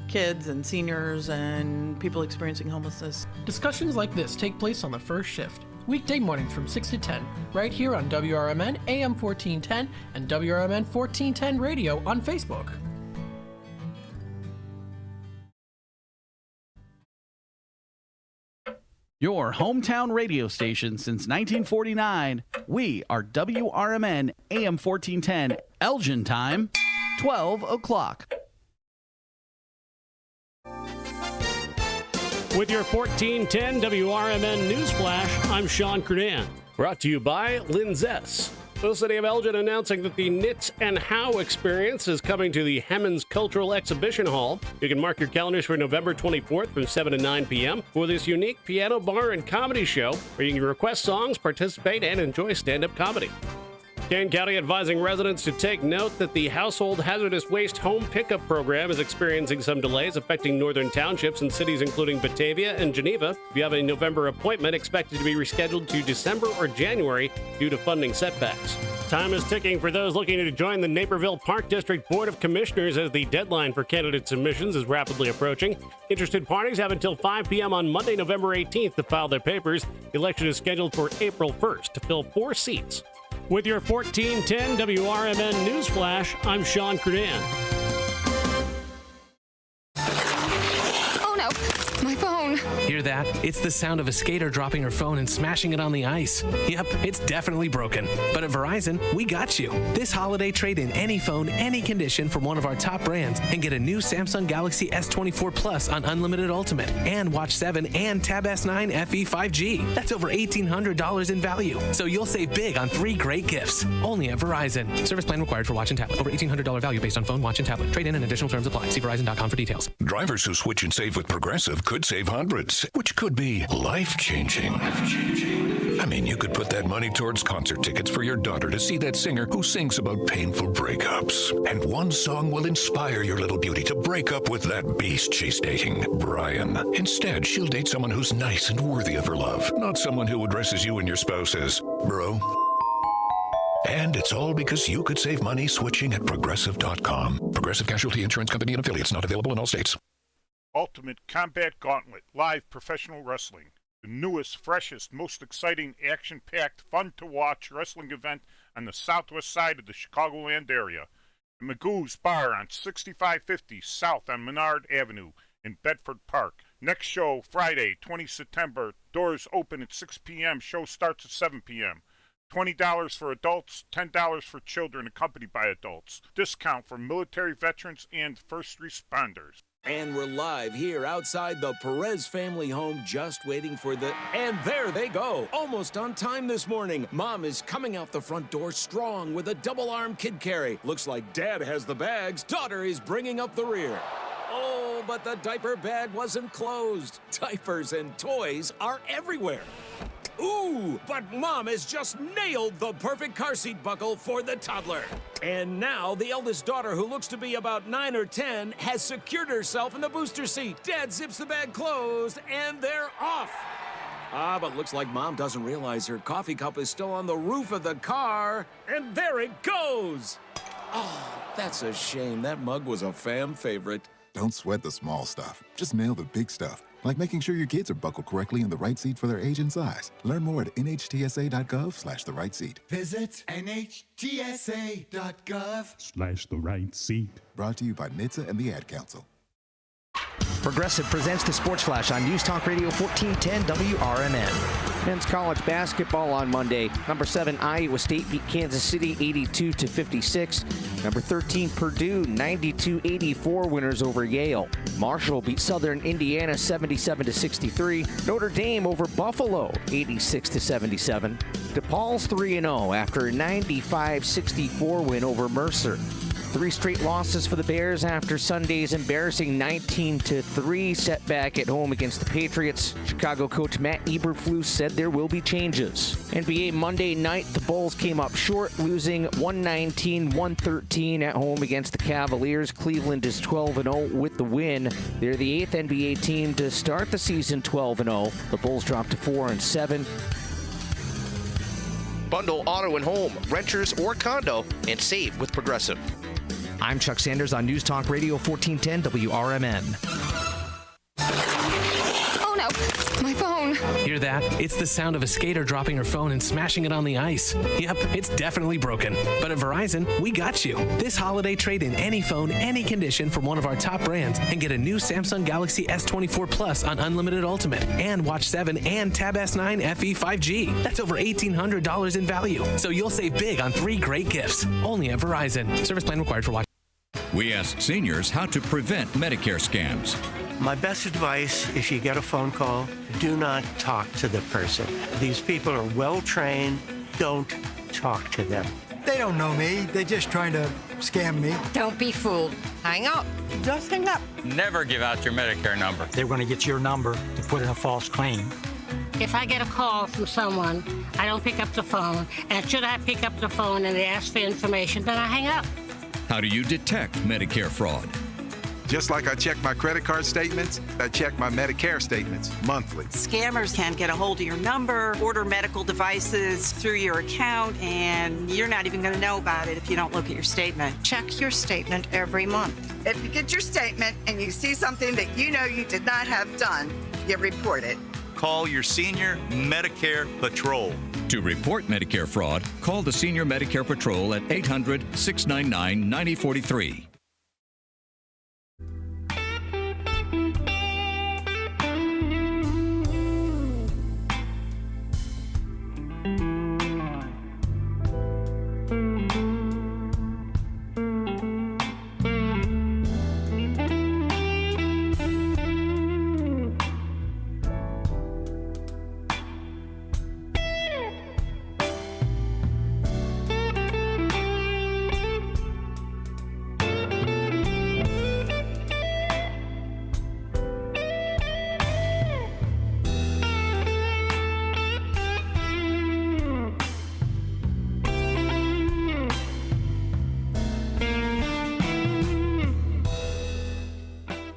kids and seniors and people experiencing homelessness. Discussions like this take place on the first shift, weekday mornings from 6 to 10, right here on WRMN AM 1410 and WRMN 1410 Radio on Facebook. Your hometown radio station since 1949. We are WRMN AM 1410, Elgin time, 12 o'clock. With your 1410 WRMN News Flash, I'm Sean Kernan. Brought to you by Linzess. The City of Elgin announcing that the Knits and How experience is coming to the Hemmons Cultural Exhibition Hall. You can mark your calendars for November 24th from 7 to 9 p.m. for this unique piano bar and comedy show where you can request songs, participate, and enjoy stand-up comedy. Kane County advising residents to take note that the Household Hazardous Waste Home Pickup Program is experiencing some delays affecting northern townships and cities including Batavia and Geneva. If you have a November appointment, expected to be rescheduled to December or January due to funding setbacks. Time is ticking for those looking to join the Naperville Park District Board of Commissioners as the deadline for candidate submissions is rapidly approaching. Interested parties have until 5 p.m. on Monday, November 18th to file their papers. The election is scheduled for April 1st to fill 4 seats. With your 1410 WRMN News Flash, I'm Sean Kernan. no, my phone. Hear that? It's the sound of a skater dropping her phone and smashing it on the ice. Yep, it's definitely broken. But at Verizon, we got you. This holiday, trade in any phone, any condition from one of our top brands and get a new Samsung Galaxy S24 Plus on Unlimited Ultimate and Watch 7 and Tab S9 FE 5G. That's over $1,800 in value. So you'll save big on 3 great gifts. Only at Verizon. Service plan required for watch and tablet. Over $1,800 value based on phone, watch, and tablet. Trade in and additional terms apply. See Verizon.com for details. Drivers who switch and save with Progressive could save hundreds, which could be life-changing. I mean, you could put that money towards concert tickets for your daughter to see that singer who sings about painful breakups. And one song will inspire your little beauty to break up with that beast she's dating, Brian. Instead, she'll date someone who's nice and worthy of her love, not someone who addresses you and your spouse as bro. And it's all because you could save money switching at Progressive.com. Progressive Casualty Insurance Company and Affiliates, not available in all states. Ultimate Combat Gauntlet, live professional wrestling. The newest, freshest, most exciting, action-packed, fun-to-watch wrestling event on the southwest side of the Chicagoland area. The Magoo's Bar on 6550 South on Menard Avenue in Bedford Park. Next show, Friday, 20 September. Doors open at 6 p.m. Show starts at 7 p.m. $20 for adults, $10 for children accompanied by adults. Discount for military veterans and first responders. And we're live here outside the Perez family home, just waiting for the... And there they go, almost on time this morning. Mom is coming out the front door strong with a double-arm kid carry. Looks like Dad has the bags. Daughter is bringing up the rear. Oh, but the diaper bag wasn't closed. Diapers and toys are everywhere. Ooh, but Mom has just nailed the perfect car seat buckle for the toddler. And now the eldest daughter, who looks to be about 9 or 10, has secured herself in the booster seat. Dad zips the bag closed, and they're off. But looks like Mom doesn't realize her coffee cup is still on the roof of the car. And there it goes. Oh, that's a shame. That mug was a fam favorite. Don't sweat the small stuff. Just nail the big stuff. Like making sure your kids are buckled correctly in the right seat for their age and size. Learn more at nhtsa.gov/the right seat. Visit nhtsa.gov/the right seat. Brought to you by NHTSA and the Ad Council. Progressive presents the Sports Flash on News Talk Radio 1410 WRMN. Men's college basketball on Monday. Number 7, Iowa State beat Kansas City 82-56. Number 13, Purdue 92-84 winners over Yale. Marshall beat Southern Indiana 77-63. Notre Dame over Buffalo 86-77. DePaul's 3-0 after a 95-64 win over Mercer. 3 straight losses for the Bears after Sunday's embarrassing 19-3 setback at home against the Patriots. Chicago coach Matt Eberflus said there will be changes. NBA Monday night, the Bulls came up short, losing 119-113 at home against the Cavaliers. Cleveland is 12-0 with the win. They're the 8th NBA team to start the season 12-0. The Bulls dropped to 4-7. Bundle auto and home, renters or condo, and save with Progressive. I'm Chuck Sanders on News Talk Radio 1410 WRMN. Oh no, my phone. Hear that? It's the sound of a skater dropping her phone and smashing it on the ice. Yep, it's definitely broken. But at Verizon, we got you. This holiday, trade in any phone, any condition from one of our top brands and get a new Samsung Galaxy S24 Plus on Unlimited Ultimate and Watch 7 and Tab S9 FE 5G. That's over $1,800 in value. So you'll save big on 3 great gifts. Only at Verizon. Service plan required for watch. We asked seniors how to prevent Medicare scams. My best advice, if you get a phone call, do not talk to the person. These people are well trained. Don't talk to them. They don't know me. They're just trying to scam me. Don't be fooled. Hang up. Just hang up. Never give out your Medicare number. They're going to get your number to put in a false claim. If I get a call from someone, I don't pick up the phone. And should I pick up the phone and they ask for information, then I hang up. How do you detect Medicare fraud? Just like I check my credit card statements, I check my Medicare statements monthly. Scammers can get a hold of your number, order medical devices through your account, and you're not even going to know about it if you don't look at your statement. Check your statement every month. If you get your statement and you see something that you know you did not have done, you report it. Call your Senior Medicare Patrol. To report Medicare fraud, call the Senior Medicare Patrol at 800-699-9043.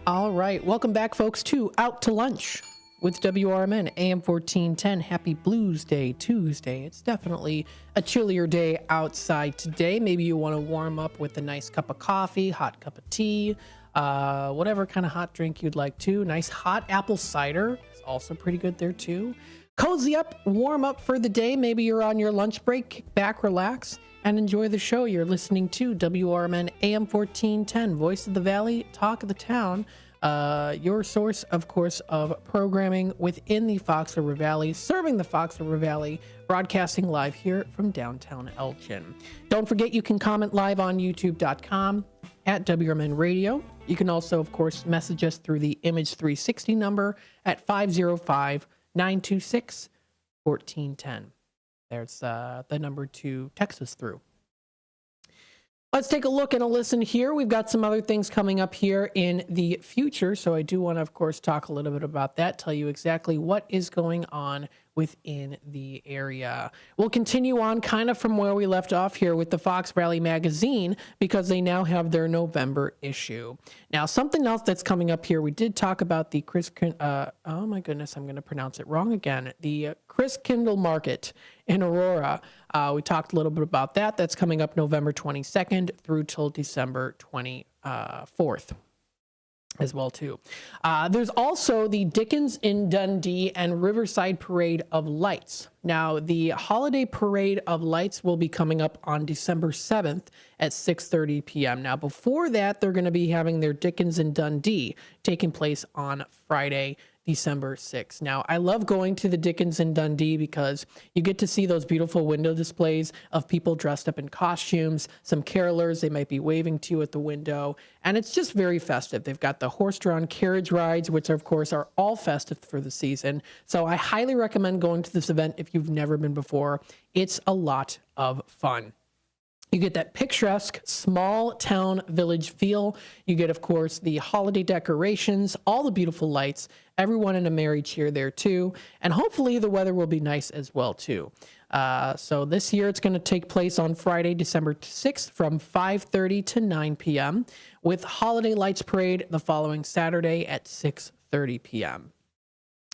All right. Welcome back, folks, to Out to Lunch with WRMN AM 1410. Happy Blues Day Tuesday. It's definitely a chillier day outside today. Maybe you want to warm up with a nice cup of coffee, hot cup of tea, whatever kind of hot drink you'd like to. Nice hot apple cider is also pretty good there, too. Cozy up, warm up for the day. Maybe you're on your lunch break. Kick back, relax, and enjoy the show. You're listening to WRMN AM 1410, Voice of the Valley, Talk of the Town. Your source, of course, of programming within the Fox River Valley, serving the Fox River Valley, broadcasting live here from downtown Elgin. Don't forget, you can comment live on youtube.com at WRMN Radio. You can also, of course, message us through the Image 360 number at 505-926-1410. There's the number to text us through. Let's take a look and a listen here. We've got some other things coming up here in the future, so I do want to, of course, talk a little bit about that, tell you exactly what is going on within the area. We'll continue on kind of from where we left off here with the Fox Valley Magazine, because they now have their November issue. Now, something else that's coming up here, we did talk about the oh my goodness, I'm going to pronounce it wrong again, the Christkindl Market in Aurora. We talked a little bit about that. That's coming up November 22nd through till December 24th. As well, too. There's also the Dickens in Dundee and Riverside Parade of Lights. Now, the Holiday Parade of Lights will be coming up on December 7th at 6:30 p.m. Now, before that, they're going to be having their Dickens in Dundee taking place on Friday, December 6th. Now, I love going to the Dickens in Dundee because you get to see those beautiful window displays of people dressed up in costumes, some carolers, they might be waving to you at the window, and it's just very festive. They've got the horse-drawn carriage rides, which, of course, are all festive for the season. So I highly recommend going to this event if you've never been before. It's a lot of fun. You get that picturesque small town village feel. You get, of course, the holiday decorations, all the beautiful lights, everyone in a merry cheer there too. And hopefully the weather will be nice as well too. So this year it's going to take place on Friday, December 6th from 5:30 to 9 p.m. with Holiday Lights Parade the following Saturday at 6:30 p.m.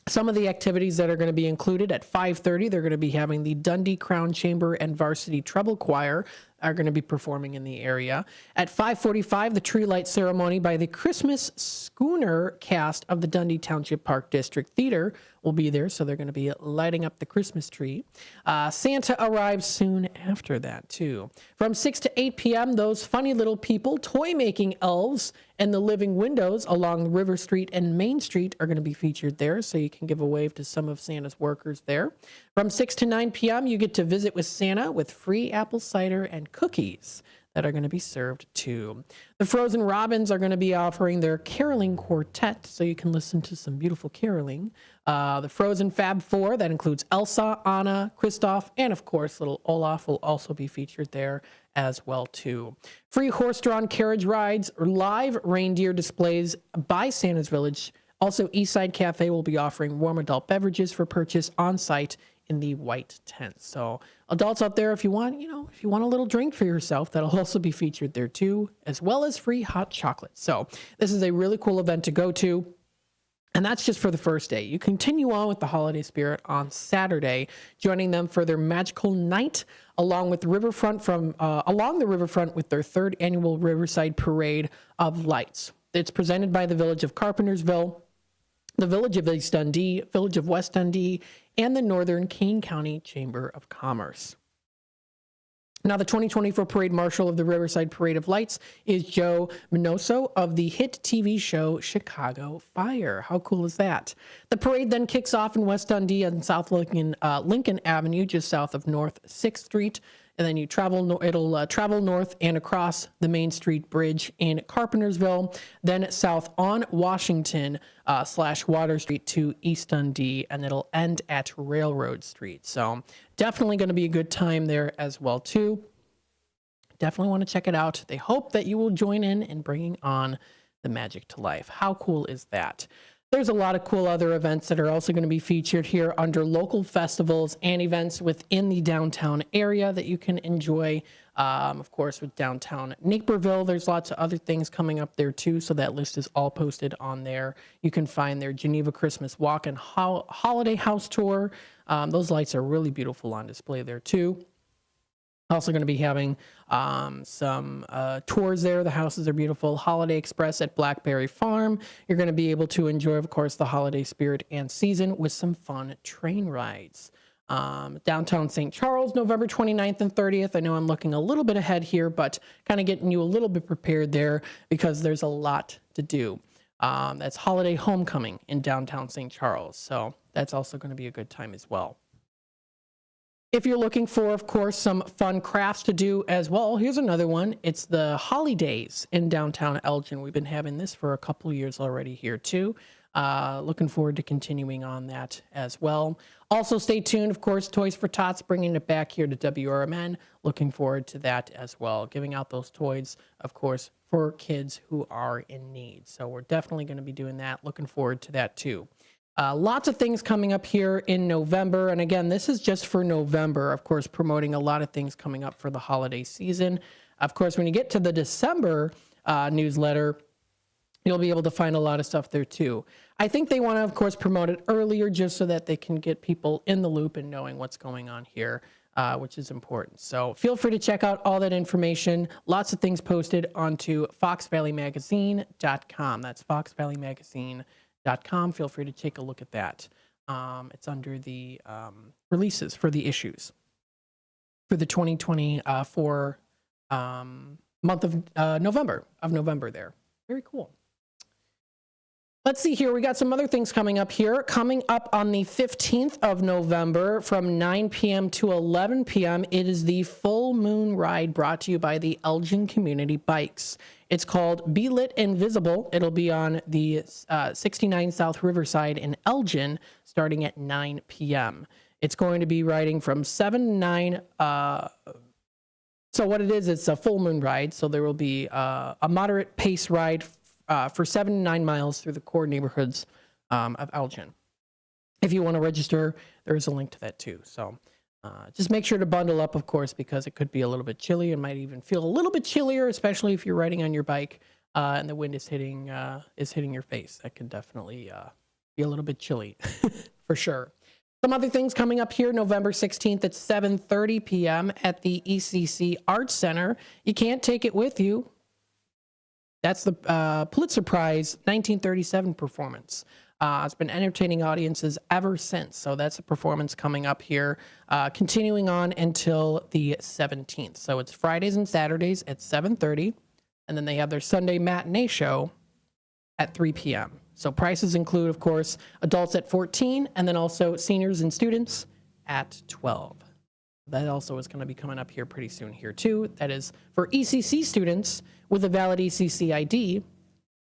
Some of the activities that are going to be included at 5:30, they're going to be having the Dundee Crown Chamber and Varsity Treble Choir are going to be performing in the area. At 5:45, the tree light ceremony by the Christmas Schooner cast of the Dundee Township Park District Theater will be there, so they're going to be lighting up the Christmas tree. Santa arrives soon after that, too. From 6 to 8 p.m., those funny little people, toy-making elves, and the living windows along River Street and Main Street are going to be featured there, so you can give a wave to some of Santa's workers there. From 6 to 9 p.m., you get to visit with Santa with free apple cider and cookies that are going to be served too. The Frozen Robins are going to be offering their caroling quartet, so you can listen to some beautiful caroling. The Frozen Fab Four, that includes Elsa, Anna, Kristoff, and of course little Olaf will also be featured there as well too. Free horse-drawn carriage rides, live reindeer displays by Santa's Village. Also, Eastside Cafe will be offering warm adult beverages for purchase on site in the white tent. So adults out there, if you want, if you want a little drink for yourself, that'll also be featured there too, as well as free hot chocolate. So this is a really cool event to go to. And that's just for the first day. You continue on with the holiday spirit on Saturday, joining them for their magical night along with along the riverfront with their third annual Riverside Parade of Lights. It's presented by the Village of Carpentersville, the Village of East Dundee, Village of West Dundee, and the Northern Kane County Chamber of Commerce. Now, the 2024 Parade Marshal of the Riverside Parade of Lights is Joe Minoso of the hit TV show Chicago Fire. How cool is that? The parade then kicks off in West Dundee on South Lincoln Avenue, just south of North 6th Street. And then it'll travel north and across the Main Street Bridge in Carpentersville, then south on Washington / Water Street to East Dundee, and it'll end at Railroad Street. So definitely going to be a good time there as well, too. Definitely want to check it out. They hope that you will join in bringing on the magic to life. How cool is that? There's a lot of cool other events that are also going to be featured here under local festivals and events within the downtown area that you can enjoy. Of course, with downtown Naperville, there's lots of other things coming up there too. So that list is all posted on there. You can find their Geneva Christmas Walk and Holiday House Tour. Those lights are really beautiful on display there too. Also going to be having some tours there. The houses are beautiful. Holiday Express at Blackberry Farm. You're going to be able to enjoy, of course, the holiday spirit and season with some fun train rides. Downtown St. Charles, November 29th and 30th. I know I'm looking a little bit ahead here, but kind of getting you a little bit prepared there because there's a lot to do. That's Holiday Homecoming in downtown St. Charles. So that's also going to be a good time as well. If you're looking for, of course, some fun crafts to do as well, here's another one. It's the Holidays in downtown Elgin. We've been having this for a couple of years already here too. Looking forward to continuing on that as well. Also, stay tuned, of course, Toys for Tots, bringing it back here to WRMN. Looking forward to that as well. Giving out those toys, of course, for kids who are in need. So we're definitely going to be doing that. Looking forward to that too. Lots of things coming up here in November. And again, this is just for November, of course, promoting a lot of things coming up for the holiday season. Of course, when you get to the December newsletter, you'll be able to find a lot of stuff there too. I think they want to, of course, promote it earlier just so that they can get people in the loop and knowing what's going on here, which is important. So feel free to check out all that information. Lots of things posted onto foxvalleymagazine.com. That's foxvalleymagazine.com. Feel free to take a look at that. It's under the releases for the issues for the 2024 month of November there. Very cool. Let's see here. We got some other things coming up here. Coming up on the 15th of November from 9 p.m. to 11 p.m., it is the Full Moon Ride brought to you by the Elgin Community Bikes. It's called Be Lit and Visible. It'll be on the 69 South Riverside in Elgin starting at 9 p.m. It's going to be riding from 7 to 9. So what it is, it's a full moon ride. So there will be a moderate pace ride for 7 to 9 miles through the core neighborhoods of Elgin. If you want to register, there is a link to that too. So just make sure to bundle up, of course, because it could be a little bit chilly and might even feel a little bit chillier, especially if you're riding on your bike and the wind is hitting your face. That can definitely be a little bit chilly for sure. Some other things coming up here, November 16th at 7:30 p.m. at the ECC Arts Center. You can't take it with you. That's the Pulitzer Prize 1937 performance. It's been entertaining audiences ever since. So that's a performance coming up here, continuing on until the 17th. So it's Fridays and Saturdays at 7:30, and then they have their Sunday matinee show at 3 p.m. So prices include, of course, adults at 14, and then also seniors and students at 12. That also is going to be coming up here pretty soon here too. That is for ECC students with a valid ECC ID.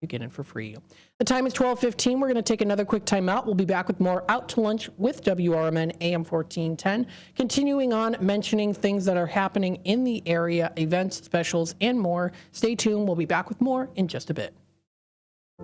You get in for free. The time is 12:15. We're going to take another quick time out. We'll be back with more Out to Lunch with WRMN AM 1410. Continuing on mentioning things that are happening in the area, events, specials, and more. Stay tuned. We'll be back with more in just a bit.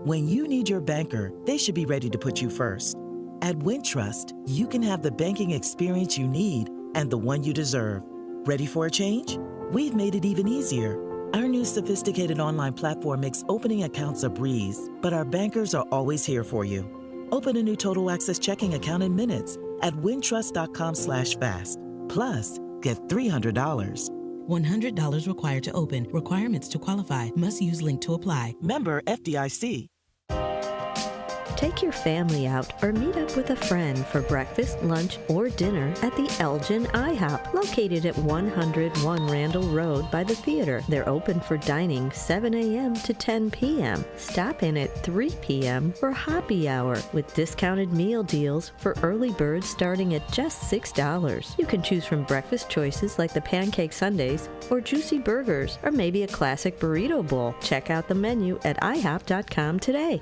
When you need your banker, they should be ready to put you first. At Wintrust, you can have the banking experience you need and the one you deserve. Ready for a change? We've made it even easier. Our new sophisticated online platform makes opening accounts a breeze, but our bankers are always here for you. Open a new Total Access checking account in minutes at wintrust.com/fast. Plus, get $300. $100 required to open. Requirements to qualify. Must use link to apply. Member FDIC. Take your family out or meet up with a friend for breakfast, lunch, or dinner at the Elgin IHOP, located at 101 Randall Road by the theater. They're open for dining 7 a.m. to 10 p.m. Stop in at 3 p.m. for happy hour with discounted meal deals for early birds starting at just $6. You can choose from breakfast choices like the pancake sundaes or juicy burgers or maybe a classic burrito bowl. Check out the menu at ihop.com today.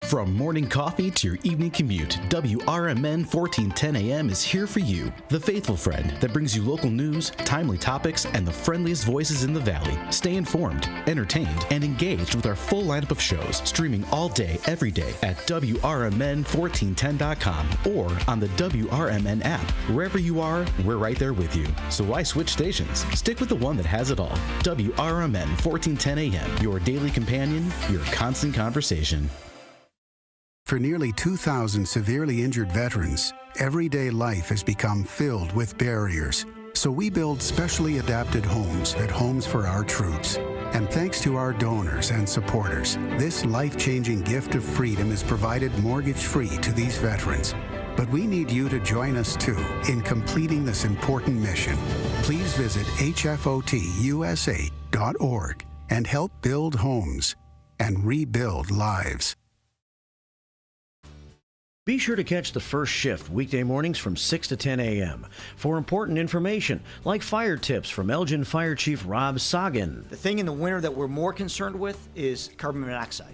From morning coffee to your evening commute, WRMN 1410 AM is here for you. The faithful friend that brings you local news, timely topics, and the friendliest voices in the Valley. Stay informed, entertained, and engaged with our full lineup of shows, streaming all day, every day at WRMN1410.com or on the WRMN app. Wherever you are, we're right there with you. So why switch stations? Stick with the one that has it all. WRMN 1410 AM, your daily companion, your constant conversation. For nearly 2,000 severely injured veterans, everyday life has become filled with barriers. So we build specially adapted homes at Homes for Our Troops. And thanks to our donors and supporters, this life-changing gift of freedom is provided mortgage-free to these veterans. But we need you to join us too in completing this important mission. Please visit hfotusa.org and help build homes and rebuild lives. Be sure to catch the first shift weekday mornings from 6 to 10 a.m. for important information like fire tips from Elgin Fire Chief Rob Sagan. The thing in the winter that we're more concerned with is carbon monoxide,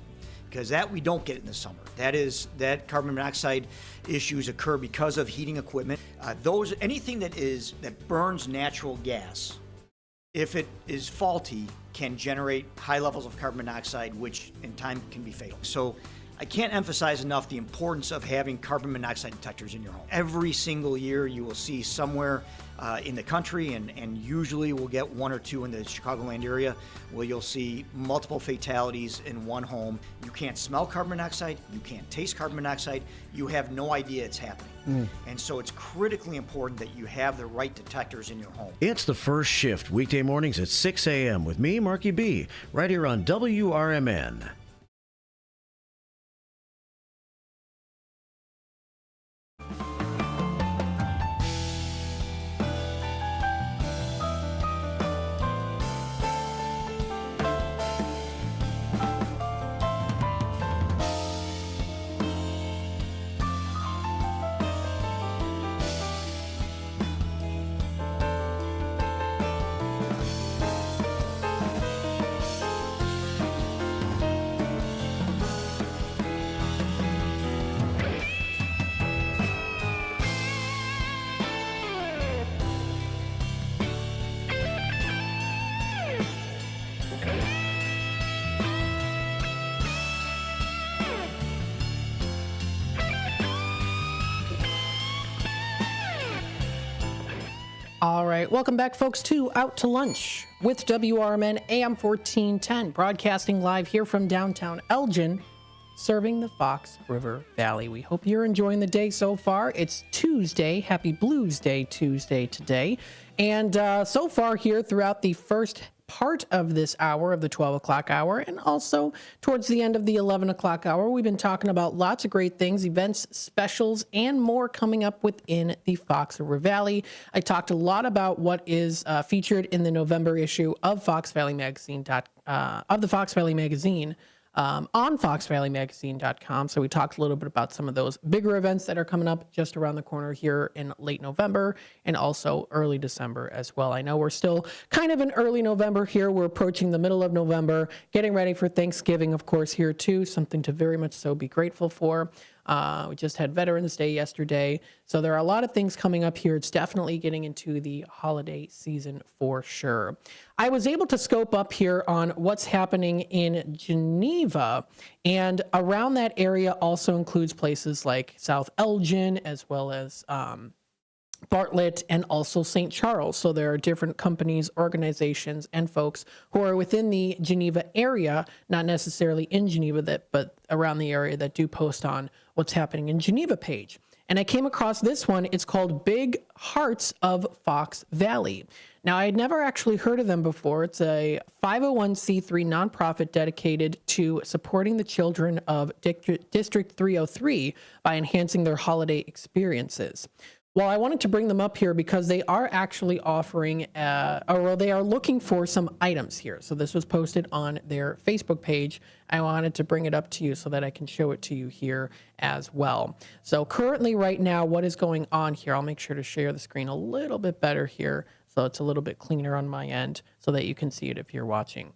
because that we don't get in the summer. That carbon monoxide issues occur because of heating equipment. Anything that burns natural gas, if it is faulty, can generate high levels of carbon monoxide, which in time can be fatal. So I can't emphasize enough the importance of having carbon monoxide detectors in your home. Every single year you will see somewhere in the country, and usually we'll get one or two in the Chicagoland area, where you'll see multiple fatalities in one home. You can't smell carbon monoxide, you can't taste carbon monoxide, you have no idea it's happening. And so it's critically important that you have the right detectors in your home. It's the first shift weekday mornings at 6 a.m. with me, Marky B, right here on WRMN. All right, welcome back, folks, to Out to Lunch with WRMN AM 1410, broadcasting live here from downtown Elgin, serving the Fox River Valley. We hope you're enjoying the day so far. It's Tuesday. Happy Blues Day Tuesday today. And so far here throughout the first part of this hour, of the 12 o'clock hour, and also towards the end of the 11 o'clock hour, we've been talking about lots of great things, events, specials, and more coming up within the Fox River Valley. I talked a lot about what is featured in the November issue of Fox Valley Magazine, of the Fox Valley Magazine, on foxvalleymagazine.com. So we talked a little bit about some of those bigger events that are coming up just around the corner here in late November and also early December as well. I know we're still kind of in early November here. We're approaching the middle of November, getting ready for Thanksgiving, of course, here too, something to very much so be grateful for. We just had Veterans Day yesterday. So there are a lot of things coming up here. It's definitely getting into the holiday season for sure. I was able to scope up here on what's happening in Geneva, and around that area also includes places like South Elgin, as well as Bartlett, and also St. Charles. So there are different companies, organizations, and folks who are within the Geneva area, not necessarily in Geneva, but around the area, that do post on what's happening in Geneva page. And I came across this one. It's called Big Hearts of Fox Valley. Now, I had never actually heard of them before. It's a 501c3 nonprofit dedicated to supporting the children of District 303 by enhancing their holiday experiences. Well, I wanted to bring them up here because they are actually offering, they are looking for some items here. So this was posted on their Facebook page. I wanted to bring it up to you so that I can show it to you here as well. So currently right now, what is going on here, I'll make sure to share the screen a little bit better here so it's a little bit cleaner on my end so that you can see it if you're watching.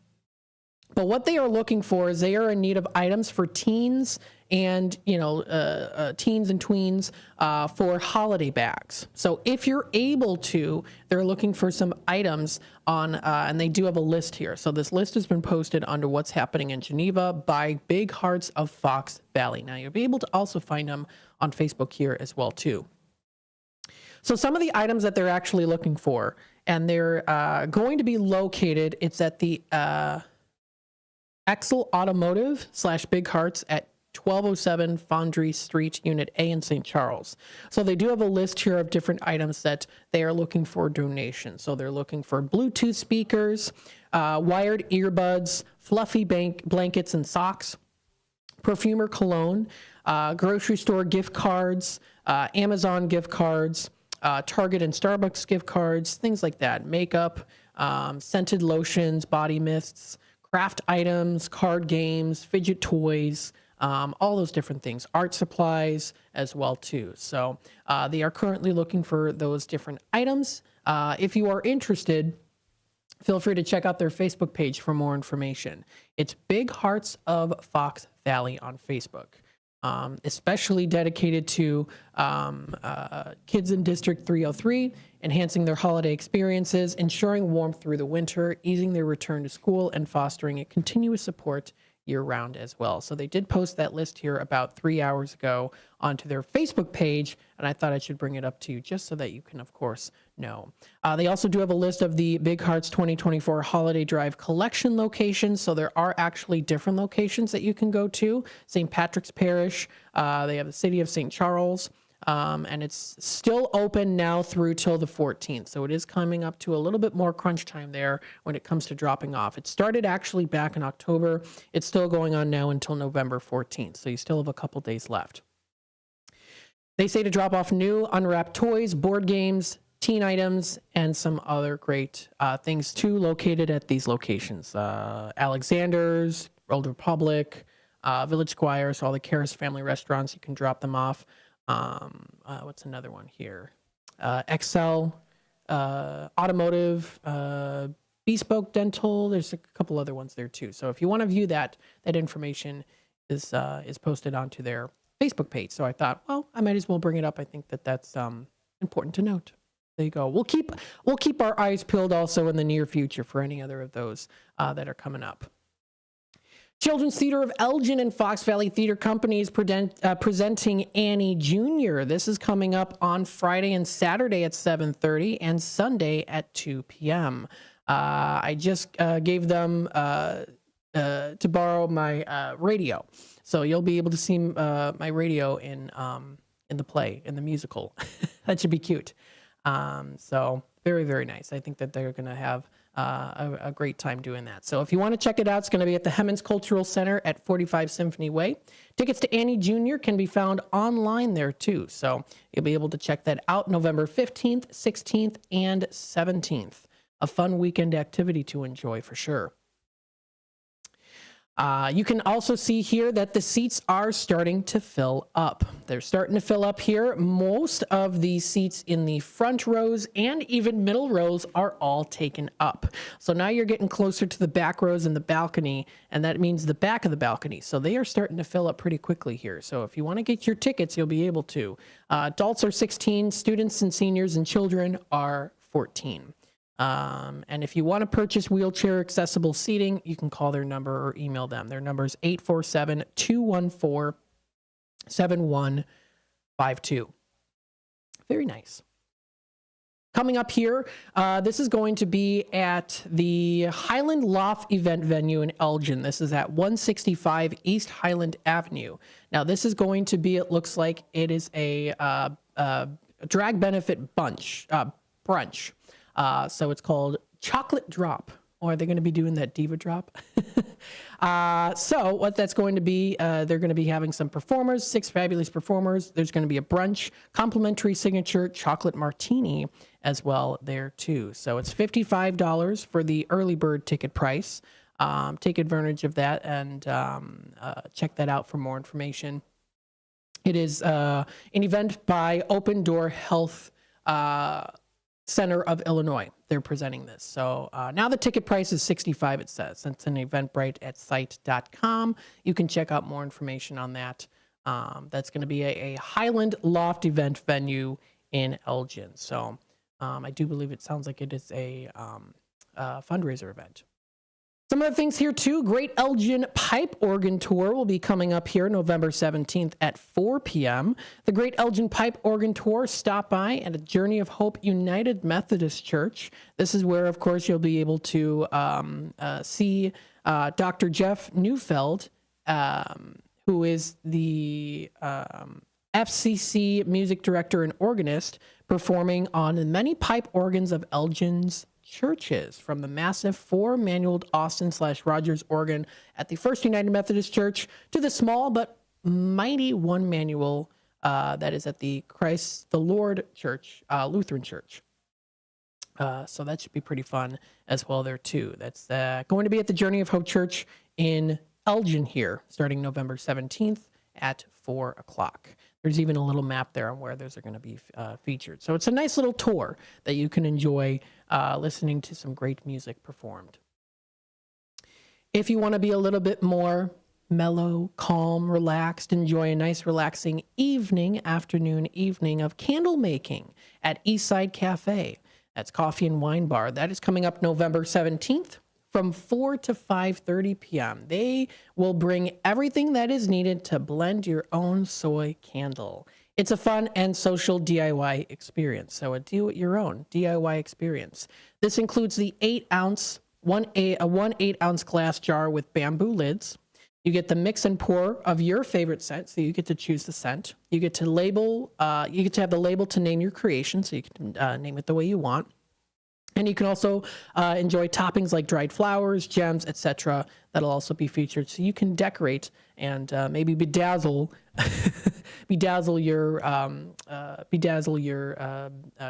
But what they are looking for is they are in need of items for teens and teens and tweens for holiday bags. So if you're able to, they're looking for some items on, and they do have a list here. So this list has been posted under What's Happening in Geneva by Big Hearts of Fox Valley. Now you'll be able to also find them on Facebook here as well too. So some of the items that they're actually looking for, and they're going to be located, it's at the Excel Automotive / Big Hearts at 1207 Foundry Street, Unit A in St. Charles. So they do have a list here of different items that they are looking for donations. So they're looking for Bluetooth speakers, wired earbuds, fluffy blankets and socks, perfumer cologne, grocery store gift cards, Amazon gift cards, Target and Starbucks gift cards, things like that, makeup, scented lotions, body mists, craft items, card games, fidget toys, all those different things, art supplies as well too. So they are currently looking for those different items. If you are interested, feel free to check out their Facebook page for more information. It's Big Hearts of Fox Valley on Facebook. Especially dedicated to kids in District 303, enhancing their holiday experiences, ensuring warmth through the winter, easing their return to school, and fostering a continuous support year-round as well. So they did post that list here about 3 hours ago onto their Facebook page, and I thought I should bring it up to you just so that you can, of course, know. They also do have a list of the Big Hearts 2024 Holiday Drive collection locations, so there are actually different locations that you can go to. St. Patrick's Parish, they have the City of St. Charles, and it's still open now through till the 14th. So it is coming up to a little bit more crunch time there when it comes to dropping off. It started actually back in October. It's still going on now until November 14th. So you still have a couple days left. They say to drop off new unwrapped toys, board games, teen items, and some other great things too located at these locations. Alexander's, Old Republic, Village Squire, so all the Karras family restaurants, you can drop them off. What's another one here? Excel, Automotive, Bespoke Dental. There's a couple other ones there too. So if you want to view that information is posted onto their Facebook page. So I thought, well, I might as well bring it up. I think that's important to note. There you go. We'll keep our eyes peeled also in the near future for any other of those that are coming up. Children's Theater of Elgin and Fox Valley Theater Company is presenting Annie Jr. This is coming up on Friday and Saturday at 7:30 and Sunday at 2 p.m. I just gave them to borrow my radio, so you'll be able to see my radio in the play, in the musical. That should be cute. So very, very nice. I think that they're going to have a great time doing that. So if you want to check it out, it's going to be at the Hemmons Cultural Center at 45 Symphony Way. Tickets to Annie Jr. can be found online there too. So you'll be able to check that out November 15th, 16th, and 17th. A fun weekend activity to enjoy for sure. You can also see here that the seats are starting to fill up. They're starting to fill up here. Most of the seats in the front rows and even middle rows are all taken up. So now you're getting closer to the back rows and the balcony, and that means the back of the balcony. So they are starting to fill up pretty quickly here. So if you want to get your tickets, you'll be able to. Adults are 16, students and seniors and children are 14. And if you want to purchase wheelchair accessible seating, you can call their number or email them. Their number is 847-214-7152. Very nice. Coming up here, this is going to be at the Highland Loft event venue in Elgin. This is at 165 East Highland Avenue. Now, this is going to be, it looks like it is a drag benefit brunch. So it's called Chocolate Drop. Or are they going to be doing that Diva Drop? So what that's going to be, they're going to be having some performers, 6 fabulous performers. There's going to be a brunch, complimentary signature chocolate martini as well there too. So it's $55 for the early bird ticket price. Take advantage of that and check that out for more information. It is an event by Open Door Health Center of Illinois. They're presenting this. So now the ticket price is $65, it says. It's an Eventbrite at site.com. You can check out more information on that. That's going to be a Highland Loft event venue in Elgin. So I do believe it sounds like it is a fundraiser event. Some other things here too. Great Elgin Pipe Organ Tour will be coming up here November 17th at 4 p.m. The Great Elgin Pipe Organ Tour, stop by at a Journey of Hope United Methodist Church. This is where, of course, you'll be able to see Dr. Jeff Neufeld, who is the FCC music director and organist, performing on the many pipe organs of Elgin's churches, from the massive 4-manualed Austin/Rogers organ at the First United Methodist Church to the small but mighty 1-manual that is at the Christ the Lord Church, Lutheran Church. So that should be pretty fun as well there too. That's going to be at the Journey of Hope Church in Elgin here, starting November 17th at 4 o'clock. There's even a little map there on where those are going to be featured. So it's a nice little tour that you can enjoy listening to some great music performed. If you want to be a little bit more mellow, calm, relaxed, enjoy a nice relaxing evening of candle making at Eastside Cafe. That's Coffee and Wine Bar. That is coming up November 17th. From 4 to 5:30 p.m. They will bring everything that is needed to blend your own soy candle. It's a fun and social DIY experience, so a do-it-your-own DIY experience. This includes the 8-ounce, one 8-ounce glass jar with bamboo lids. You get the mix and pour of your favorite scent, so you get to choose the scent. You get to label. You get to have the label to name your creation, so you can name it the way you want. And you can also enjoy toppings like dried flowers, gems, etc. That'll also be featured, so you can decorate and maybe bedazzle your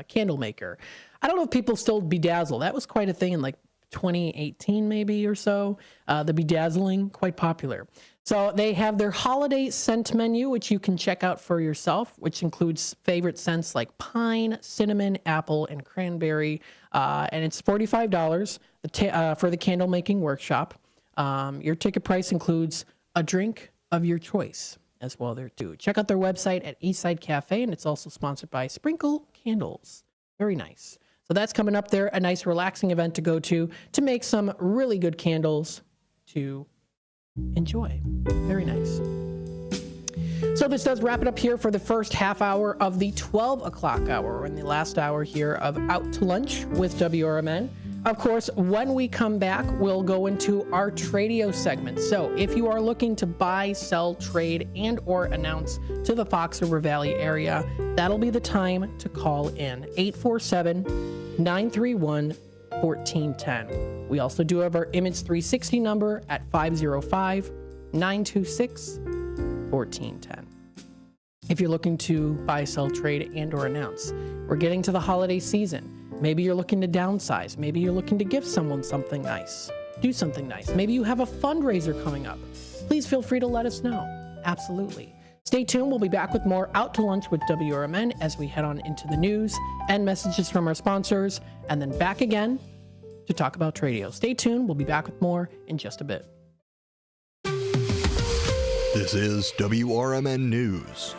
candle maker. I don't know if people still bedazzle. That was quite a thing in like 2018 maybe or so. The bedazzling, quite popular. So they have their holiday scent menu, which you can check out for yourself, which includes favorite scents like pine, cinnamon, apple, and cranberry. And it's $45 for the candle making workshop. Your ticket price includes a drink of your choice as well there too. Check out their website at Eastside Cafe, and it's also sponsored by Sprinkle Candles. Very nice. So that's coming up there, a nice relaxing event to go to make some really good candles to enjoy. Very nice. So this does wrap it up here for the first half hour of the 12 o'clock hour, and the last hour here of Out to Lunch with WRMN. Of course, when we come back, we'll go into our Tradio segment. So if you are looking to buy, sell, trade, and or announce to the Fox River Valley area, that'll be the time to call in. 847-931-1410. We also do have our Image 360 number at 505-926-1410. If you're looking to buy, sell, trade, and or announce. We're getting to the holiday season. Maybe you're looking to downsize. Maybe you're looking to give someone something nice. Do something nice. Maybe you have a fundraiser coming up. Please feel free to let us know. Absolutely. Stay tuned. We'll be back with more Out to Lunch with WRMN as we head on into the news and messages from our sponsors, and then back again to talk about Tradio. Stay tuned. We'll be back with more in just a bit. This is WRMN News.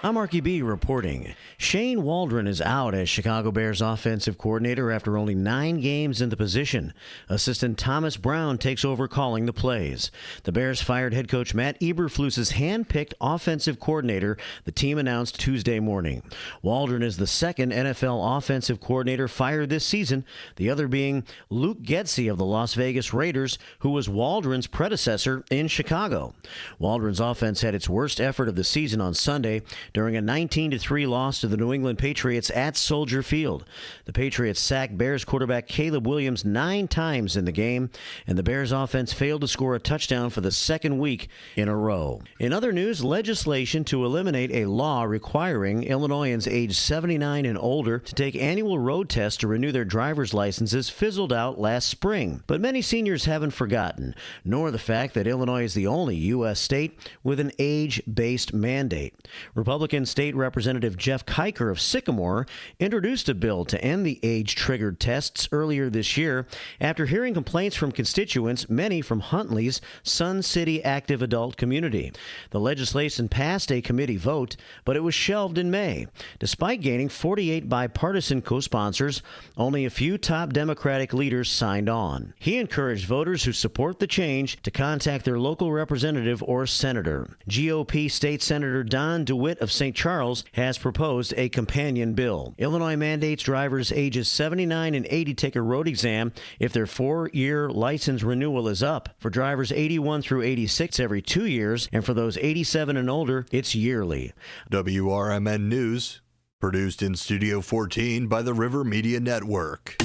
I'm Marky B reporting. Shane Waldron is out as Chicago Bears offensive coordinator after only 9 games in the position. Assistant Thomas Brown takes over calling the plays. The Bears fired head coach Matt Eberflus's hand-picked offensive coordinator, the team announced Tuesday morning. Waldron is the second NFL offensive coordinator fired this season, the other being Luke Getsy of the Las Vegas Raiders, who was Waldron's predecessor in Chicago. Waldron's offense had its worst effort of the season on Sunday during a 19-3 loss to the New England Patriots at Soldier Field. The Patriots sacked Bears quarterback Caleb Williams 9 times in the game, and the Bears offense failed to score a touchdown for the second week in a row. In other news, legislation to eliminate a law requiring Illinoisans aged 79 and older to take annual road tests to renew their driver's licenses fizzled out last spring. But many seniors haven't forgotten, nor the fact that Illinois is the only U.S. state with an age-based mandate. Republicans Republican State Representative Jeff Kiker of Sycamore introduced a bill to end the age-triggered tests earlier this year after hearing complaints from constituents, many from Huntley's Sun City active adult community. The legislation passed a committee vote, but it was shelved in May. Despite gaining 48 bipartisan co-sponsors, only a few top Democratic leaders signed on. He encouraged voters who support the change to contact their local representative or senator. GOP State Senator Don DeWitt of St. Charles has proposed a companion bill. Illinois mandates drivers ages 79 and 80 take a road exam if their 4-year license renewal is up. For drivers 81 through 86, every 2 years, and for those 87 and older, it's yearly. WRMN News, produced in Studio 14 by the River Media Network.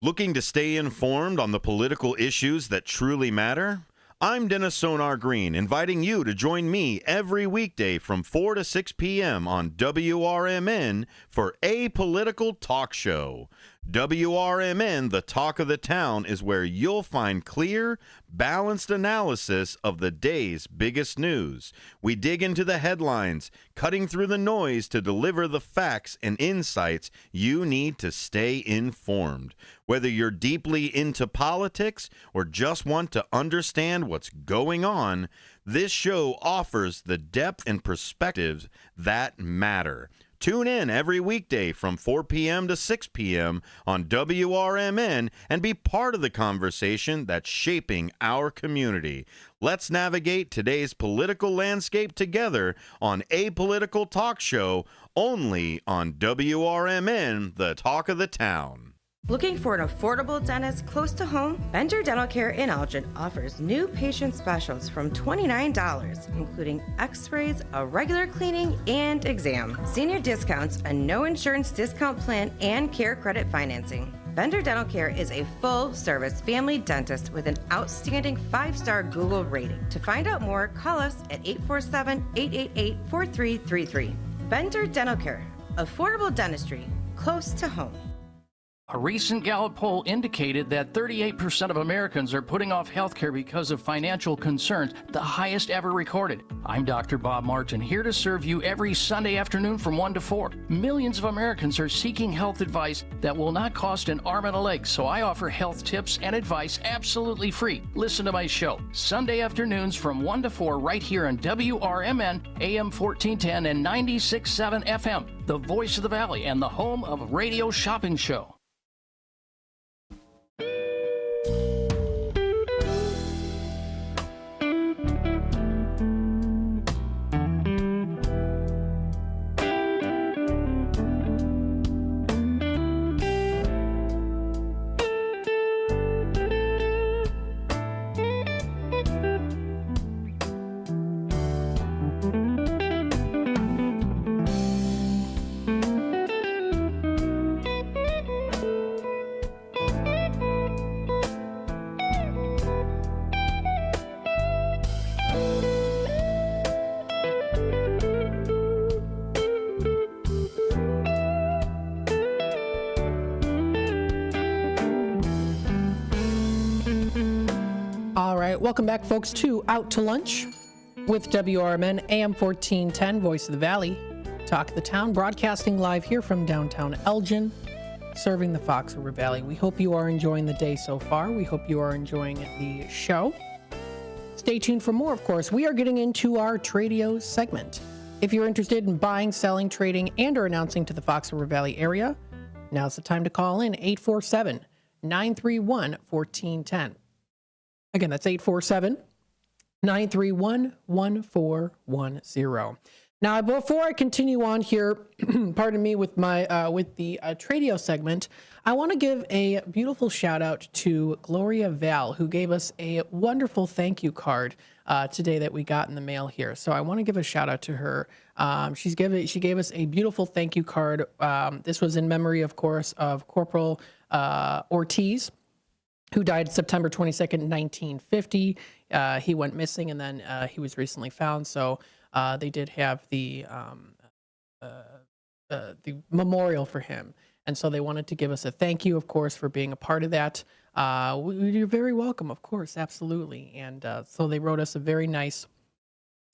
Looking to stay informed on the political issues that truly matter? I'm Dennis Sonar Green, inviting you to join me every weekday from 4 to 6 p.m. on WRMN for A Political Talk Show. WRMN, the talk of the town, is where you'll find clear, balanced analysis of the day's biggest news. We dig into the headlines, cutting through the noise to deliver the facts and insights you need to stay informed. Whether you're deeply into politics or just want to understand what's going on, this show offers the depth and perspectives that matter. Tune in every weekday from 4 p.m. to 6 p.m. on WRMN and be part of the conversation that's shaping our community. Let's navigate today's political landscape together on A Political Talk Show, only on WRMN, the talk of the town. Looking for an affordable dentist close to home? Bender Dental Care in Elgin offers new patient specials from $29, including x-rays, a regular cleaning, and exam. Senior discounts, a no insurance discount plan, and care credit financing. Bender Dental Care is a full-service family dentist with an outstanding 5-star Google rating. To find out more, call us at 847-888-4333. Bender Dental Care, affordable dentistry, close to home. A recent Gallup poll indicated that 38% of Americans are putting off health care because of financial concerns, the highest ever recorded. I'm Dr. Bob Martin, here to serve you every Sunday afternoon from 1 to 4. Millions of Americans are seeking health advice that will not cost an arm and a leg, so I offer health tips and advice absolutely free. Listen to my show, Sunday afternoons from 1 to 4 right here on WRMN, AM 1410 and 96.7 FM, the voice of the Valley and the home of Radio Shopping Show. Welcome back, folks, to Out to Lunch with WRMN AM 1410, Voice of the Valley, Talk of the Town, broadcasting live here from downtown Elgin, serving the Fox River Valley. We hope you are enjoying the day so far. We hope you are enjoying the show. Stay tuned for more, of course. We are getting into our Tradio segment. If you're interested in buying, selling, trading, and or announcing to the Fox River Valley area, now's the time to call in 847-931-1410. Again, that's 847-931-1410. Now, before I continue on here, pardon me, with my with the Tradio segment, I want to give a beautiful shout out to Gloria Val, who gave us a wonderful thank you card today that we got in the mail here. So I want to give a shout out to her. She gave us a beautiful thank you card. This was in memory, of course, of Corporal Ortiz, who died September 22nd, 1950. He went missing, and then he was recently found. So they did have the memorial for him. And so they wanted to give us a thank you, of course, for being a part of that. You're very welcome, of course, absolutely. And so they wrote us a very nice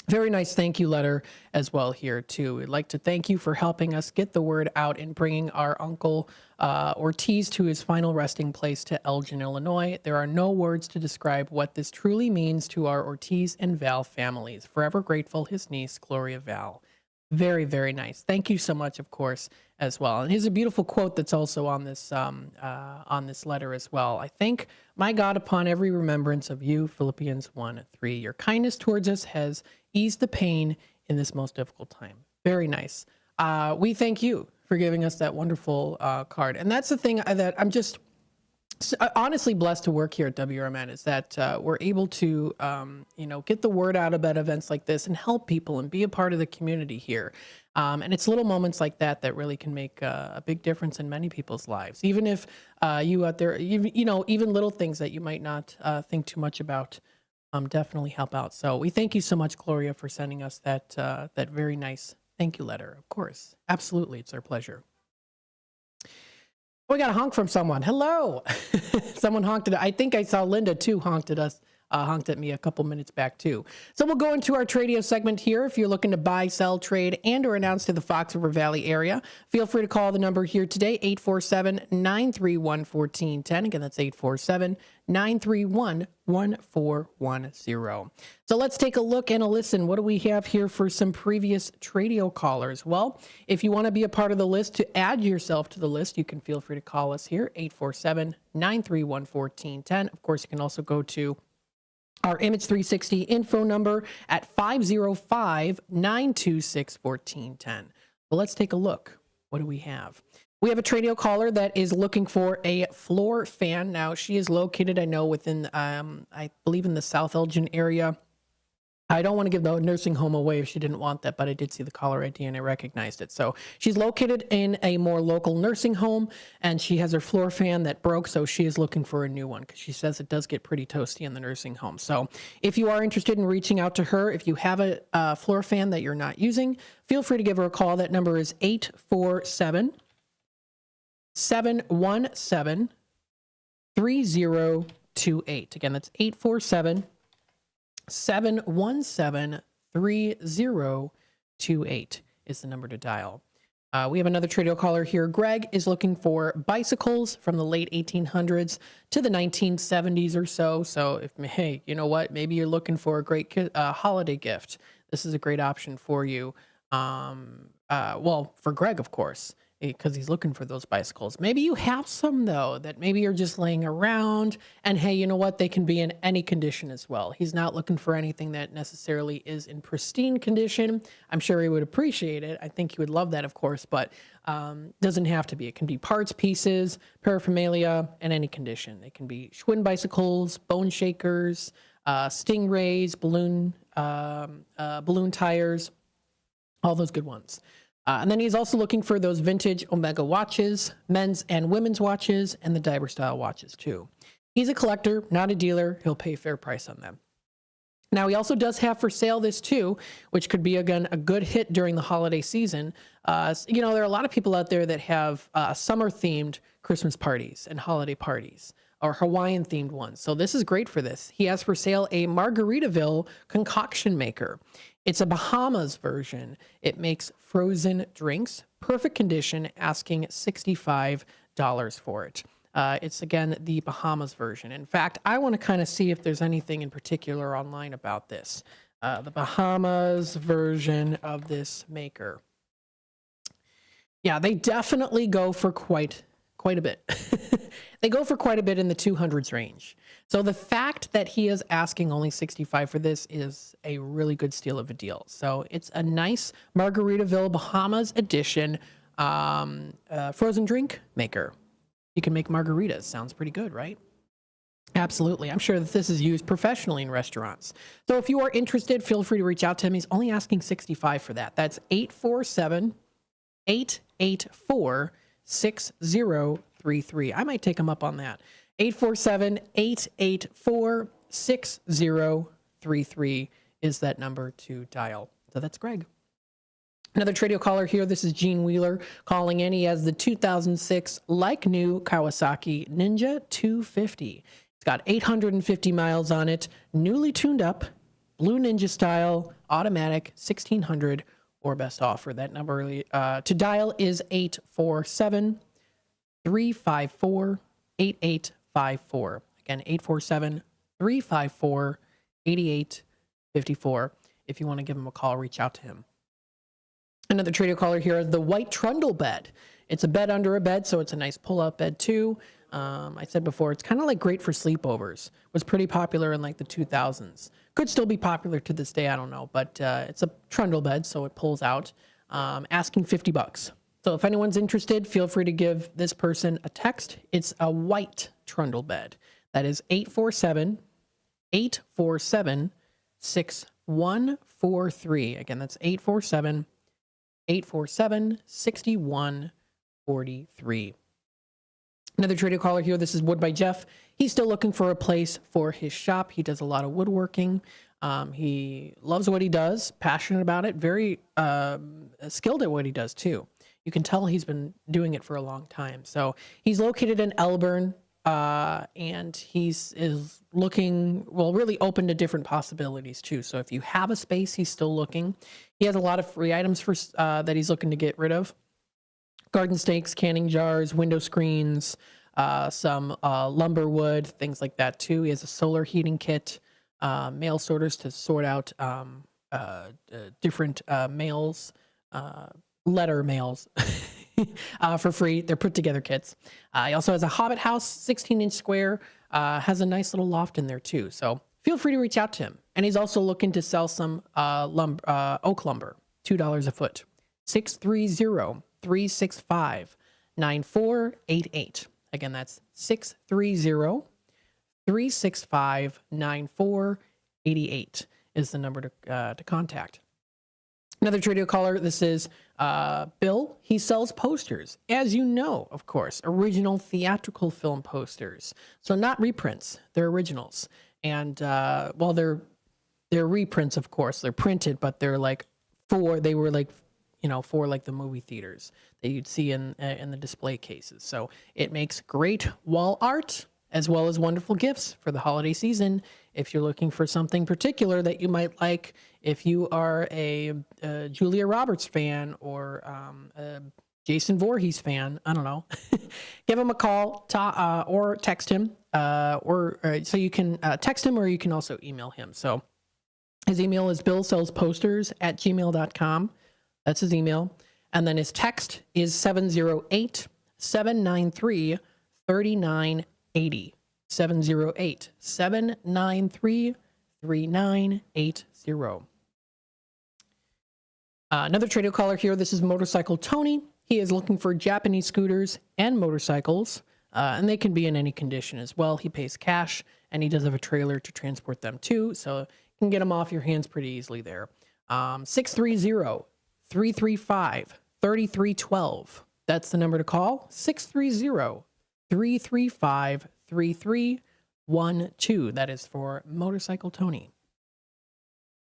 thank you letter as well here too. We'd like to thank you for helping us get the word out and bringing our uncle Ortiz to his final resting place to Elgin, Illinois. There are no words to describe what this truly means to our Ortiz and Val families. Forever grateful, his niece, Gloria Val. Very, very nice. Thank you so much, of course, as well. And here's a beautiful quote that's also on this letter as well. I thank my God upon every remembrance of you, Philippians 1:3. Your kindness towards us has eased the pain in this most difficult time. Very nice. We thank you for giving us that wonderful card. And that's the thing that I'm just honestly blessed to work here at WRMN, is that we're able to, get the word out about events like this and help people and be a part of the community here. And it's little moments like that that really can make a big difference in many people's lives. Even if you out there, even little things that you might not think too much about, definitely help out. So we thank you so much, Gloria, for sending us that very nice thank you letter. Of course, absolutely, it's our pleasure. We got a honk from someone. Hello. Someone honked at, I think I saw Linda too honked at me a couple minutes back too. So we'll go into our Tradio segment here. If you're looking to buy, sell, trade, and or announce to the Fox River Valley area, feel free to call the number here today, 847-931-1410. Again, that's 847-931-1410. So let's take a look and a listen. What do we have here for some previous Tradio callers? Well, if you want to be a part of the list, to add yourself to the list, you can feel free to call us here, 847-931-1410. Of course, you can also go to our Image 360 info number at 505-926-1410. Well, let's take a look. What do we have? We have a Tradio caller that is looking for a floor fan. Now, she is located, I know, within, I believe in the South Elgin area. I don't want to give the nursing home away if she didn't want that, but I did see the caller ID and I recognized it. So she's located in a more local nursing home, and she has her floor fan that broke, so she is looking for a new one because she says it does get pretty toasty in the nursing home. So if you are interested in reaching out to her, if you have a floor fan that you're not using, feel free to give her a call. That number is 847-717-3028. Again, that's 847-717-3028 is the number to dial. We have another Tradio caller here. Greg is looking for bicycles from the late 1800s to the 1970s or so. So if, hey, you know what? Maybe you're looking for a great holiday gift. This is a great option for you. Well, for Greg, of course, because he's looking for those bicycles. Maybe you have some, though, that maybe you're just laying around, and hey, you know what? They can be in any condition as well. He's not looking for anything that necessarily is in pristine condition. I'm sure he would appreciate it. I think he would love that, of course, but doesn't have to be. It can be parts, pieces, paraphernalia, in any condition. They can be Schwinn bicycles, bone shakers, Stingrays, balloon tires, all those good ones. And then he's also looking for those vintage Omega watches, men's and women's watches, and the diver style watches too. He's a collector, not a dealer. He'll pay a fair price on them. Now, he also does have for sale this too, which could be, again, a good hit during the holiday season. There are a lot of people out there that have summer-themed Christmas parties and holiday parties, or Hawaiian-themed ones. So this is great for this. He has for sale a Margaritaville concoction maker. It's a Bahamas version. It makes frozen drinks, perfect condition, asking $65 for it. It's, again, the Bahamas version. In fact, I want to kind of see if there's anything in particular online about this. The Bahamas version of this maker. Yeah, they definitely go for quite a bit. They go for quite a bit in the 200s range. So the fact that he is asking only $65 for this is a really good steal of a deal. So it's a nice Margaritaville Bahamas edition frozen drink maker. You can make margaritas. Sounds pretty good, right? Absolutely. I'm sure that this is used professionally in restaurants. So if you are interested, feel free to reach out to him. He's only asking $65 for that. That's 847-884-6033. I might take him up on that. 847-884-6033 is that number to dial. So that's Greg. Another Tradio caller here. This is Gene Wheeler calling in. He has the 2006 like new Kawasaki Ninja 250. It's got 850 miles on it, newly tuned up, Blue Ninja style, automatic, 1600 or best offer. That number to dial is 847-354-8854. Again, 847-354-8854. If you want to give him a call, reach out to him. Another Tradio caller here is the white trundle bed. It's a bed under a bed, so it's a nice pull-up bed too. I said before, it's kind of like great for sleepovers. Was pretty popular in like the 2000s. Could still be popular to this day, I don't know. But it's a trundle bed, so it pulls out. Asking $50. So if anyone's interested, feel free to give this person a text. It's a white trundle bed. That is 847-6143. Again, that's 847-6143. Another Tradio caller here. This is Wood by Jeff. He's still looking for a place for his shop. He does a lot of woodworking. He loves what he does, passionate about it, very skilled at what he does too. You can tell he's been doing it for a long time. So he's located in Elburn, and is looking, well, really open to different possibilities too. So if you have a space, he's still looking. He has a lot of free items for that he's looking to get rid of. Garden stakes, canning jars, window screens, some lumber wood, things like that too. He has a solar heating kit, mail sorters to sort out different mails, letter mails for free. They're put together kits. He also has a Hobbit house, 16-inch square, has a nice little loft in there too. So feel free to reach out to him. And he's also looking to sell some oak lumber, $2 a foot. 630-365-9488. Again, that's 630-365-9488 is the number to contact. Another Tradio caller, this is Bill. He sells posters, as you know, of course, original theatrical film posters. So not reprints, they're originals. And well, they're reprints, of course. They're printed, but they're like for like the movie theaters that you'd see in the display cases. So it makes great wall art as well as wonderful gifts for the holiday season. If you're looking for something particular that you might like, if you are a Julia Roberts fan or a Jason Voorhees fan, I don't know, give him a call or text him, so you can text him or you can also email him. So his email is billsellsposters@gmail.com. That's his email. And then his text is 708-793-3980. 708-793-3980. Another Tradio caller here. This is Motorcycle Tony. He is looking for Japanese scooters and motorcycles, and they can be in any condition as well. He pays cash, and he does have a trailer to transport them too, so you can get them off your hands pretty easily there. 630-335-3312. That's the number to call. 630-335-3312. That is for Motorcycle Tony.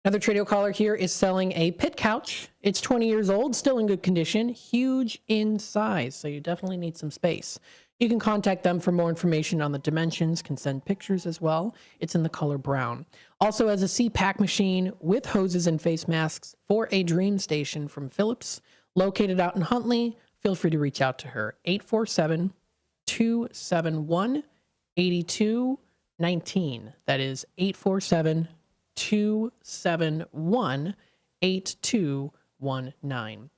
Another Tradio caller here is selling a pit couch. It's 20 years old, still in good condition, huge in size, so you definitely need some space. You can contact them for more information on the dimensions, can send pictures as well. It's in the color brown. Also has a CPAC machine with hoses and face masks for a Dream Station from Philips, located out in Huntley. Feel free to reach out to her, 847-271-8219. That is 847-271-8219.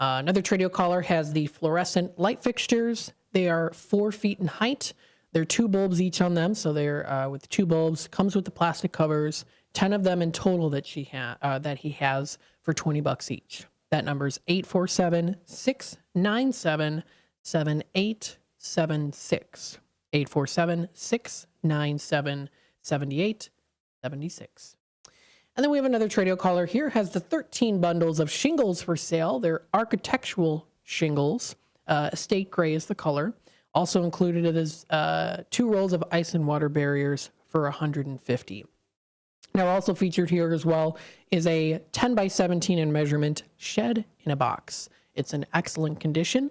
Another Tradio caller has the fluorescent light fixtures. They are 4 feet in height. There are 2 bulbs each on them, so they're with 2 bulbs. Comes with the plastic covers. 10 of them in total that he has for $20 each. That number is 847-697-7876. 847-697-7876. And then we have another Tradio caller here, has the 13 bundles of shingles for sale. They're architectural shingles. Estate gray is the color. Also included is 2 rolls of ice and water barriers for $150. Now, also featured here as well is a 10 by 17 in measurement shed in a box. It's in excellent condition.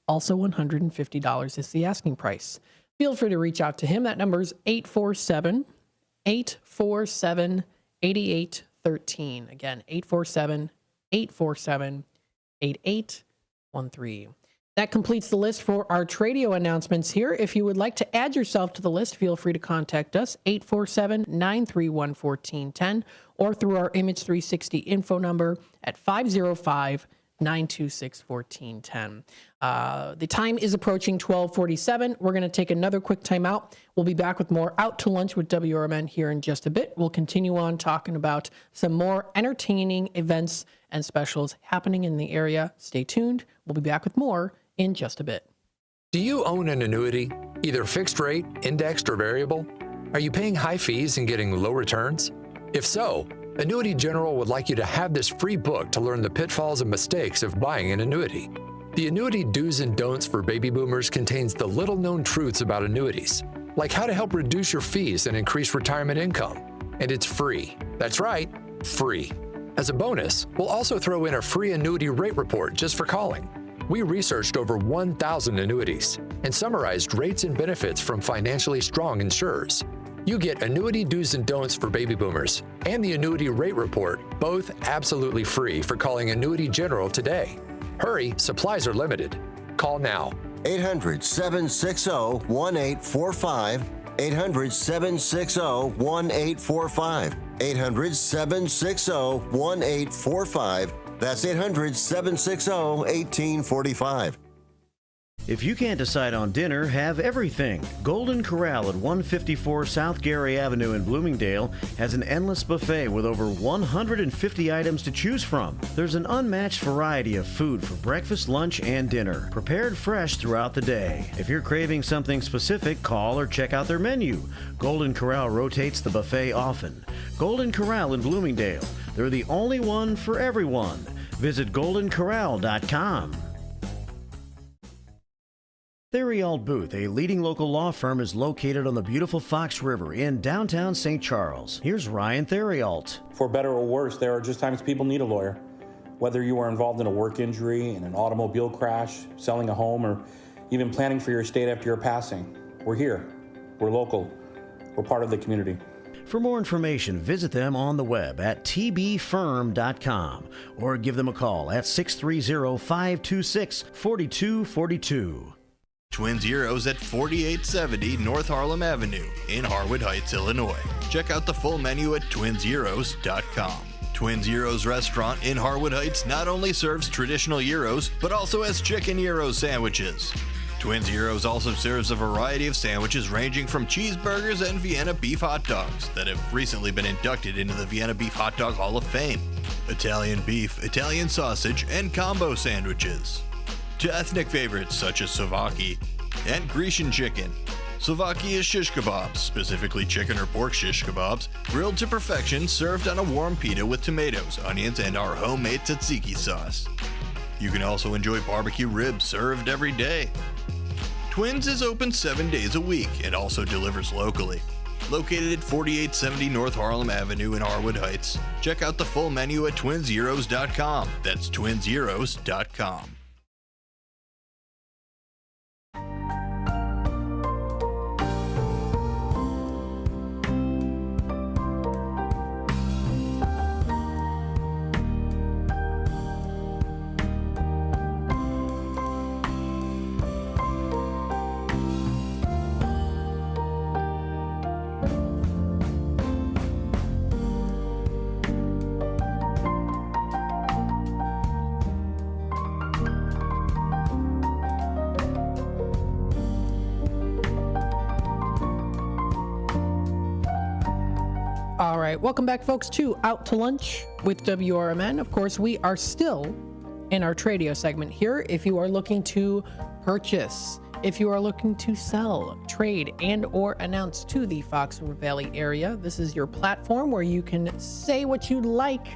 Also $150 is the asking price. Feel free to reach out to him. That number is 847-8813. Again, 847-847-8813. That completes the list for our Tradio announcements here. If you would like to add yourself to the list, feel free to contact us, 847-931-1410, or through our Image 360 info number at 505-926-1410. The time is approaching 12:47. We're going to take another quick time out. We'll be back with more Out to Lunch with WRMN here in just a bit. We'll continue on talking about some more entertaining events and specials happening in the area. Stay tuned. We'll be back with more in just a bit. Do you own an annuity, either fixed rate, indexed, or variable? Are you paying high fees and getting low returns? If so, Annuity General would like you to have this free book to learn the pitfalls and mistakes of buying an annuity. The Annuity Do's and Don'ts for Baby Boomers contains the little-known truths about annuities, like how to help reduce your fees and increase retirement income. And it's free. That's right, free. As a bonus, we'll also throw in a free annuity rate report just for calling. We researched over 1,000 annuities and summarized rates and benefits from financially strong insurers. You get Annuity Do's and Don'ts for Baby Boomers and the Annuity Rate Report, both absolutely free for calling Annuity General today. Hurry, supplies are limited. Call now. 800-760-1845. 800-760-1845. 800-760-1845. That's 800-760-1845. If you can't decide on dinner, have everything. Golden Corral at 154 South Gary Avenue in Bloomingdale has an endless buffet with over 150 items to choose from. There's an unmatched variety of food for breakfast, lunch, and dinner, prepared fresh throughout the day. If you're craving something specific, call or check out their menu. Golden Corral rotates the buffet often. Golden Corral in Bloomingdale. They're the only one for everyone. Visit goldencorral.com. Theriault Booth, a leading local law firm, is located on the beautiful Fox River in downtown St. Charles. Here's Ryan Theriault. For better or worse, there are just times people need a lawyer. Whether you are involved in a work injury, in an automobile crash, selling a home, or even planning for your estate after your passing, we're here. We're local. We're part of the community. For more information, visit them on the web at tbfirm.com or give them a call at 630-526-4242. Twin Zeros at 4870 North Harlem Avenue in Harwood Heights, Illinois. Check out the full menu at twinzeros.com. Twin Zeros Restaurant in Harwood Heights not only serves traditional gyros, but also has chicken gyro sandwiches. Twin Zeros also serves a variety of sandwiches ranging from cheeseburgers and Vienna beef hot dogs that have recently been inducted into the Vienna Beef Hot Dog Hall of Fame, Italian beef, Italian sausage, and combo sandwiches, to ethnic favorites such as Slovakia and Grecian chicken. Slovakia is shish kebabs, specifically chicken or pork shish kebabs, grilled to perfection, served on a warm pita with tomatoes, onions, and our homemade tzatziki sauce. You can also enjoy barbecue ribs served every day. Twins is open 7 days a week and also delivers locally. Located at 4870 North Harlem Avenue in Harwood Heights. Check out the full menu at twinzeros.com. That's twinzeros.com. All right, welcome back, folks, to Out to Lunch with WRMN. Of course, we are still in our Tradio segment here. If you are looking to purchase, if you are looking to sell, trade, and or announce to the Fox River Valley area, this is your platform where you can say what you like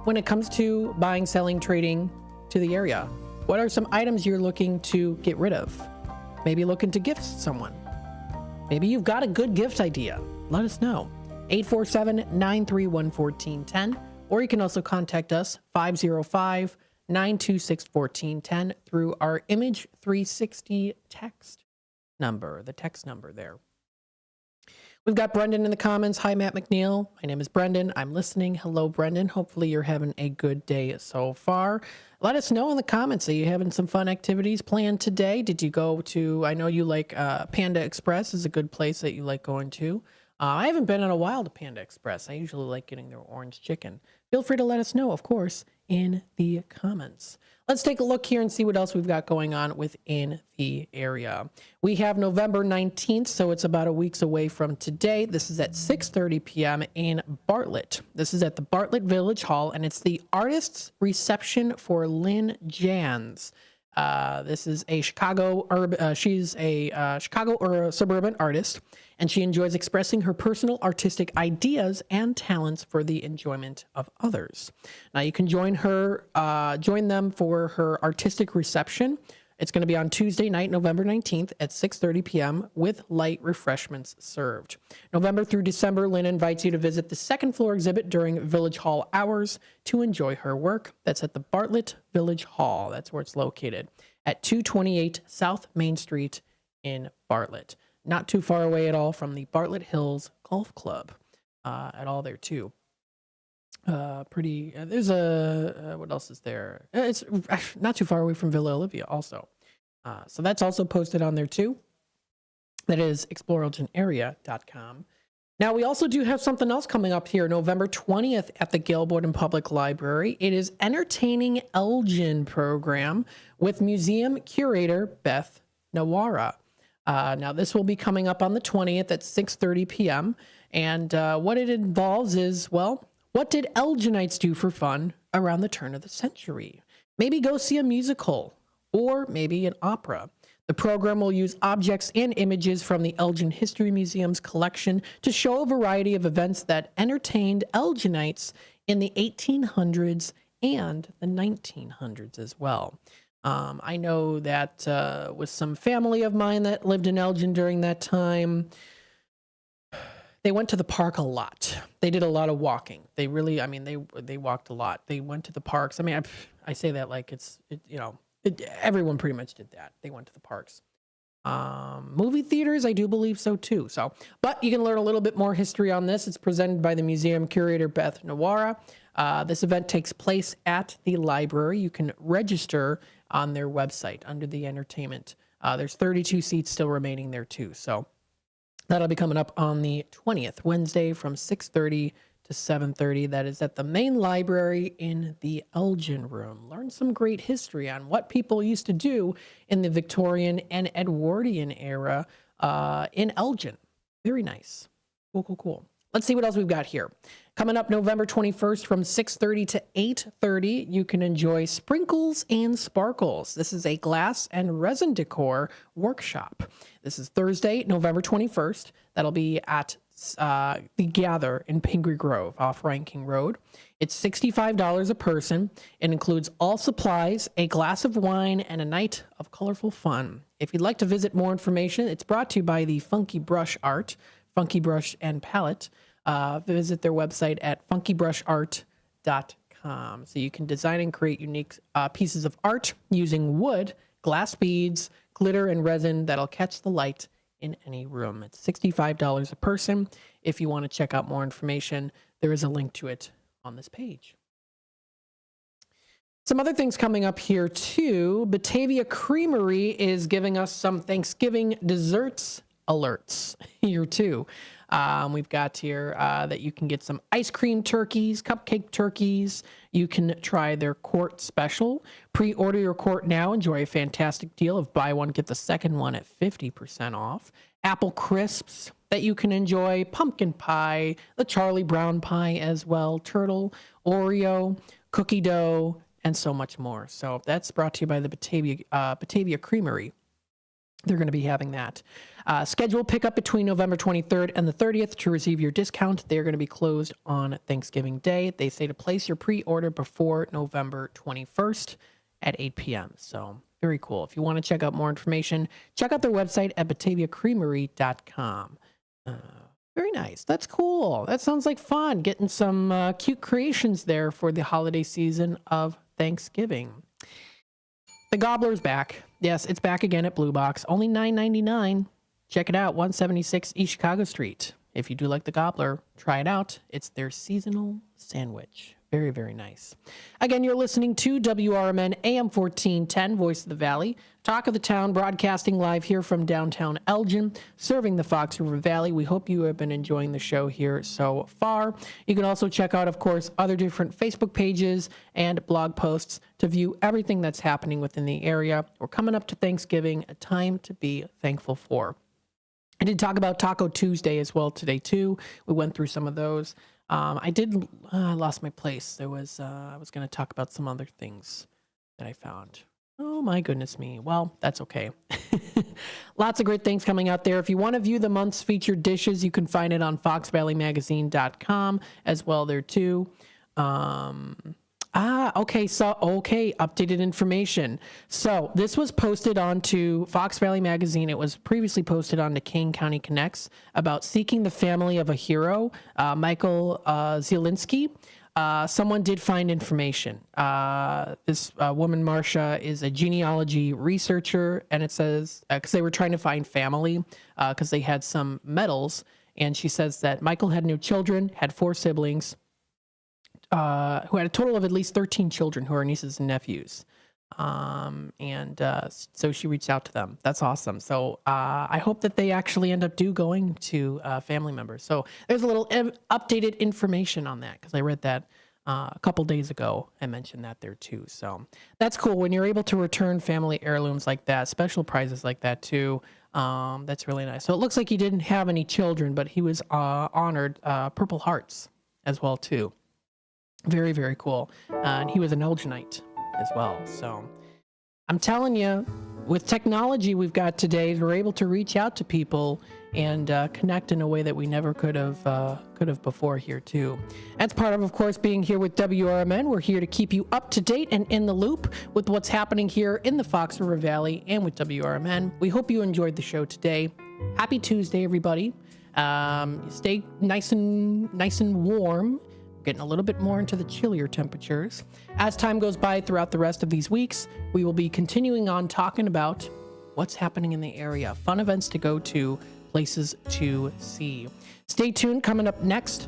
when it comes to buying, selling, trading to the area. What are some items you're looking to get rid of? Maybe looking to gift someone. Maybe you've got a good gift idea. Let us know. 847-931-1410, or you can also contact us 505-926-1410 through our Image 360 text number, the text number there. We've got Brendan in the comments. Hi, Matt McNeil. My name is Brendan. I'm listening. Hello, Brendan. Hopefully you're having a good day so far. Let us know in the comments. Are you having some fun activities planned today? Did you go to, I know you like Panda Express is a good place that you like going to. I haven't been in a while to Panda Express. I usually like getting their orange chicken. Feel free to let us know, of course, in the comments. Let's take a look here and see what else we've got going on within the area. We have November 19th, so it's about a week's away from today. This is at 6:30 p.m. in Bartlett. This is at the Bartlett Village Hall, and it's the Artists Reception for Lynn Jans. This is a she's a Chicago or a suburban artist, and she enjoys expressing her personal artistic ideas and talents for the enjoyment of others. Now you can join them for her artistic reception. It's going to be on Tuesday night, November 19th at 6:30 p.m. with light refreshments served. November through December, Lynn invites you to visit the second floor exhibit during Village Hall hours to enjoy her work. That's at the Bartlett Village Hall. That's where it's located at 228 South Main Street in Bartlett. Not too far away at all from the Bartlett Hills Golf Club at all there too. There's what else is there? It's not too far away from Villa Olivia also. So that's also posted on there too. That is exploreelginarea.com. Now we also do have something else coming up here, November 20th at the Gailbourdon Public Library. It is Entertaining Elgin program with museum curator Beth Nawara. Now this will be coming up on the 20th at 6:30 p.m. And what it involves is, well, what did Elginites do for fun around the turn of the century? Maybe go see a musical or maybe an opera. The program will use objects and images from the Elgin History Museum's collection to show a variety of events that entertained Elginites in the 1800s and the 1900s as well. I know that with some family of mine that lived in Elgin during that time, they went to the park a lot. They did a lot of walking. They really, they walked a lot. They went to the parks. I say that like everyone pretty much did that. They went to the parks. Movie theaters, I do believe so too. But you can learn a little bit more history on this. It's presented by the museum curator Beth Nawara. This event takes place at the library. You can register on their website under the entertainment. There's 32 seats still remaining there too. So that'll be coming up on the 20th, Wednesday from 6:30 to 7:30. That is at the main library in the Elgin Room. Learn some great history on what people used to do in the Victorian and Edwardian era in Elgin. Very nice. Cool. Let's see what else we've got here. Coming up November 21st from 6:30 to 8:30, you can enjoy Sprinkles and Sparkles. This is a glass and resin decor workshop. This is Thursday, November 21st. That'll be at the Gather in Pingree Grove off Ranking Road. It's $65 a person. It includes all supplies, a glass of wine, and a night of colorful fun. If you'd like to visit more information, it's brought to you by the Funky Brush Art, Funky Brush and Palette. Visit their website at funkybrushart.com. So you can design and create unique pieces of art using wood, glass beads, glitter, and resin that'll catch the light in any room. It's $65 a person. If you want to check out more information, there is a link to it on this page. Some other things coming up here too. Batavia Creamery is giving us some Thanksgiving desserts alerts here too. We've got here that you can get some ice cream turkeys, cupcake turkeys. You can try their quart special. Pre-order your quart now. Enjoy a fantastic deal of buy one, get the second one at 50% off. Apple crisps that you can enjoy. Pumpkin pie, the Charlie Brown pie as well. Turtle, Oreo, cookie dough, and so much more. So that's brought to you by the Batavia Creamery. They're going to be having that. Schedule pickup between November 23rd and the 30th to receive your discount. They're going to be closed on Thanksgiving Day. They say to place your pre-order before November 21st at 8 p.m. So very cool. If you want to check out more information, check out their website at bataviacreamery.com. Very nice. That's cool. That sounds like fun. Getting some cute creations there for the holiday season of Thanksgiving. The Gobbler's back. Yes, it's back again at Blue Box. Only $9.99. Check it out, 176 East Chicago Street. If you do like the Gobbler, try it out. It's their seasonal sandwich. Very, very nice. Again, you're listening to WRMN AM 1410, Voice of the Valley. Talk of the Town, broadcasting live here from downtown Elgin, serving the Fox River Valley. We hope you have been enjoying the show here so far. You can also check out, of course, other different Facebook pages and blog posts to view everything that's happening within the area. We're coming up to Thanksgiving, a time to be thankful for. I did talk about Taco Tuesday as well today, too. We went through some of those. I lost my place. I was going to talk about some other things that I found. Oh, my goodness me. Well, that's okay. Lots of great things coming out there. If you want to view the month's featured dishes, you can find it on foxvalleymagazine.com as well there, too. Okay. Updated information. So this was posted onto Fox Valley Magazine. It was previously posted on to Kane County Connects about seeking the family of a hero, Michael Zielinski. Someone did find information. This woman, Marcia, is a genealogy researcher, and it says, because they were trying to find family, because they had some medals, and she says that Michael had no children, had 4 siblings, who had a total of at least 13 children who are nieces and nephews. So she reached out to them. That's awesome. So I hope that they actually end up going to family members. So there's a little updated information on that, because I read that a couple days ago. I mentioned that there too. So that's cool when you're able to return family heirlooms like that, special prizes like that too. That's really nice. So it looks like he didn't have any children, but he was honored Purple Hearts as well too. Very, very cool. And he was an Elginite as well. So I'm telling you, with technology we've got today, we're able to reach out to people and connect in a way that we never could have before here too. That's part of course, being here with WRMN. We're here to keep you up to date and in the loop with what's happening here in the Fox River Valley and with WRMN. We hope you enjoyed the show today. Happy Tuesday, everybody. Stay nice and warm. Getting a little bit more into the chillier temperatures. As time goes by throughout the rest of these weeks, we will be continuing on talking about what's happening in the area, fun events to go to, places to see. Stay tuned. Coming up next,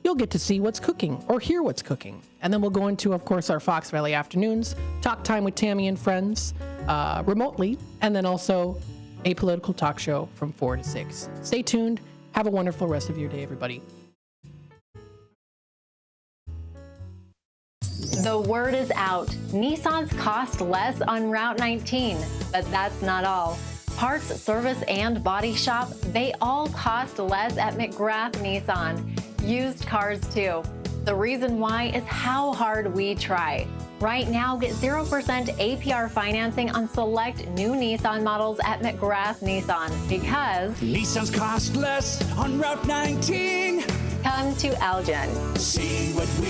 you'll get to see what's cooking or hear what's cooking. And then we'll go into, of course, our Fox Valley afternoons, talk time with Tammy and friends remotely, and then also a political talk show from 4 to 6. Stay tuned. Have a wonderful rest of your day, everybody. The word is out. Nissans cost less on Route 19, but that's not all. Parts, service, and body shop, they all cost less at McGrath Nissan. Used cars too. The reason why is how hard we try. Right now, get 0% APR financing on select new Nissan models at McGrath Nissan because Nissans cost less on Route 19. Come to Elgin. See what we